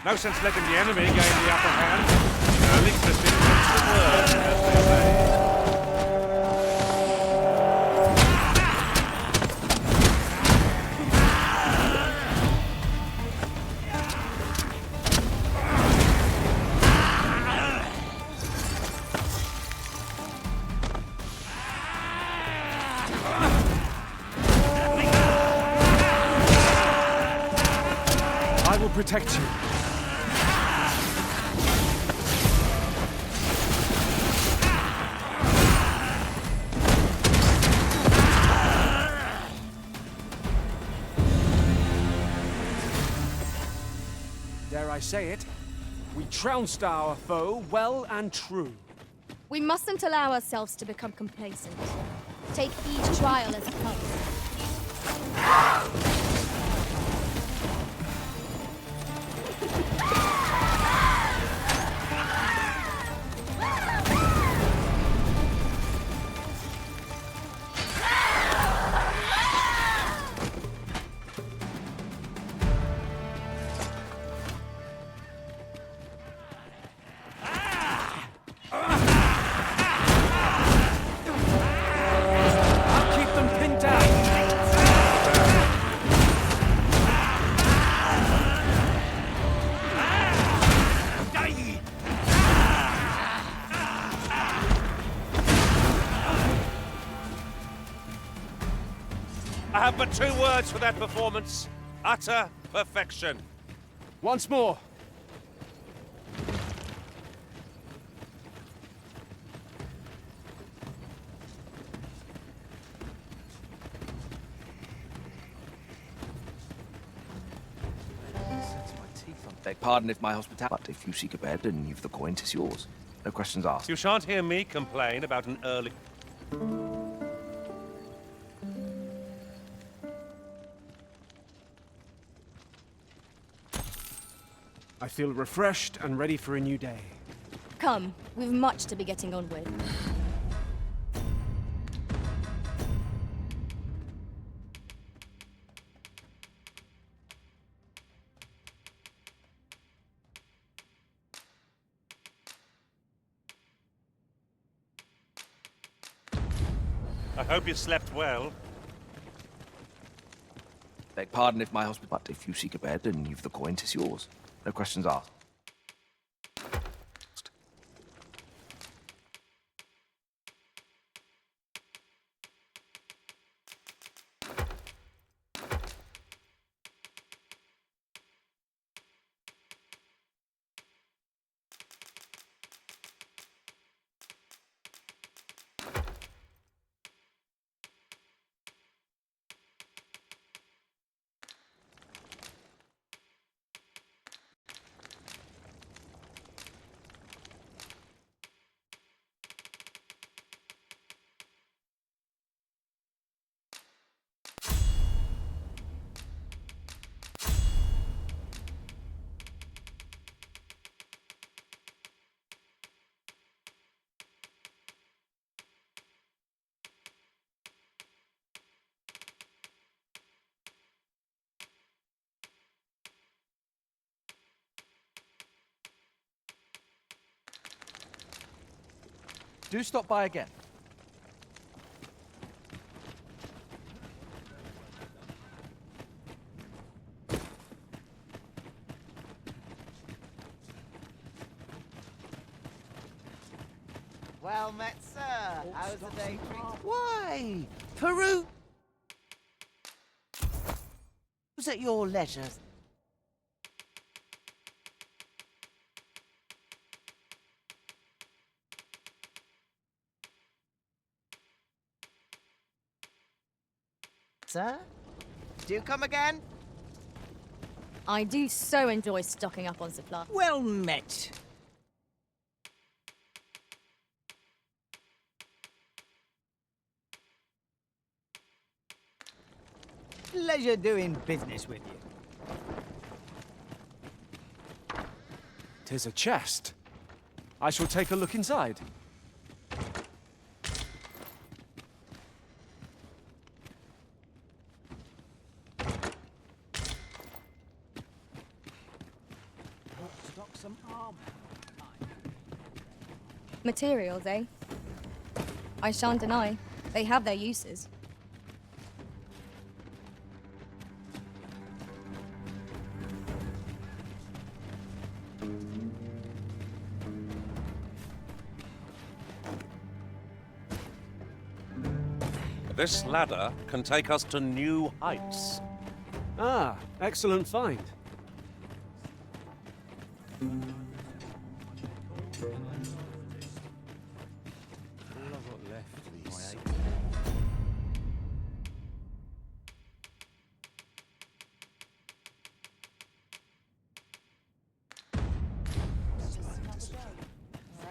No sense letting the enemy gain the upper hand. At least there's been some word, as they say. I will protect you. Dare I say it, we trounced our foe well and true. We mustn't allow ourselves to become complacent. Take each trial as it comes. I'll keep them pinned down. I have but 2 words for that performance. Utter perfection. Once more. Beg pardon if my hospitality, but if you seek a bed and you've the coin, 'tis yours. No questions asked. You shan't hear me complain about an early... I feel refreshed and ready for a new day. Come, we've much to be getting on with. I hope you slept well. Beg pardon if my husband... But if you seek a bed and you've the coin, 'tis yours. No questions asked. Do stop by again. Well met, sir. How's the day treating? Why, Peru? Was at your leisure. Sir? Do come again? I do so enjoy stocking up on supplies. Well met. Pleasure doing business with you. 'Tis a chest. I shall take a look inside. Stock some armor. Materials, eh? I shan't deny. They have their uses. This ladder can take us to new heights. Ah, excellent find.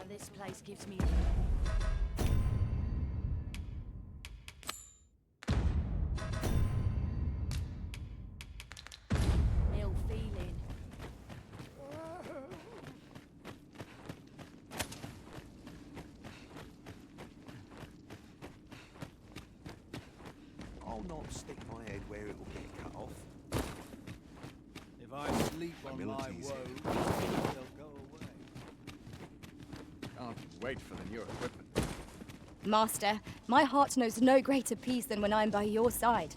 This place gives me... ill feeling. I'll not stick my head where it will get cut off. If I sleep on my Humility's woes, they'll go away. Can't wait for the new equipment. Master, my heart knows no greater peace than when I'm by your side.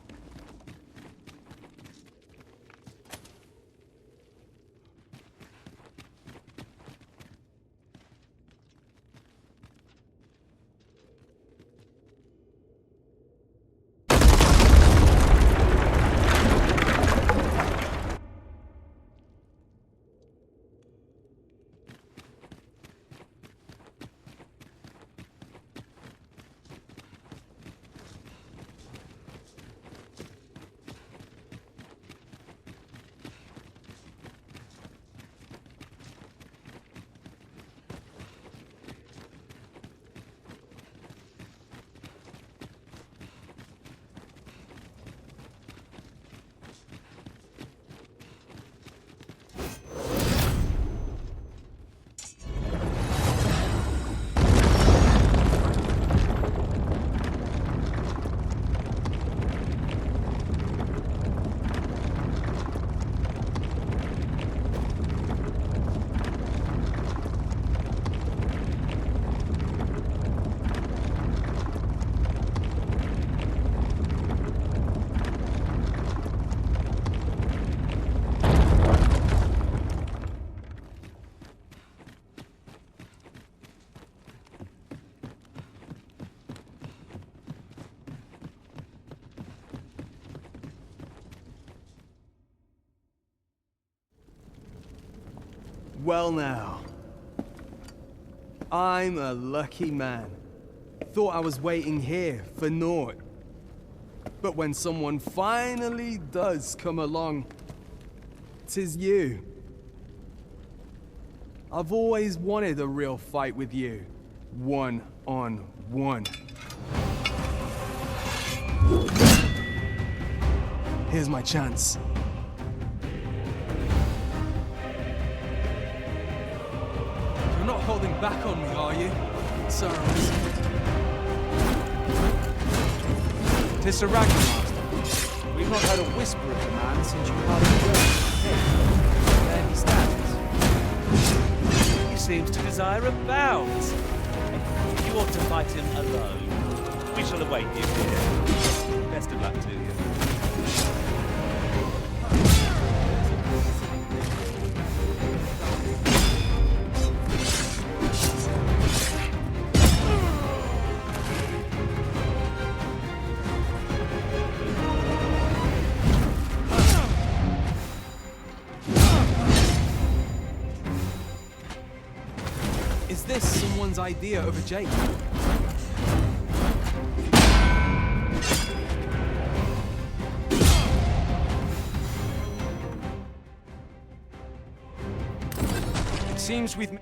Well now. I'm a lucky man. Thought I was waiting here for naught. But when someone finally does come along, 'tis you. I've always wanted a real fight with you. One-on-one. Here's my chance. You're not holding back on me, are you? Sir, Tis Sir Ragnar, Master. We've not heard a whisper of the man since you parted ways. There he stands. He seems to desire a bout. You ought to fight him alone. We shall await you here. Best of luck to you. is this someone's idea of a Jake? Seems we've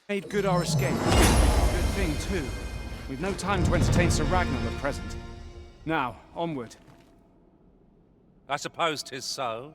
made good our escape. Good thing, too. We've no time to entertain Sir Ragnar at present. Now, onward. I suppose 'tis so.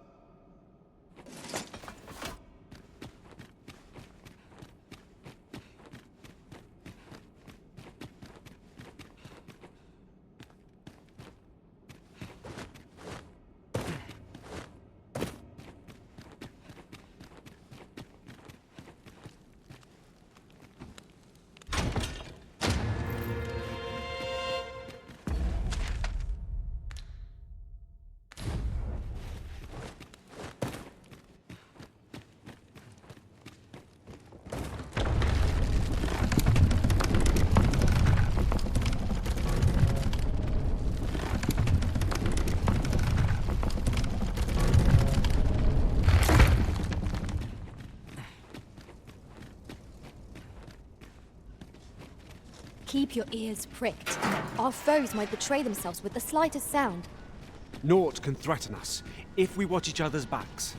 Keep your ears pricked. Our foes might betray themselves with the slightest sound. Naught can threaten us if we watch each other's backs.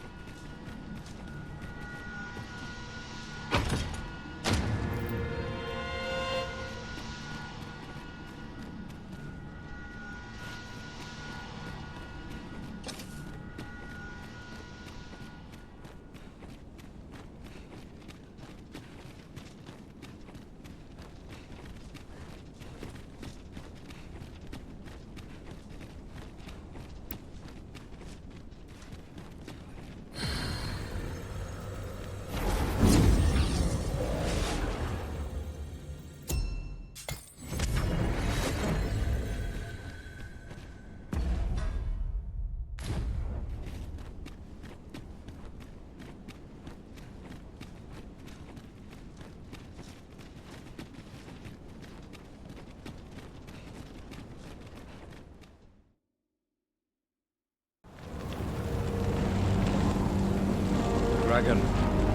Dragon,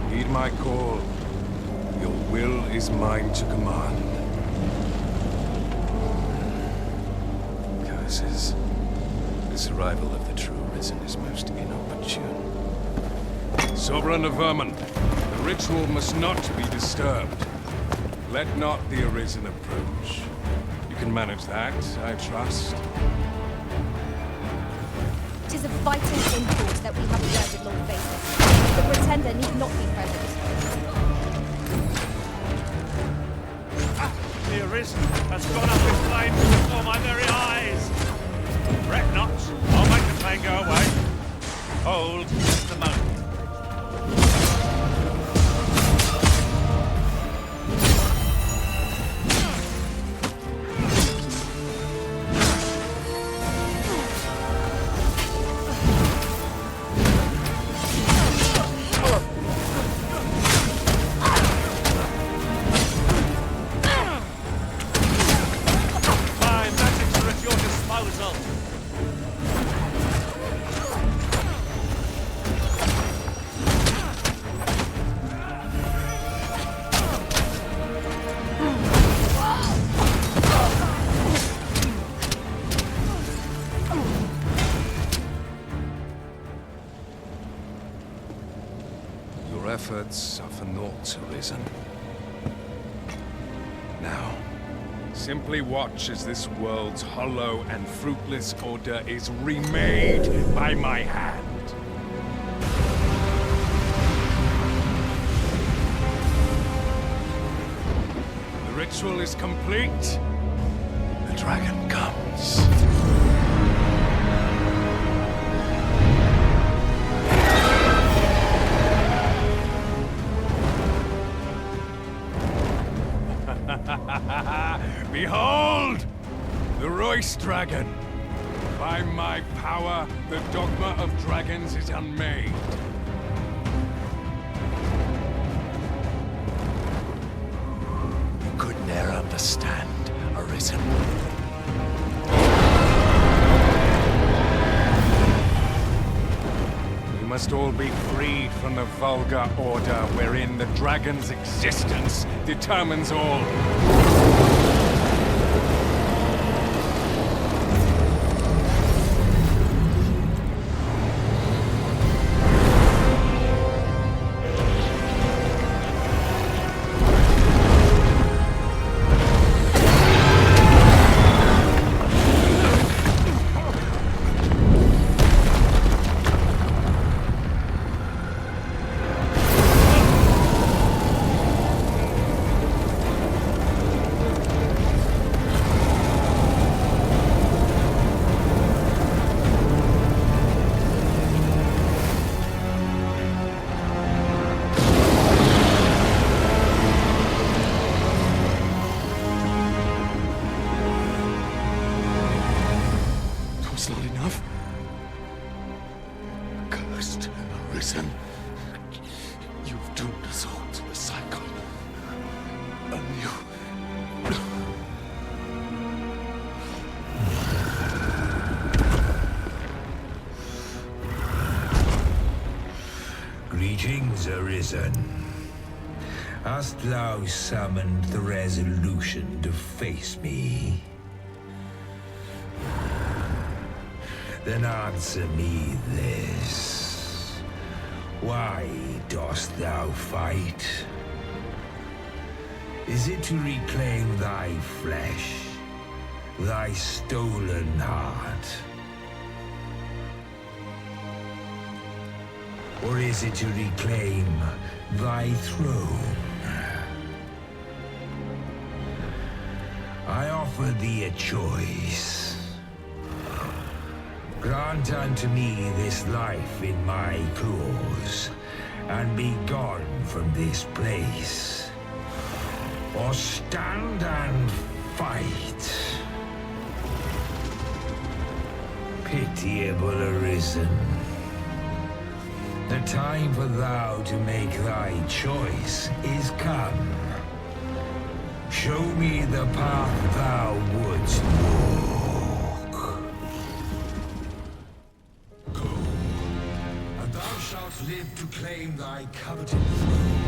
heed my call. Your will is mine to command. Curses. This arrival of the true Risen is most inopportune. Sovereign of Vermin, the ritual must not be disturbed. Let not the Arisen approach. You can manage that, I trust. It is a vital import that we have alerted Lord Vader. The Pretender need not be present. The Arisen has gone up in flames before my very eyes. Fret not, I'll make the pain go away. Hold the moment. Your efforts are for naught, Arisen. Now, simply watch as this world's hollow and fruitless order is remade by my hand. The ritual is complete. The dragon comes. Behold! The Royce Dragon! By my power, the Dogma of Dragons is unmade. You could ne'er understand, Arisen. We must all be freed from the vulgar order wherein the dragon's existence determines all. Not enough. Cursed, Arisen. You've doomed us all to the cycle. And you... Greetings, Arisen. Hast thou summoned the resolution to face me? Then answer me this. Why dost thou fight? Is it to reclaim thy flesh, thy stolen heart? Or is it to reclaim thy throne? I offer thee a choice. Grant unto me this life in my claws, and be gone from this place. Or stand and fight. Pitiable Arisen. The time for thou to make thy choice is come. Show me the path thou wouldst walk. Go, and thou shalt live to claim thy coveted throne.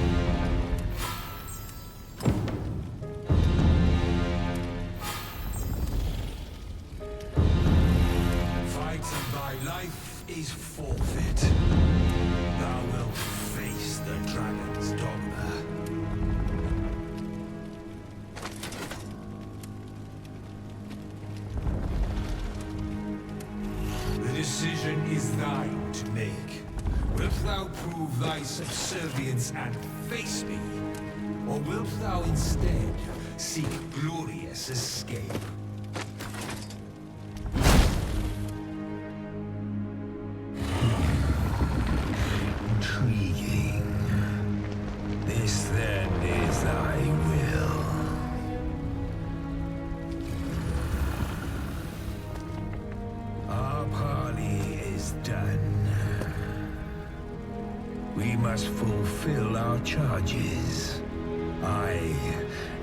Fight and thy life is forfeit. Thou wilt face the dragon's dogma. The decision is thine to make. Wilt thou prove thy subservience and face me? Or wilt thou instead seek glorious escape? Intriguing. This then is thy will. Our parley is done. We must fulfill our charges. I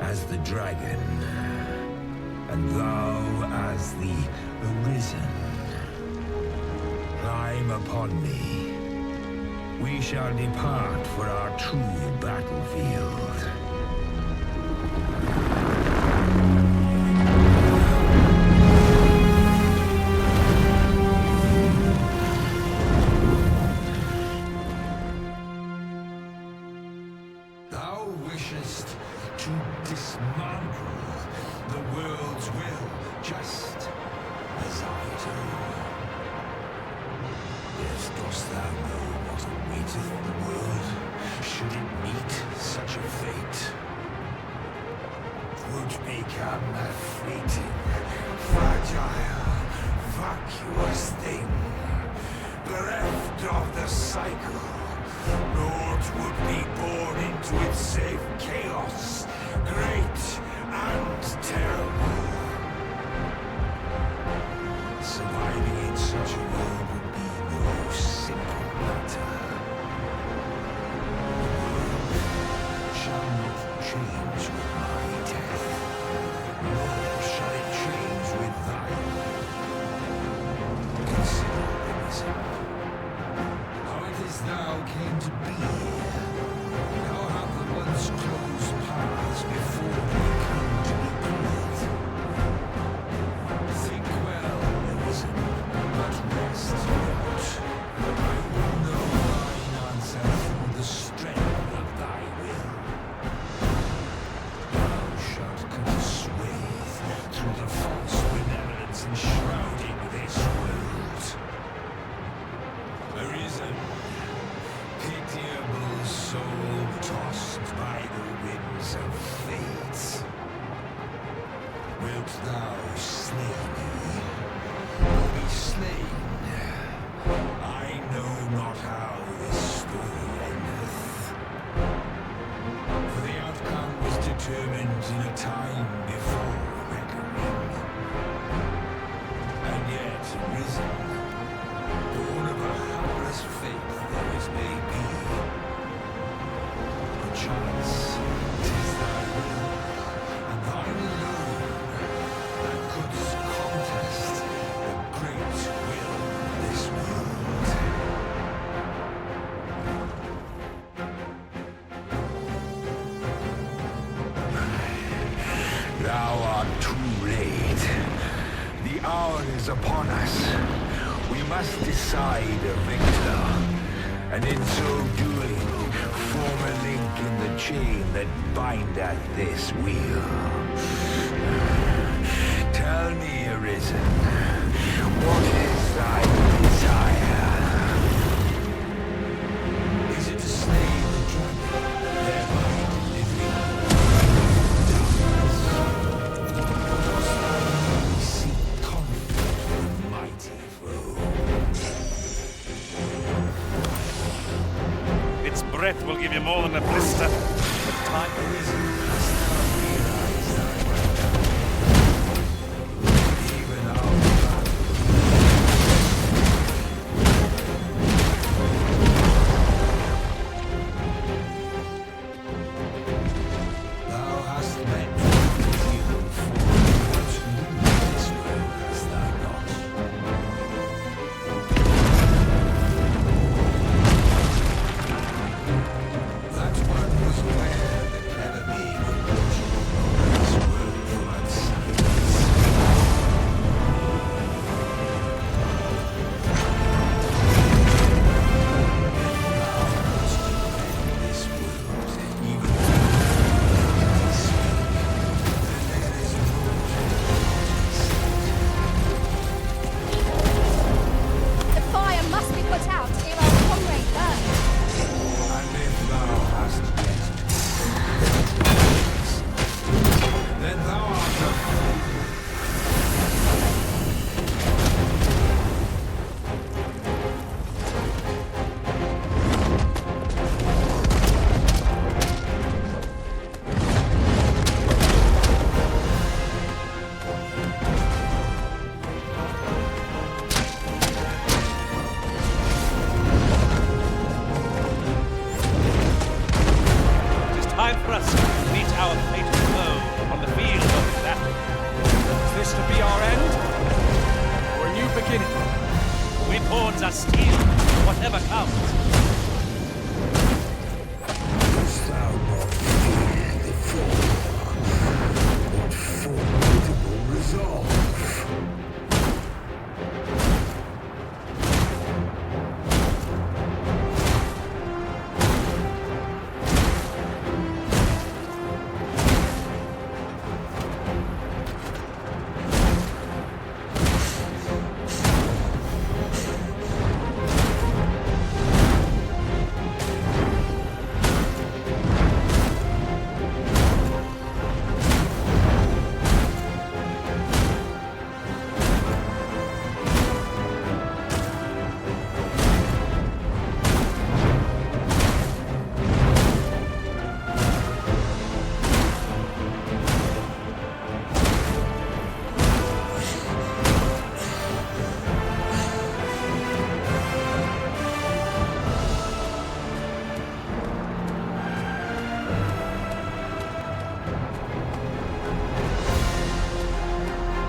as the dragon, and thou as the Arisen. Climb upon me. We shall depart for our true battlefield. become a fleeting, fragile, vacuous thing, bereft of the cycle. Naught would be born into its save chaos, great and terrible. Surviving in such a world would be no simple matter. Shall not change with my death, nor shall it change with thine. Consider this, how it is thou came to be. How have the once closed paths before we come to be cleared? Think well, Arisen, but rest not. I will know thine answer through the strength of thy will. Thou shalt cut a swathe through the false benevolence enshrouding this world. Arisen, pitiable soul tossed by the winds of fate. Wilt thou slay me, or be slain? I know not how this story endeth. For the outcome was determined in a time before reckoning. And yet, Arisen, born of a hapless faith there is may be. Perchance, 'tis thy will, and thine alone, that couldst contest the great will of this world. Thou art too late. The hour is upon us. We must decide a victor, and in so doing, form a link in the chain that bindeth this wheel. Tell me, Arisen, what is thy desire? Is it to slay the dragon, thereby delivering darkness? Or dost thou seek comfort from the mighty foe? Its breath will give you more than a blister. But time Arisen, hast thou realized thy wonder? Even our thou hast met with evil fortune this world, hast thou not? That one was where the clever being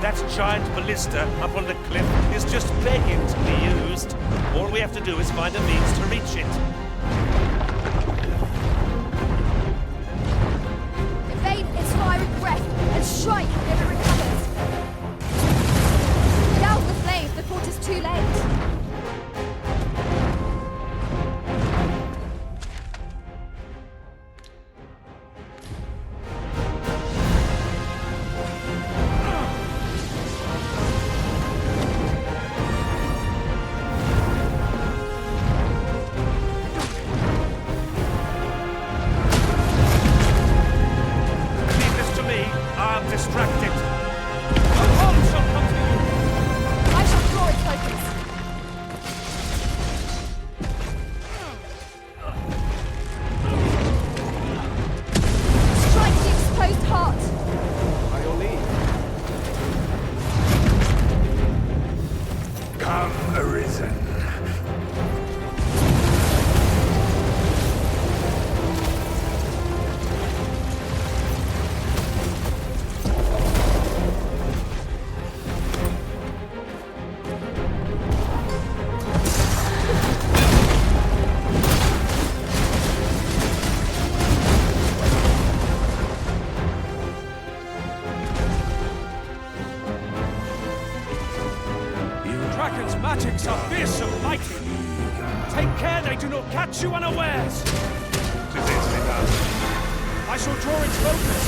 That giant ballista up on the cliff is just begging to be used. All we have to do is find a means to reach it. Evade its fiery breath and strike if it recovers. Douse the flames before it is too late. Magics are fierce and mighty. Take care they do not catch you unawares. 'Tis easily done. I shall draw its focus.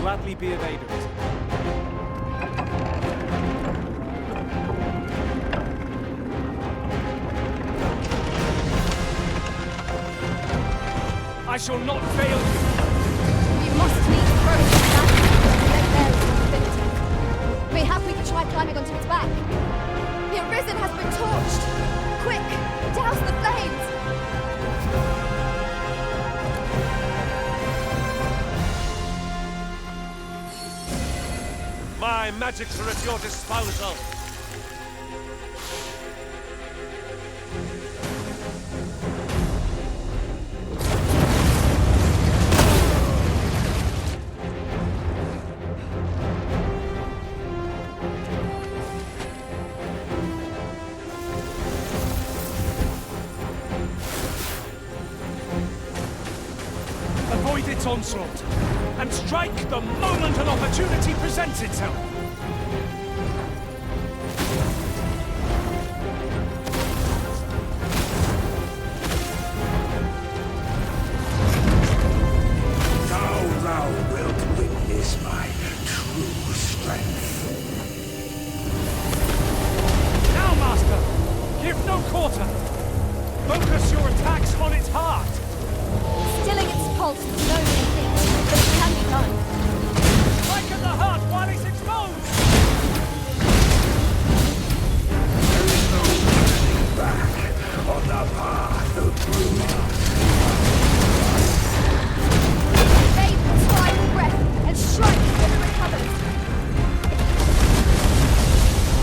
Gladly be evaded. I shall not fail you. You must leave the road to the then there is possibility. Mayhap we could try climbing onto its back. The Arisen has been torched. Quick, douse the flames. My magics are at your disposal. Avoid its onslaught, and strike the moment an opportunity presents itself. Now thou wilt witness my true strength. Now, Master! Give no quarter! Focus your attacks on its heart! Stilling its pulse is no mean feat, but it can be done. Strike at the heart while it's exposed! There is no turning back on the path of truth. Evade its fiery breath and strike when it recovers.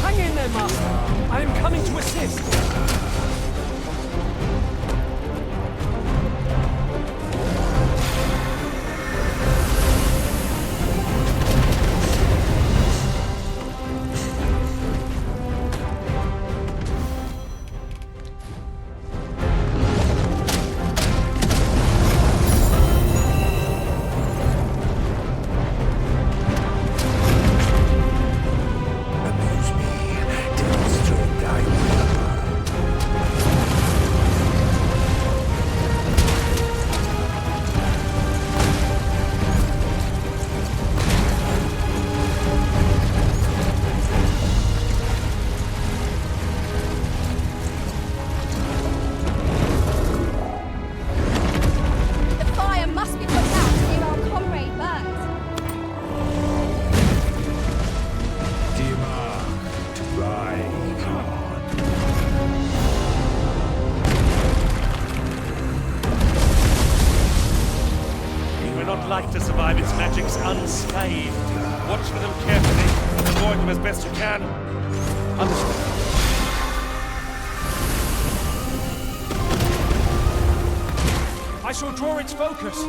Hang in there, Master! I am coming to assist! best you can. Understood. I shall draw its focus.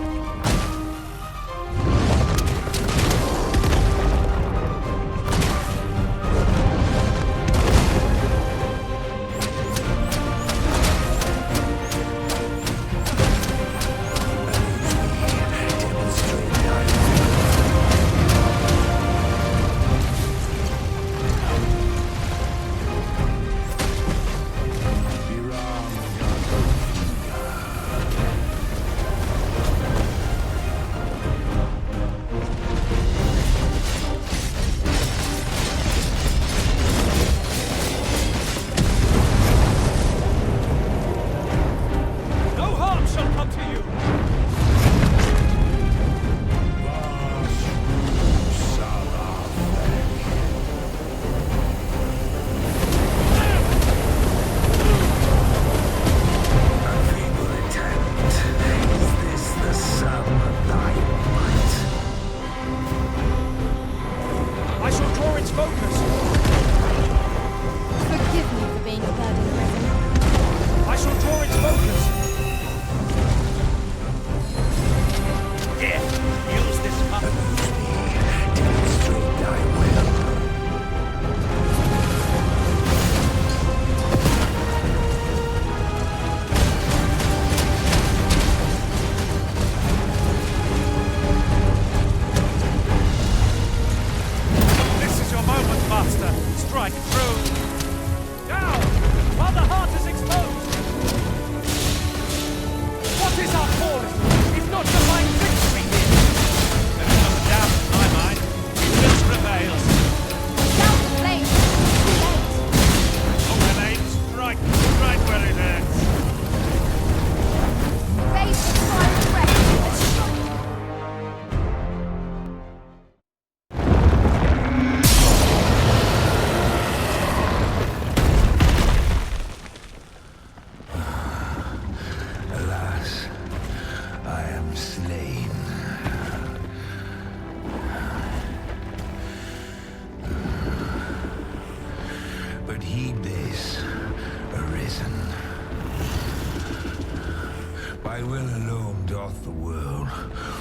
By will alone doth the world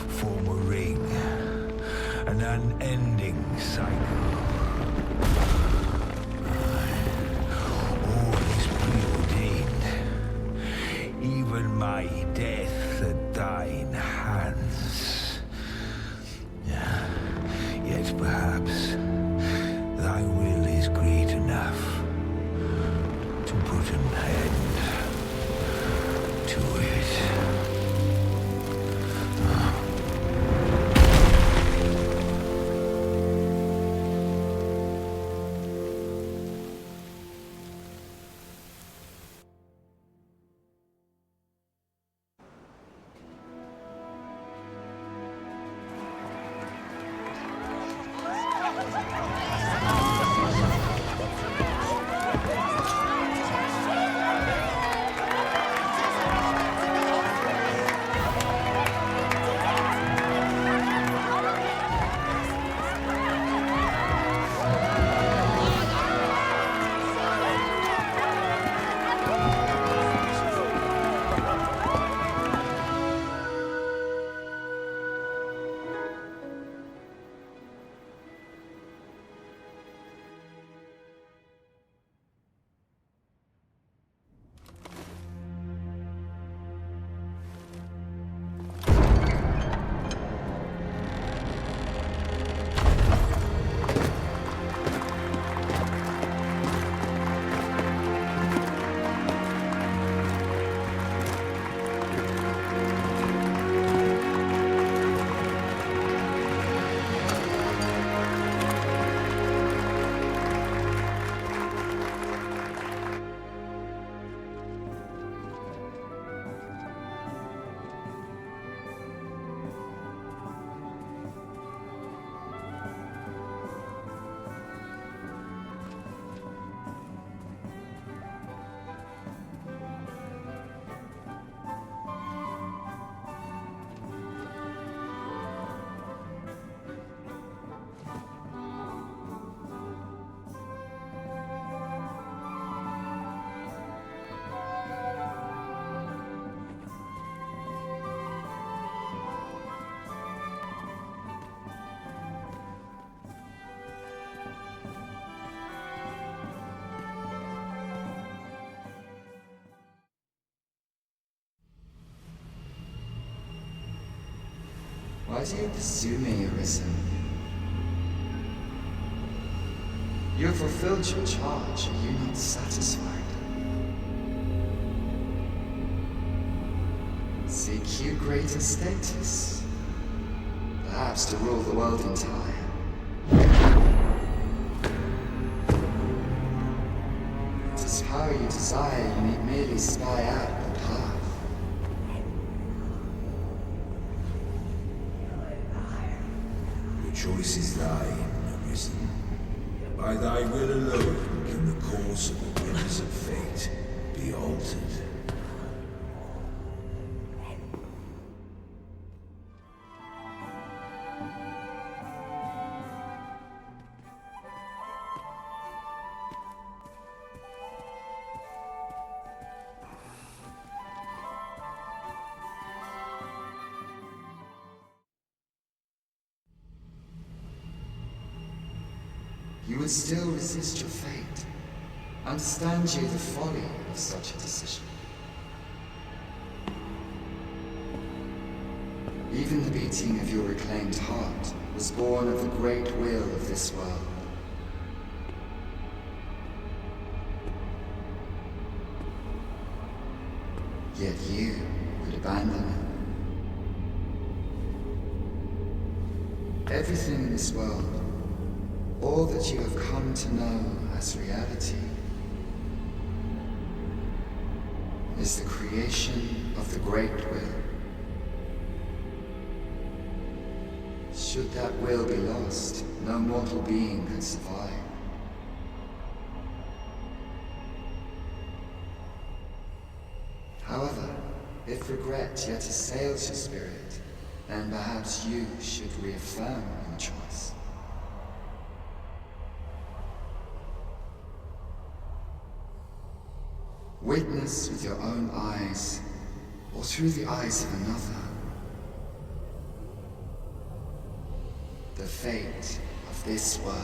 form a ring, an unending cycle. All is preordained, even my death at thine hands. Yet perhaps thy will is great enough to put an end to it. Why do you pursue me, Arisen? You have fulfilled your charge. Are you not satisfied? Seek you greater status? Perhaps to rule the world entire. It is power you desire, you need merely spy out the path. The choice is thine, Arisen. By thy will alone can the course of the winds of fate be altered. You would still resist your fate. Understand you the folly of such a decision. Even the beating of your reclaimed heart was born of the great will of this world. Yet you would abandon it. Everything in this world, all that you have come to know as reality, is the creation of the great will. Should that will be lost, no mortal being could survive. However, if regret yet assails your spirit, then perhaps you should reaffirm your choice. Witness with your own eyes, or through the eyes of another, the fate of this world.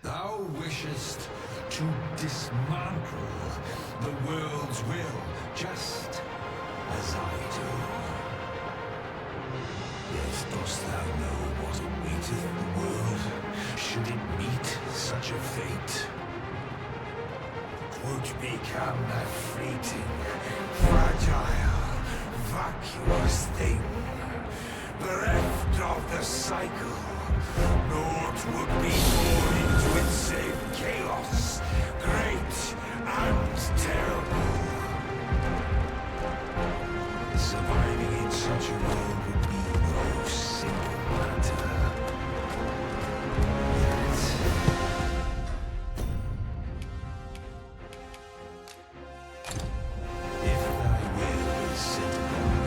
Thou wishest to dismantle the world's will, just as I do. Yet dost thou know what awaiteth the world, should it meet such a fate? 'Twould become a fleeting, fragile, vacuous thing, bereft of the cycle. Naught would be born into it save chaos, great and terrible. Surviving in such a world would be no simple matter. Yet, if thy will is set upon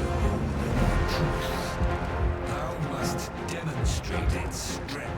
beholding truth, thou must demonstrate its strength.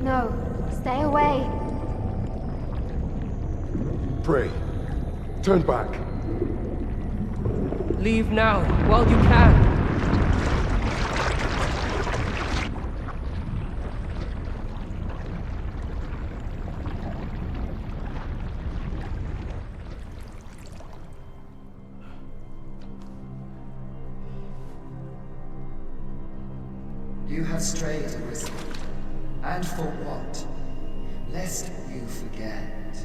No, stay away. Pray. Turn back. Leave now, while you can. You have strayed, Arisen. And for what? Lest you forget.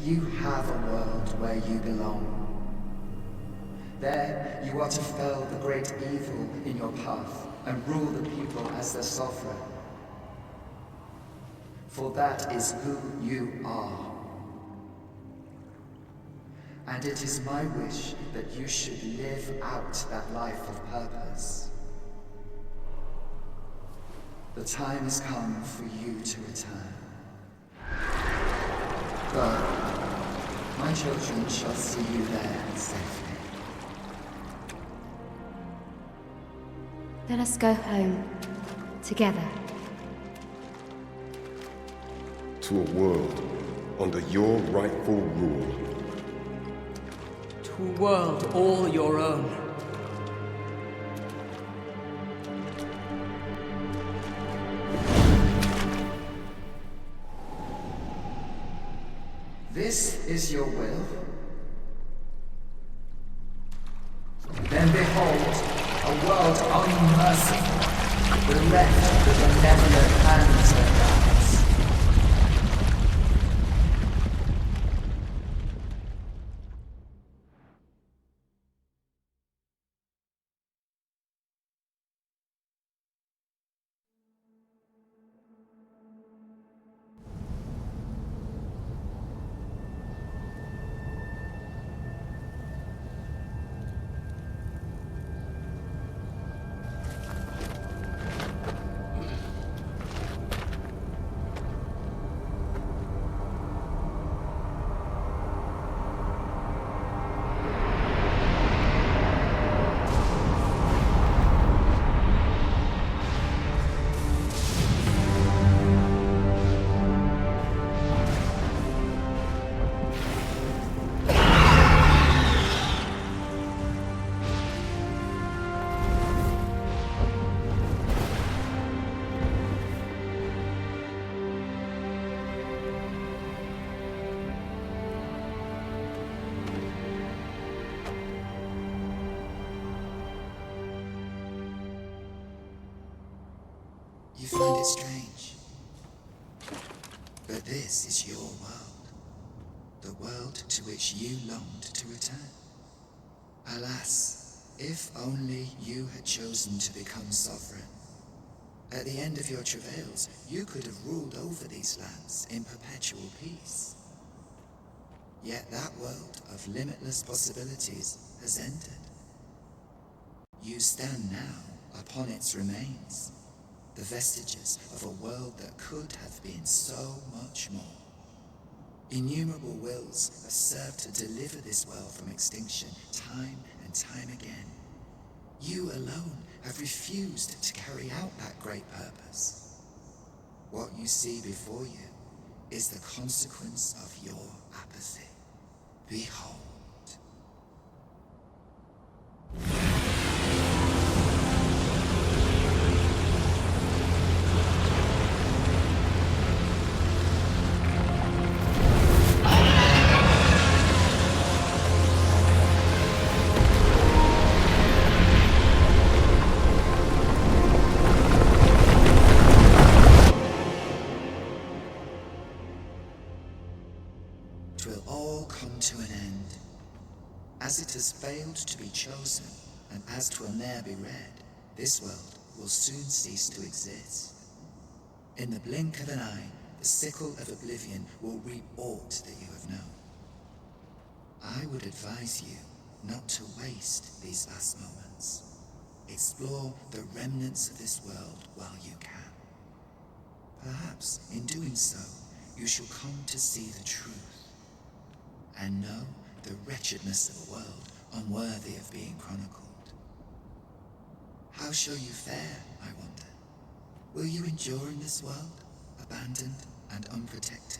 You have a world where you belong. There, you are to fell the great evil in your path and rule the people as their sovereign. For that is who you are. and it is my wish that you should live out that life of purpose. The time has come for you to return. Go. My children shall see you there safely. Let us go home. Together. To a world under your rightful rule. To a world all your own. This is your will? Then behold, a world unmerciful, bereft the benevolent hands of gods. You find it strange, but this is your world, the world to which you longed to return. Alas, if only you had chosen to become sovereign. At the end of your travails, you could have ruled over these lands in perpetual peace. Yet that world of limitless possibilities has ended. You stand now upon its remains, the vestiges of a world that could have been so much more. Innumerable wills have served to deliver this world from extinction time and time again. You alone have refused to carry out that great purpose. What you see before you is the consequence of your apathy. Behold. Twill all come to an end. As it has failed to be chosen, and as 'twill ne'er be read, this world will soon cease to exist. In the blink of an eye, the sickle of oblivion will reap aught that you have known. I would advise you not to waste these last moments. Explore the remnants of this world while you can. Perhaps, in doing so, you shall come to see the truth, and know the wretchedness of a world unworthy of being chronicled. How shall you fare, I wonder? Will you endure in this world, abandoned and unprotected?